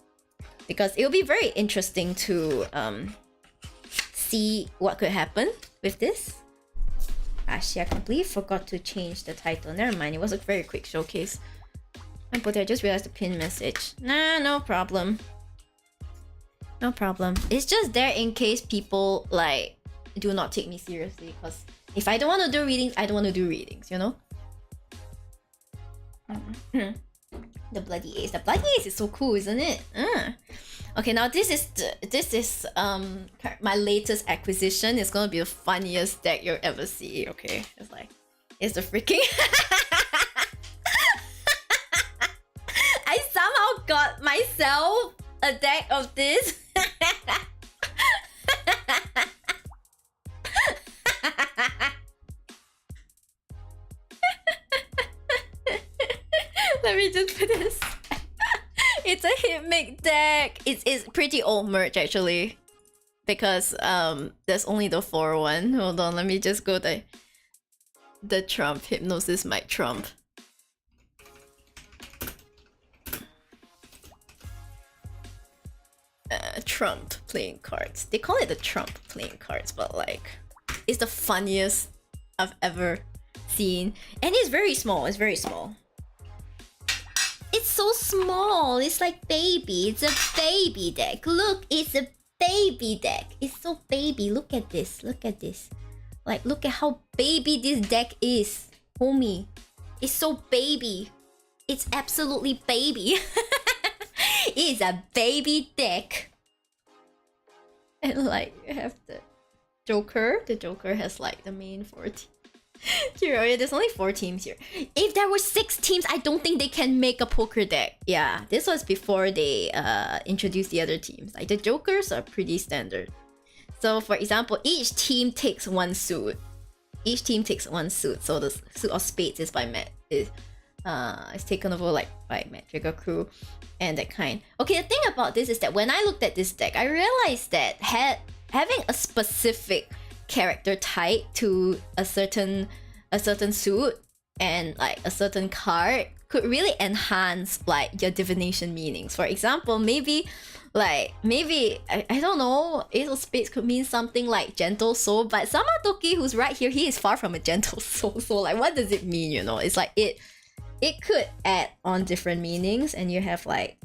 because it will be very interesting to see what could happen with this. Actually, I completely forgot to change the title. Never mind. It was a very quick showcase. But I just realized the pin message. Nah, no problem. No problem. It's just there in case people like do not take me seriously. Because if I don't want to do readings, I don't want to do readings. You know. The bloody ace. The bloody ace is so cool, isn't it? Okay, now this is my latest acquisition. It's gonna be the funniest deck you'll ever see. Okay, it's the freaking. I somehow got myself a deck of this. Let me just put this. It's a Hitmake deck. It's pretty old merch actually, because there's only the 4-1. Hold on, let me just go the Trump Hypnosis might Trump. Trump playing cards. They call it the Trump playing cards, but like, it's the funniest I've ever seen, and it's very small. It's very small. It's so small. It's like baby. It's a baby deck. Look, it's a baby deck. It's so baby. Look at this. Look at this. Like, look at how baby this deck is, homie. It's so baby. It's absolutely baby. It's a baby deck. And like, you have the Joker. The Joker has like the main 4 teams. Here, there's only 4 teams here. If there were 6 teams, I don't think they can make a poker deck. Yeah, this was before they introduced the other teams. Like, the Jokers are pretty standard. So, for example, each team takes 1 suit. Each team takes 1 suit. So the suit of spades is by Matt. It's taken over like by Matt Trigger Crew and that kind. Okay, the thing about this is that when I looked at this deck, I realized that having a specific character type to a certain suit and like a certain card could really enhance like your divination meanings. For example, maybe I don't know, Ace of Spades could mean something like gentle soul, but Samatoki, who's right here, he is far from a gentle soul. So like, what does it mean? You know, it's like it could add on different meanings, and you have like,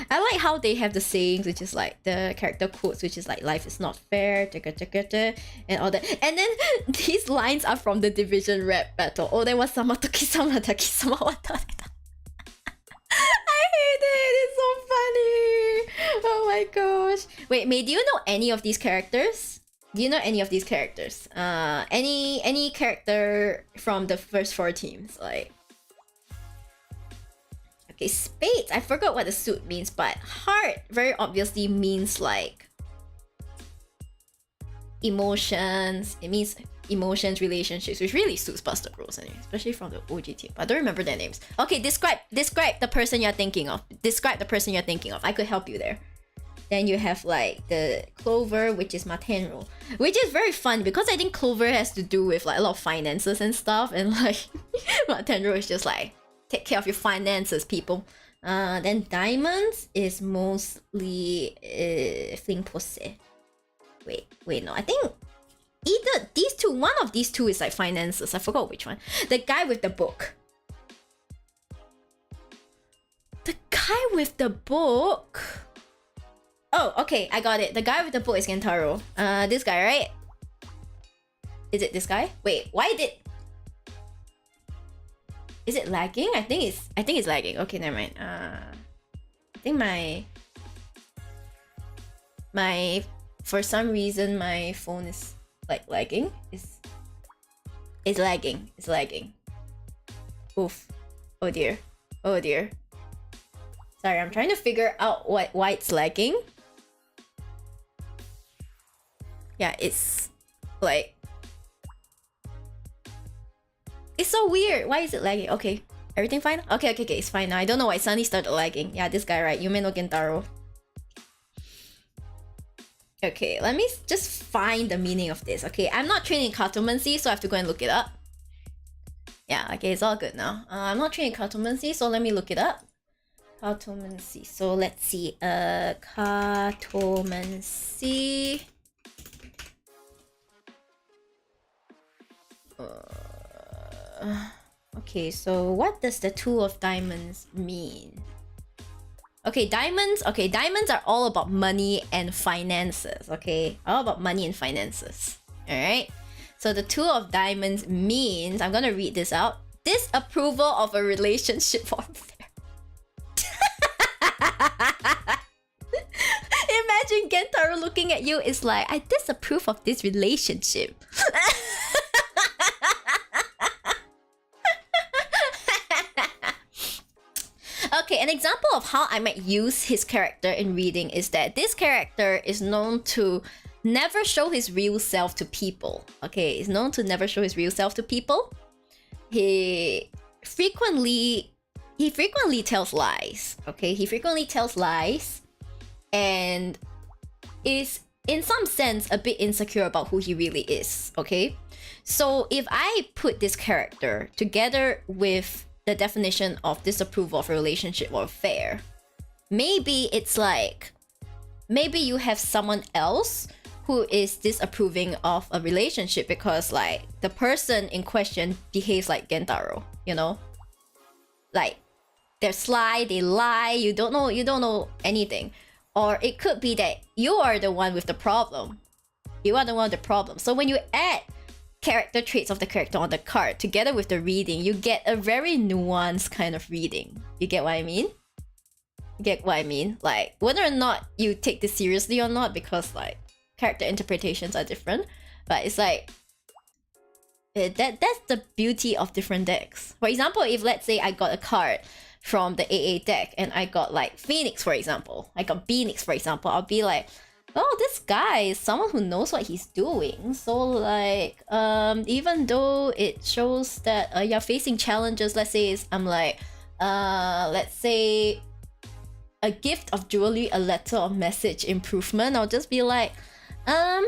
I like how they have the sayings, which is like the character quotes, which is like life is not fair, and all that. And then these lines are from the division rap battle. Oh, there was Samatoki Samataki Samawata. I hate it. It's so funny. Oh my gosh. Wait, May, do you know any of these characters? Do you know any of these characters? Any character from the first 4 teams? Like, okay, spades. I forgot what the suit means, but heart very obviously means like emotions. It means emotions, relationships, which really suits Buster Bros anyway, especially from the OG team. But I don't remember their names. Okay, describe the person you're thinking of. Describe the person you're thinking of. I could help you there. Then you have like the Clover, which is Matenro, which is very fun because I think Clover has to do with like a lot of finances and stuff, and like Matenro is just like take care of your finances, people. Then Diamonds is mostly Fling Pose. Wait, no, I think either these two, one of these two is like finances. I forgot which one. The guy with the book. The guy with the book. Oh, okay, I got it. The guy with the book is Gentaro. This guy, right? Is it this guy? Wait, why did... Is it lagging? I think it's lagging. Okay, never mind. I think my for some reason my phone is like lagging. It's lagging. Oof. Oh dear. Sorry, I'm trying to figure out why it's lagging. Yeah, it's like... It's so weird. Why is it lagging? Okay. Everything fine? Okay, it's fine now. I don't know why it suddenly started lagging. Yeah, this guy, right? Yume no Gentaro. Okay, let me just find the meaning of this. Okay, I'm not trained in cartomancy, so I have to go and look it up. Yeah, okay, it's all good now. I'm not trained in cartomancy, so let me look it up. Cartomancy. So let's see. Cartomancy. Okay, so what does the Two of Diamonds mean? Okay, diamonds are all about money and finances, okay? All about money and finances. Alright? So the Two of Diamonds means, I'm gonna read this out. Disapproval of a relationship or affair. Imagine Gentaro looking at you is like, I disapprove of this relationship. Okay, an example of how I might use his character in reading is that this character is known to never show his real self to people. Okay, he's known to never show his real self to people. He frequently tells lies. Okay, he frequently tells lies and is in some sense a bit insecure about who he really is. Okay, so if I put this character together with the definition of disapproval of a relationship or affair, maybe it's like, maybe you have someone else who is disapproving of a relationship because like the person in question behaves like Gentaro, you know? Like they're sly, they lie, you don't know anything. Or it could be that you are the one with the problem. You are the one with the problem. So when you add character traits of the character on the card together with the reading, you get a very nuanced kind of reading. You get what I mean? You get what I mean? Like whether or not you take this seriously or not, because like character interpretations are different, but it's like that's the beauty of different decks. For example, if let's say I got a card from the AA deck and I got like Phoenix, for example, I got Phoenix, for example, I'll be like, oh, this guy is someone who knows what he's doing. So like, even though it shows that you're facing challenges, let's say I'm like, let's say a gift of jewelry, a letter or message improvement, I'll just be like, yeah,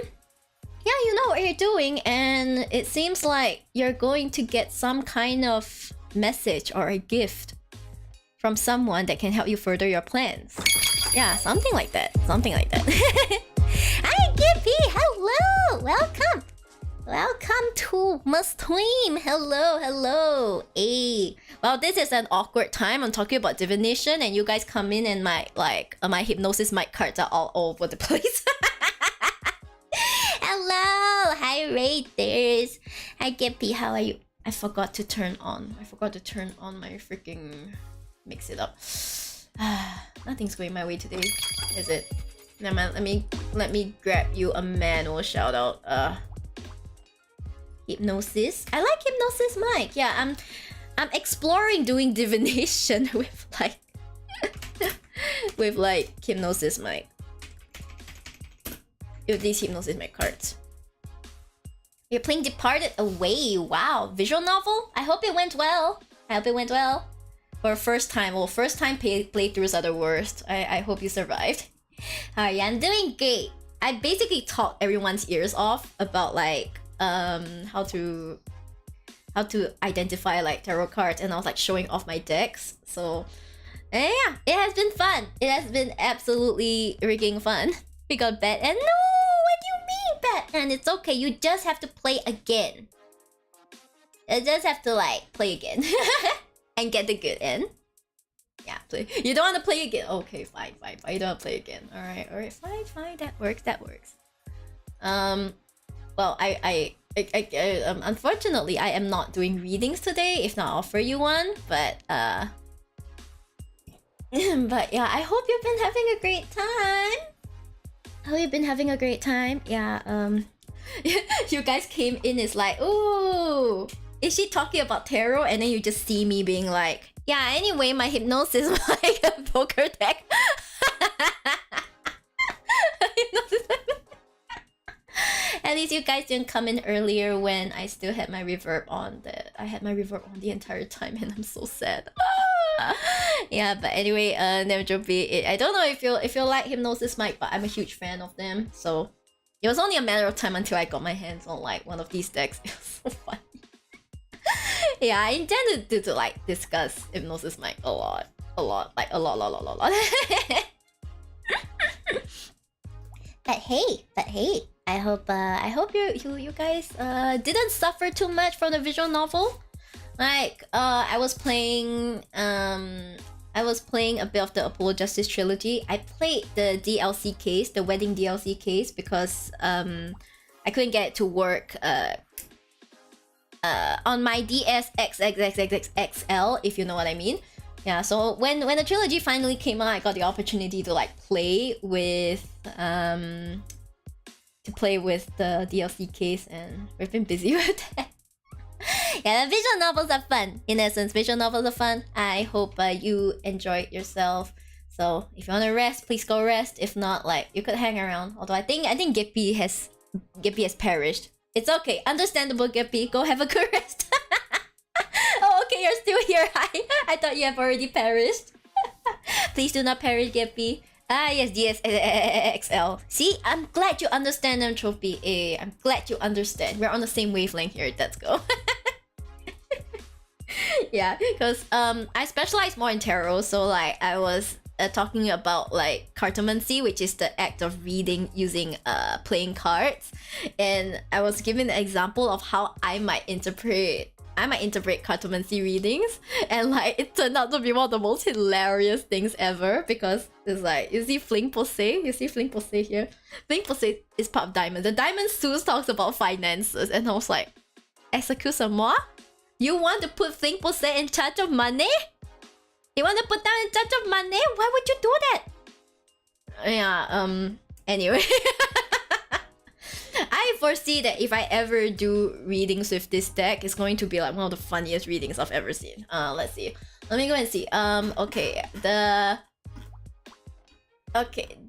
you know what you're doing, and it seems like you're going to get some kind of message or a gift from someone that can help you further your plans. Yeah, something like that. Hi, Gippy! Hello! Welcome to my stream! Hello! Hey! Well, this is an awkward time. I'm talking about divination and you guys come in and my hypnosis mic cards are all over the place. Hello! Hi, Raiders! Hi, Gippy, how are you? I forgot to turn on my freaking... Mix it up. Nothing's going my way today, is it? Never mind, let me grab you a manual shout out. Hypnosis. I like hypnosis mic. Yeah, I'm exploring doing divination with like hypnosis mic. With these hypnosis mic cards. You're playing Departed Away. Wow, visual novel? I hope it went well. For first time, well, first time playthroughs are the worst. I hope you survived. Yeah, I'm doing great. I basically talked everyone's ears off about like how to identify like tarot cards, and I was like showing off my decks. So yeah, it has been fun. It has been absolutely freaking fun. We got Batman. No, what do you mean Batman? It's okay. You just have to play again. You just have to like play again and get the good end. Yeah, play. You don't want to play again. Okay, fine. You don't want to play again. All right, fine. That works. Well, I unfortunately I am not doing readings today. If not, I'll offer you one. But but yeah, I hope you've been having a great time. Yeah. You guys came in. It's like, ooh, is she talking about tarot? And then you just see me being like, yeah. Anyway, my hypnosis is like a poker deck. At least you guys didn't come in earlier when I still had my reverb on. I had my reverb on the entire time, and I'm so sad. Yeah, but anyway, Nevjobi, I don't know if you like Hypnosis Mike, but I'm a huge fan of them. So it was only a matter of time until I got my hands on like one of these decks. It was so funny. Yeah, I intended to like discuss Hypnosis Mike a lot. Like a lot. But hey, I hope you guys didn't suffer too much from the visual novel. Like I was playing a bit of the Apollo Justice trilogy. I played the DLC case, the wedding DLC case, because I couldn't get it to work on my DS XXXXXL, if you know what I mean. Yeah, so when the trilogy finally came out, I got the opportunity to like play with the DLC case, and we've been busy with that. Yeah, the visual novels are fun. In essence, visual novels are fun. I hope you enjoyed yourself. So if you want to rest, please go rest. If not, like you could hang around. Although I think Gippy has perished. It's okay, understandable, Gippy. Go have a good rest. Oh, okay, you're still here. I thought you have already perished. Please do not perish, Gippy. Ah, yes, DSXL. See, I'm glad you understand them, Trophy. I'm glad you understand. We're on the same wavelength here. Let's go. Yeah, because I specialize more in tarot, so like I was talking about like cartomancy, which is the act of reading using playing cards, and I was giving an example of how I might interpret cartomancy readings, and like it turned out to be one of the most hilarious things ever, because it's like, you see Fling Posé here. Fling Posé is part of Diamond. The Diamond Suits talks about finances, and I was like, excuse-moi? You want to put Fling Posé in charge of money? You want to put down in charge of money? Why would you do that? Yeah, anyway. I foresee that if I ever do readings with this deck, it's going to be like one of the funniest readings I've ever seen. Let's see. Let me go and see. Okay,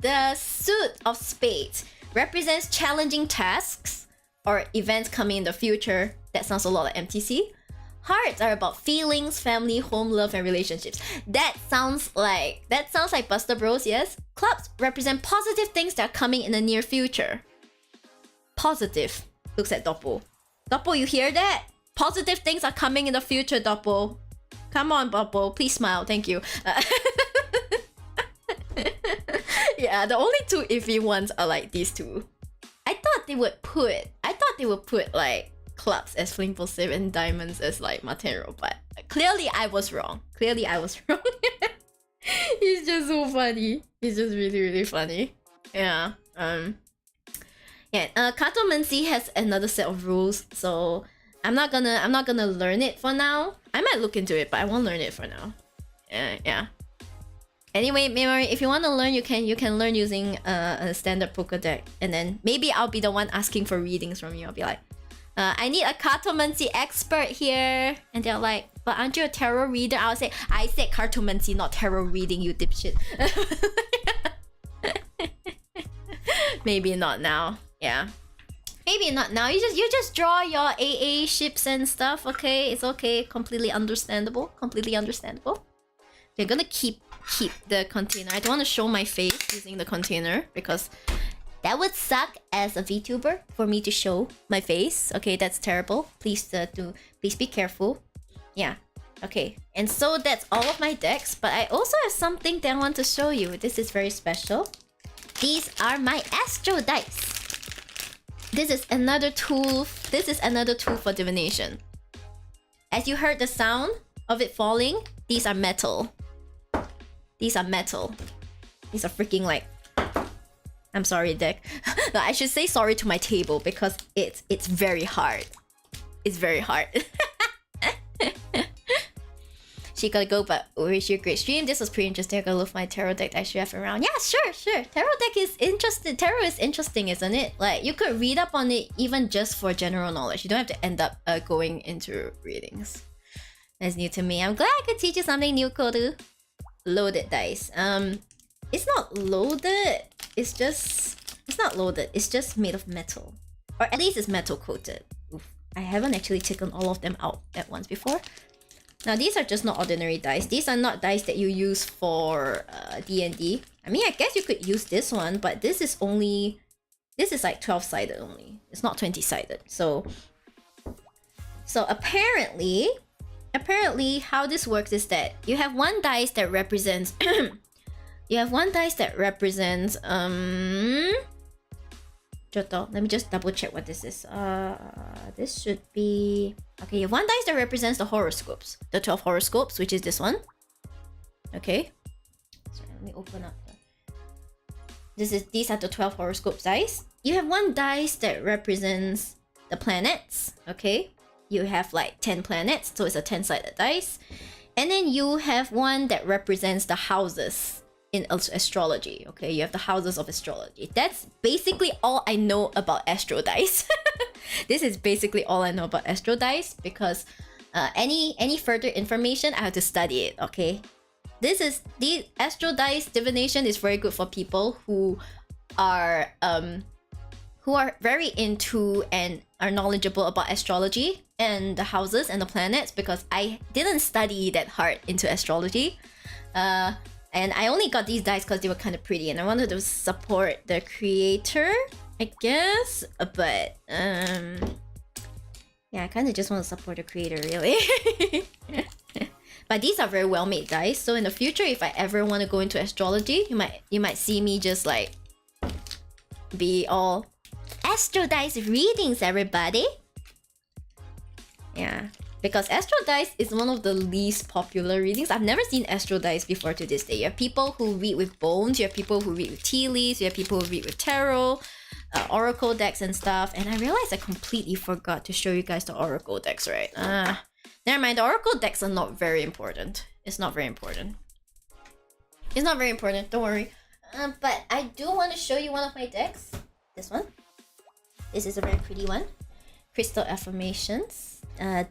the suit of spades represents challenging tasks or events coming in the future. That sounds a lot like MTC. Hearts are about feelings, family, home, love, and relationships. That sounds like Buster Bros, yes? Clubs represent positive things that are coming in the near future. Positive. Looks at Doppel. Doppel, you hear that? Positive things are coming in the future, Doppel. Come on, Doppel. Please smile. Thank you. Yeah, the only two iffy ones are like these two. I thought they would put like clubs as Fling Posé and diamonds as like Matero, but clearly I was wrong. He's just so funny. He's just really, really funny. Yeah. Cartomancy has another set of rules, so I'm not gonna learn it for now. I might look into it, but I won't learn it for now. Yeah. Anyway, Miyori, if you want to learn, you can learn using a standard poker deck, and then maybe I'll be the one asking for readings from you. I'll be like, I need a cartomancy expert here, and they're like, but aren't you a tarot reader? I said cartomancy, not tarot reading, you dipshit. Maybe not now. Yeah, maybe not now. You just draw your AA ships and stuff. Okay, it's okay. Completely understandable. They're gonna keep the container. I don't want to show my face using the container because that would suck as a VTuber for me to show my face. Okay, that's terrible. Please please be careful. Yeah. Okay, and so that's all of my decks, but I also have something that I want to show you. This is very special. These are my Astro dice. This is another tool. This is another tool for divination. As you heard the sound of it falling, these are metal. These are metal. These are freaking like... I'm sorry, deck. No, I should say sorry to my table because it's very hard. It's very hard. She gotta go, but wish you a great stream. This was pretty interesting. I gotta love my tarot deck I should have around. Yeah, sure. Tarot deck is interesting. Tarot is interesting, isn't it? Like, you could read up on it even just for general knowledge. You don't have to end up going into readings. That's new to me. I'm glad I could teach you something new, Kodu. Loaded dice. It's not loaded. It's not loaded. It's just made of metal. Or at least it's metal coated. Oof. I haven't actually taken all of them out at once before. Now, these are just not ordinary dice. These are not dice that you use for D&D. I mean, I guess you could use this one, but this is only... This is like 12-sided only. It's not 20-sided. So apparently, how this works is that you have one dice that represents... you have one dice that represents... Let me just double check what this is. This should be... Okay, you have one dice that represents the horoscopes. The 12 horoscopes, which is this one. Okay. Sorry, let me open up these are the 12 horoscope dice. You have one dice that represents the planets. Okay. You have like 10 planets, so it's a 10-sided dice. And then you have one that represents the houses in astrology. Okay, you have the houses of astrology. That's basically all I know about astro dice. This is basically all I know about astro dice because any further information I have to study it. Okay, the astro dice divination is very good for people who are very into and are knowledgeable about astrology and the houses and the planets, because I didn't study that hard into astrology. And I only got these dice because they were kind of pretty and I wanted to support the creator, I guess. But, yeah, I kind of just want to support the creator, really. But these are very well made dice. So in the future, if I ever want to go into astrology, you might see me just like be all astro dice readings, everybody. Yeah. Because Astro Dice is one of the least popular readings. I've never seen Astro Dice before to this day. You have people who read with bones, you have people who read with tea leaves, you have people who read with tarot, oracle decks and stuff. And I realized I completely forgot to show you guys the oracle decks, right? Never mind, the oracle decks are not very important. It's not very important. It's not very important, don't worry. But I do want to show you one of my decks. This one. This is a very pretty one. Crystal Affirmations.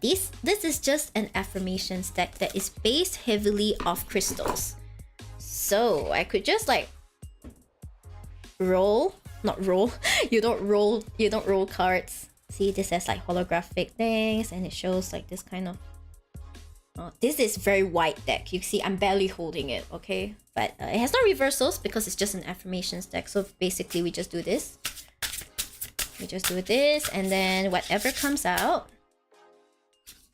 This is just an affirmations deck that is based heavily off crystals. So I could just like not roll. You don't roll cards. See, this has like holographic things and it shows like this kind of... Oh, this is very white deck. You see, I'm barely holding it, okay? But it has no reversals because it's just an affirmations deck. So basically we just do this. We just do this and then whatever comes out.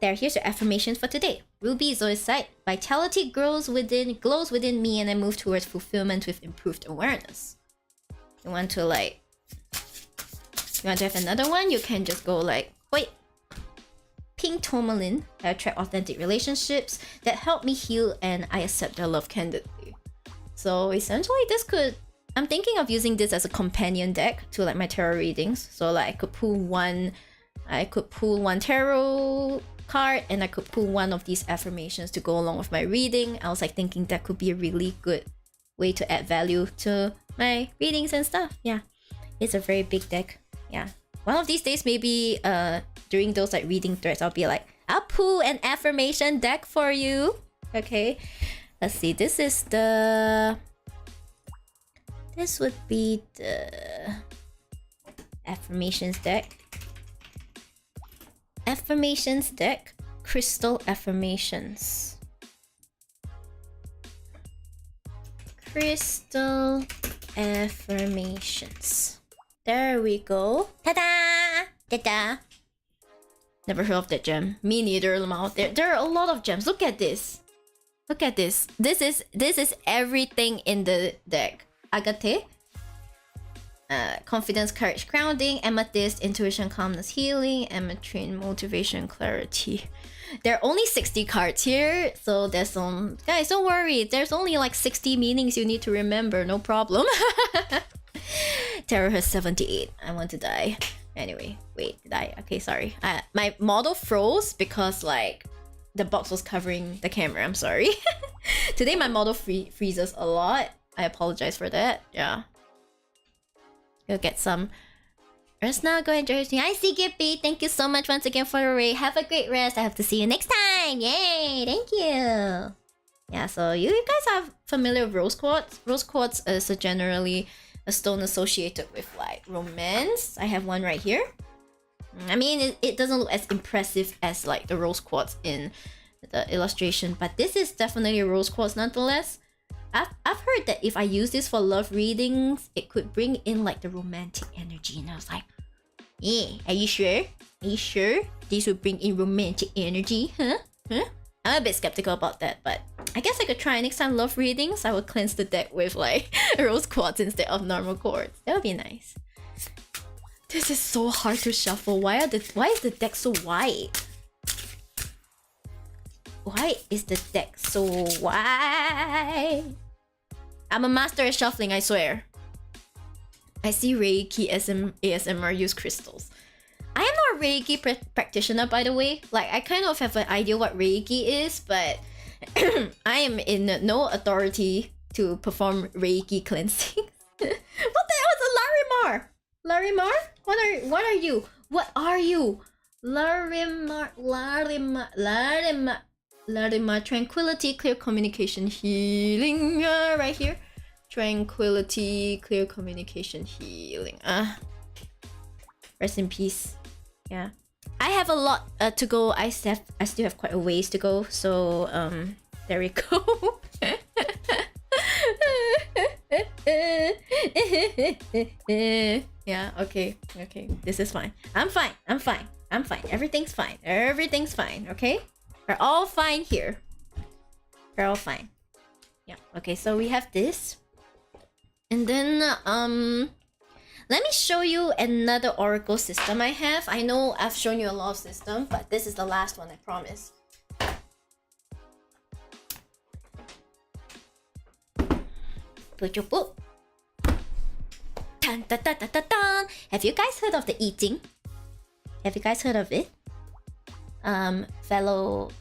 There, here's your affirmations for today. Ruby Zoisite, vitality glows within me and I move towards fulfillment with improved awareness. You want to have another one? You can just go like, wait. Pink Tourmaline, I attract authentic relationships that help me heal and I accept their love candidly. So essentially I'm thinking of using this as a companion deck to like my tarot readings. So like I could pull one tarot card and I could pull one of these affirmations to go along with my reading. I was like thinking that could be a really good way to add value to my readings and stuff. Yeah, it's a very big deck. Yeah, one of these days maybe during those like reading threads I'll be like, I'll pull an affirmation deck for you. Okay, let's see, this would be the affirmations deck. Affirmations deck, crystal affirmations. Crystal affirmations. There we go. Ta-da! Ta-da! Never heard of that gem. Me neither, Lamau. There are a lot of gems. Look at this. Look at this. This is everything in the deck. Agate. Confidence, courage, grounding, amethyst, intuition, calmness, healing, ametrine, motivation, clarity. There are only 60 cards here, so there's some... Guys, don't worry. There's only like 60 meanings you need to remember. No problem. Terror has 78. I want to die. Anyway, wait, did I? Okay, sorry. My model froze because like the box was covering the camera. I'm sorry. Today my model freezes a lot. I apologize for that. Yeah. Go get some. Rest now, go enjoy your stream. I see Gippy. Thank you so much once again for the raid. Have a great rest. I hope to see you next time. Yay! Thank you. Yeah, so you guys are familiar with rose quartz. Rose quartz is generally a stone associated with like romance. I have one right here. I mean, it doesn't look as impressive as like the rose quartz in the illustration, but this is definitely a rose quartz nonetheless. I've heard that if I use this for love readings, it could bring in like the romantic energy, and I was like, yeah, are you sure? Are you sure this would bring in romantic energy? Huh? I'm a bit skeptical about that, but I guess I could try next time love readings. I would cleanse the deck with like rose quartz instead of normal quartz. That would be nice. This is so hard to shuffle. Why is the deck so wide? Why is the deck so wide? I'm a master at shuffling, I swear. I see Reiki ASMR use crystals. I am not a Reiki practitioner, by the way. Like, I kind of have an idea what Reiki is, but I am in no authority to perform Reiki cleansing. What the hell is a Larimar? Larimar? What are you? What are you? Larimar. Tranquility, clear communication, healing. Right here. Tranquility, clear communication, healing. Rest in peace. Yeah. I have a lot to go. I still have quite a ways to go. So there we go. Yeah. Okay. This is fine. I'm fine. Everything's fine. Okay. We're all fine here. We're all fine. Yeah. Okay. So we have this, and then let me show you another oracle system I have. I know I've shown you a lot of systems, but this is the last one, I promise. Put your book. Dun, dun, dun, dun, dun, dun. Have you guys heard of the eating? Have you guys heard of it?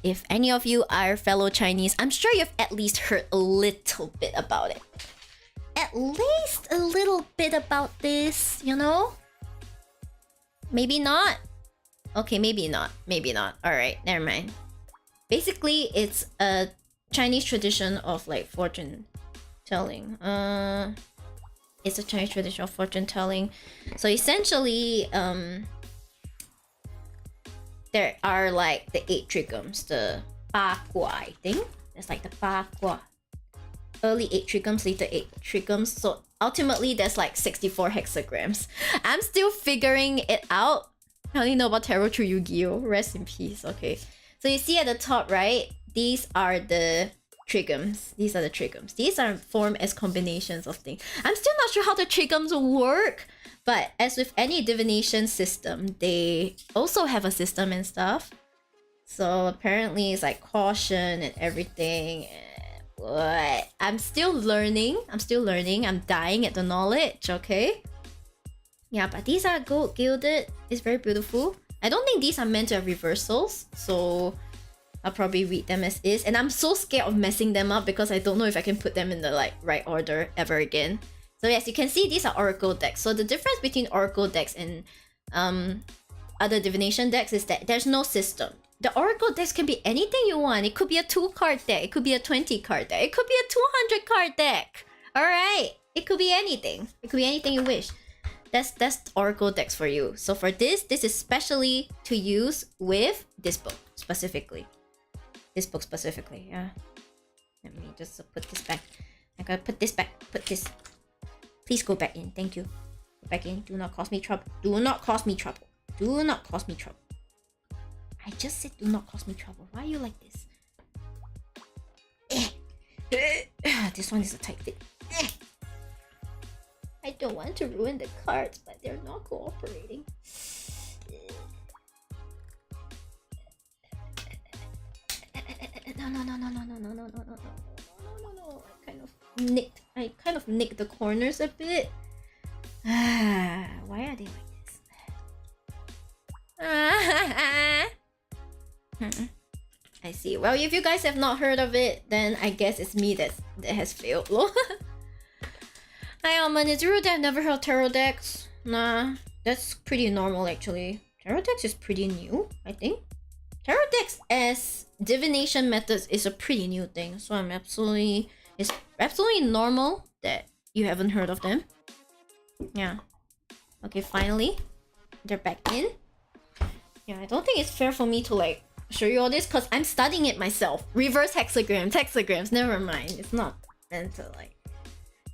If any of you are fellow Chinese, I'm sure you've at least heard a little bit about it. At least a little bit about this, you know? Maybe not. Okay, maybe not. Alright, never mind. Basically, it's a Chinese tradition of like fortune telling. It's a Chinese tradition of fortune telling. So essentially, there are like the 8 trigons, the 八卦, I think. There's like the 八卦. Early 8 trigons, later 8 trigons. So ultimately, there's like 64 hexagrams. I'm still figuring it out. I only know about tarot through Yu-Gi-Oh! Rest in peace. Okay. So you see at the top, right? These are the trigons. These are formed as combinations of things. I'm still not sure how the trigons work. But as with any divination system, they also have a system and stuff. So apparently it's like caution and everything. What? I'm still learning. I'm dying at the knowledge, okay? Yeah, but these are gold gilded. It's very beautiful. I don't think these are meant to have reversals. So I'll probably read them as is. And I'm so scared of messing them up because I don't know if I can put them in the like right order ever again. So yes, you can see these are oracle decks. So the difference between oracle decks and other divination decks is that there's no system. The oracle decks can be anything you want. It could be a 2-card deck. It could be a 20-card deck. It could be a 200-card deck. Alright. It could be anything. It could be anything you wish. That's oracle decks for you. So for this is specially to use with this book specifically. Yeah. Let me just put this back gotta put this back. Put this. Please go back in. Thank you. Go back in. Do not cause me trouble. Do not cause me trouble. Do not cause me trouble. I just said do not cause me trouble. Why are you like this? This one is a tight fit. I don't want to ruin the cards, but they're not cooperating. No. I kind of nicked the corners a bit. Why are they like this? I see. Well, if you guys have not heard of it, then I guess it's me that has failed. Hi, Alman. Is it rude that I've never heard of tarot decks? Nah, that's pretty normal actually. Tarot decks is pretty new, I think. Tarot decks as divination methods is a pretty new thing, so it's absolutely normal that you haven't heard of them. Yeah. Okay, finally, they're back in. Yeah, I don't think it's fair for me to like show you all this because I'm studying it myself. Reverse hexagrams, never mind. It's not meant to like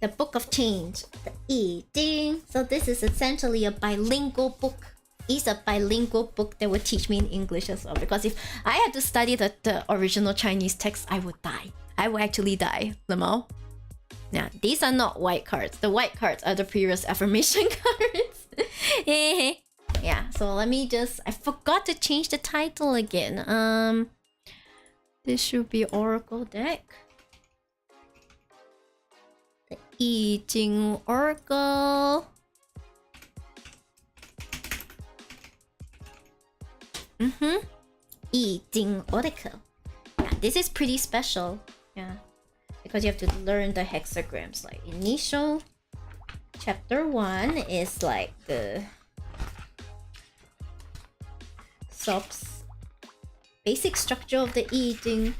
the Book of Change, the I Ching. So this is essentially a bilingual book. It's a bilingual book that would teach me in English as well. Because if I had to study the original Chinese text, I would die. I would actually die, Lemao. Yeah, these are not white cards. The white cards are the previous affirmation cards. Yeah, so let me just... I forgot to change the title again. This should be Oracle deck. The I Ching Oracle. I Ching Oracle. Yeah, this is pretty special. Yeah, because you have to learn the hexagrams. Like initial chapter 1 is like the basic structure of the I Ching.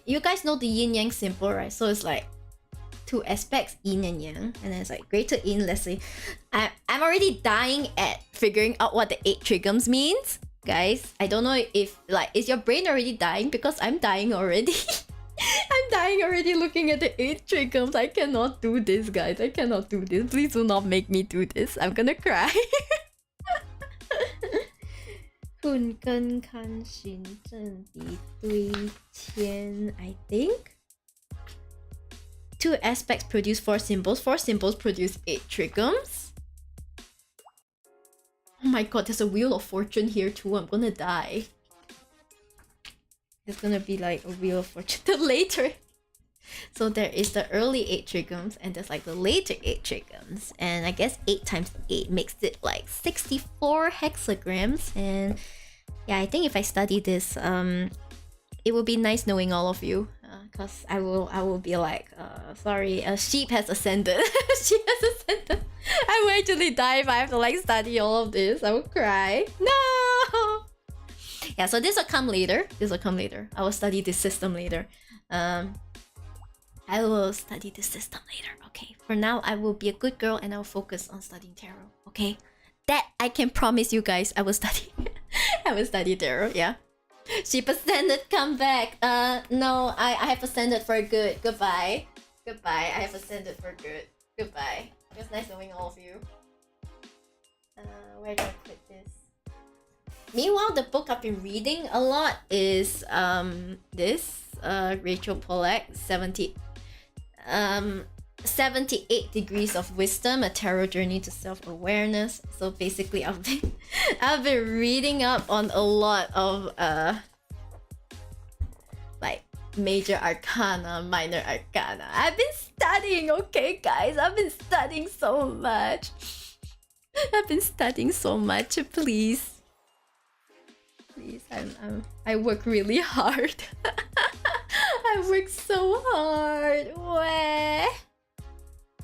You guys know the yin yang symbol, right? So it's like two aspects, yin and yang, and then it's like greater yin, let's say. I'm already dying at figuring out what the 8 trigonomes means. Guys, I don't know if like, is your brain already dying? Because I'm dying already. I'm dying already looking at the 8 trigonomes. I cannot do this, guys. I cannot do this. Please do not make me do this. I'm gonna cry. kun跟看行正比对签 I think 2 aspects produce 4 symbols. 4 symbols produce 8 trigonomes. Oh my god, there's a wheel of fortune here too. I'm gonna die. It's gonna be like a wheel of fortune later. So there is the early 8 trigonomes and there's like the later 8 trigonomes. And I guess 8 times 8 makes it like 64 hexagrams. And yeah, I think if I study this, it would be nice knowing all of you. Because I will be like, sorry, a sheep has ascended. Sheep has ascended. I will actually die if I have to like study all of this. I will cry. No! Yeah, so this will come later. I will study this system later. I will study the system later, okay? For now, I will be a good girl and I will focus on studying tarot, okay? That I can promise you guys, I will study. I will study tarot, yeah. Sheep ascended, come back. No, I have ascended for good. Goodbye. Goodbye, I have ascended for good. Goodbye. It was nice knowing all of you. Where do I put this? Meanwhile, the book I've been reading a lot is this Rachel Pollack 78 Degrees of Wisdom, a tarot journey to self-awareness. So basically I've been reading up on a lot of like major arcana, minor arcana. I've been studying, okay guys? I've been studying so much. Please. Please, I work really hard. I work so hard. Where?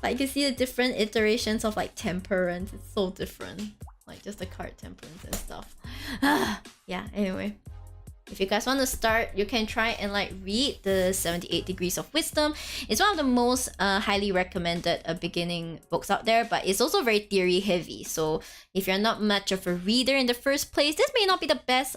Like, you can see the different iterations of like temperance. It's so different. Like just the card temperance and stuff. Yeah, anyway. If you guys want to start, you can try and like read the 78 Degrees of Wisdom. It's one of the most highly recommended beginning books out there, but it's also very theory heavy. So if you're not much of a reader in the first place, this may not be the best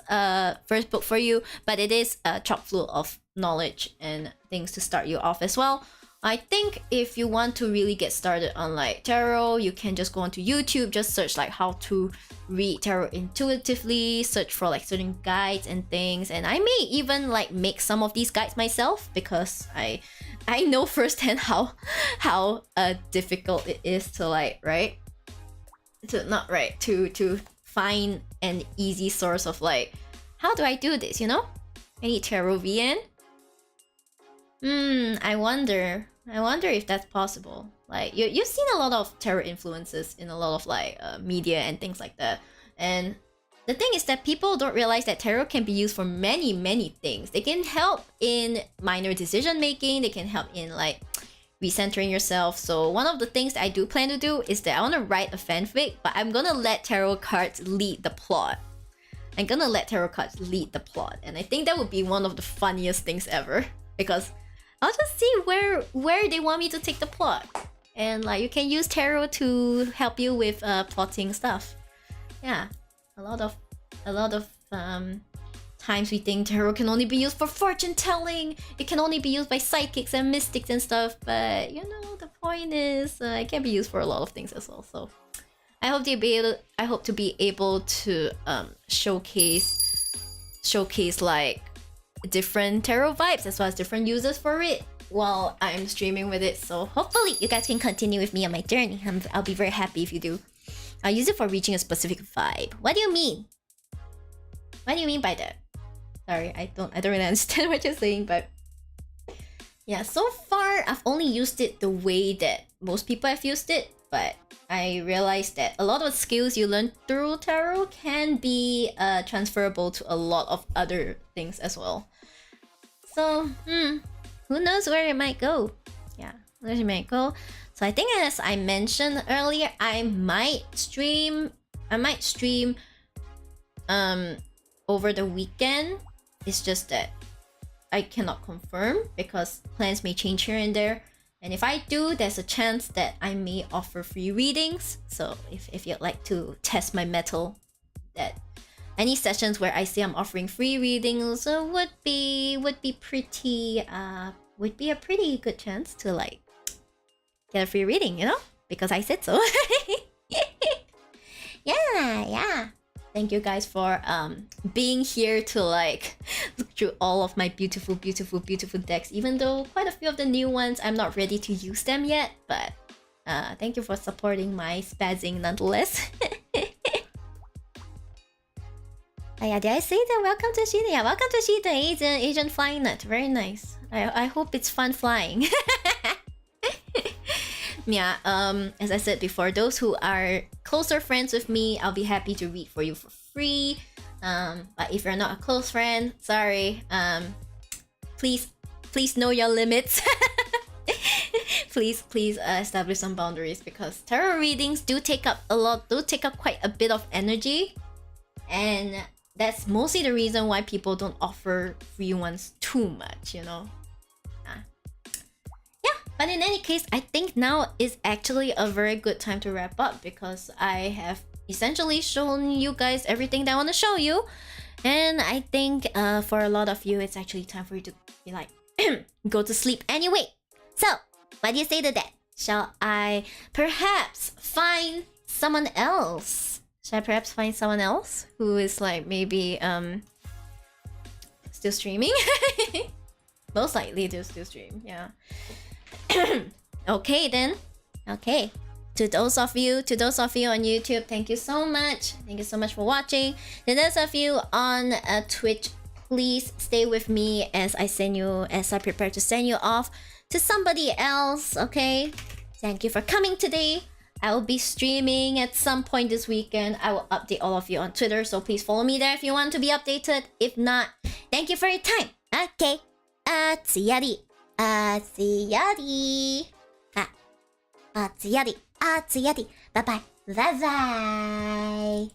first book for you, but it is chock full of knowledge and things to start you off as well. I think if you want to really get started on like tarot, you can just go onto YouTube, just search like how to read tarot intuitively, search for like certain guides and things. And I may even like make some of these guides myself because I know firsthand how difficult it is to like to find an easy source of like, how do I do this, you know? I need tarot VN. I wonder if that's possible. Like you've seen a lot of tarot influences in a lot of like media and things like that. And the thing is that people don't realize that tarot can be used for many things. They can help in minor decision making. They can help in like recentering yourself. So one of the things that I do plan to do is that I want to write a fanfic, but I'm gonna let tarot cards lead the plot. And I think that would be one of the funniest things ever, because I'll just see where they want me to take the plot, and like you can use tarot to help you with plotting stuff. Yeah, a lot of times we think tarot can only be used for fortune telling. It can only be used by psychics and mystics and stuff. But you know, the point is it can be used for a lot of things as well. So I hope to be able to showcase like different tarot vibes as well as different users for it while I'm streaming with it. So hopefully you guys can continue with me on my journey. I'll be very happy if you do. I'll use it for reaching a specific vibe. What do you mean? What do you mean by that? Sorry, I don't really understand what you're saying, but yeah, so far I've only used it the way that most people have used it, but I realized that a lot of skills you learn through tarot can be transferable to a lot of other things as well. So, who knows where it might go? Yeah, where it might go. So I think, as I mentioned earlier, I might stream over the weekend. It's just that I cannot confirm because plans may change here and there. And if I do, there's a chance that I may offer free readings. So if you'd like to test my mettle, that any sessions where I say I'm offering free readings would be a pretty good chance to like get a free reading, you know? Because I said so. Yeah. Thank you guys for being here to like look through all of my beautiful decks. Even though quite a few of the new ones, I'm not ready to use them yet. But thank you for supporting my spazzing nonetheless. Oh yeah, did I say that? Welcome to Shida. Yeah, welcome to Shida, Asian Flying Nut. Very nice. I hope it's fun flying. Yeah, as I said before, those who are closer friends with me, I'll be happy to read for you for free. But if you're not a close friend, sorry. Please know your limits. please establish some boundaries, because tarot readings do take up quite a bit of energy, and that's mostly the reason why people don't offer free ones too much, you know. But in any case, I think now is actually a very good time to wrap up, because I have essentially shown you guys everything that I want to show you. And I think for a lot of you, it's actually time for you to be like, go to sleep anyway. So, what do you say to that? Shall I perhaps find someone else? Who is like maybe still streaming? Most likely they'll still stream, yeah. Okay then. Okay. To those of you on YouTube, thank you so much. Thank you so much for watching. To those of you on Twitch, please stay with me as I prepare to send you off to somebody else. Okay. Thank you for coming today. I will be streaming at some point this weekend. I will update all of you on Twitter, so please follow me there if you want to be updated. If not, thank you for your time. Okay. Atsuyari. Bye bye. Bye bye.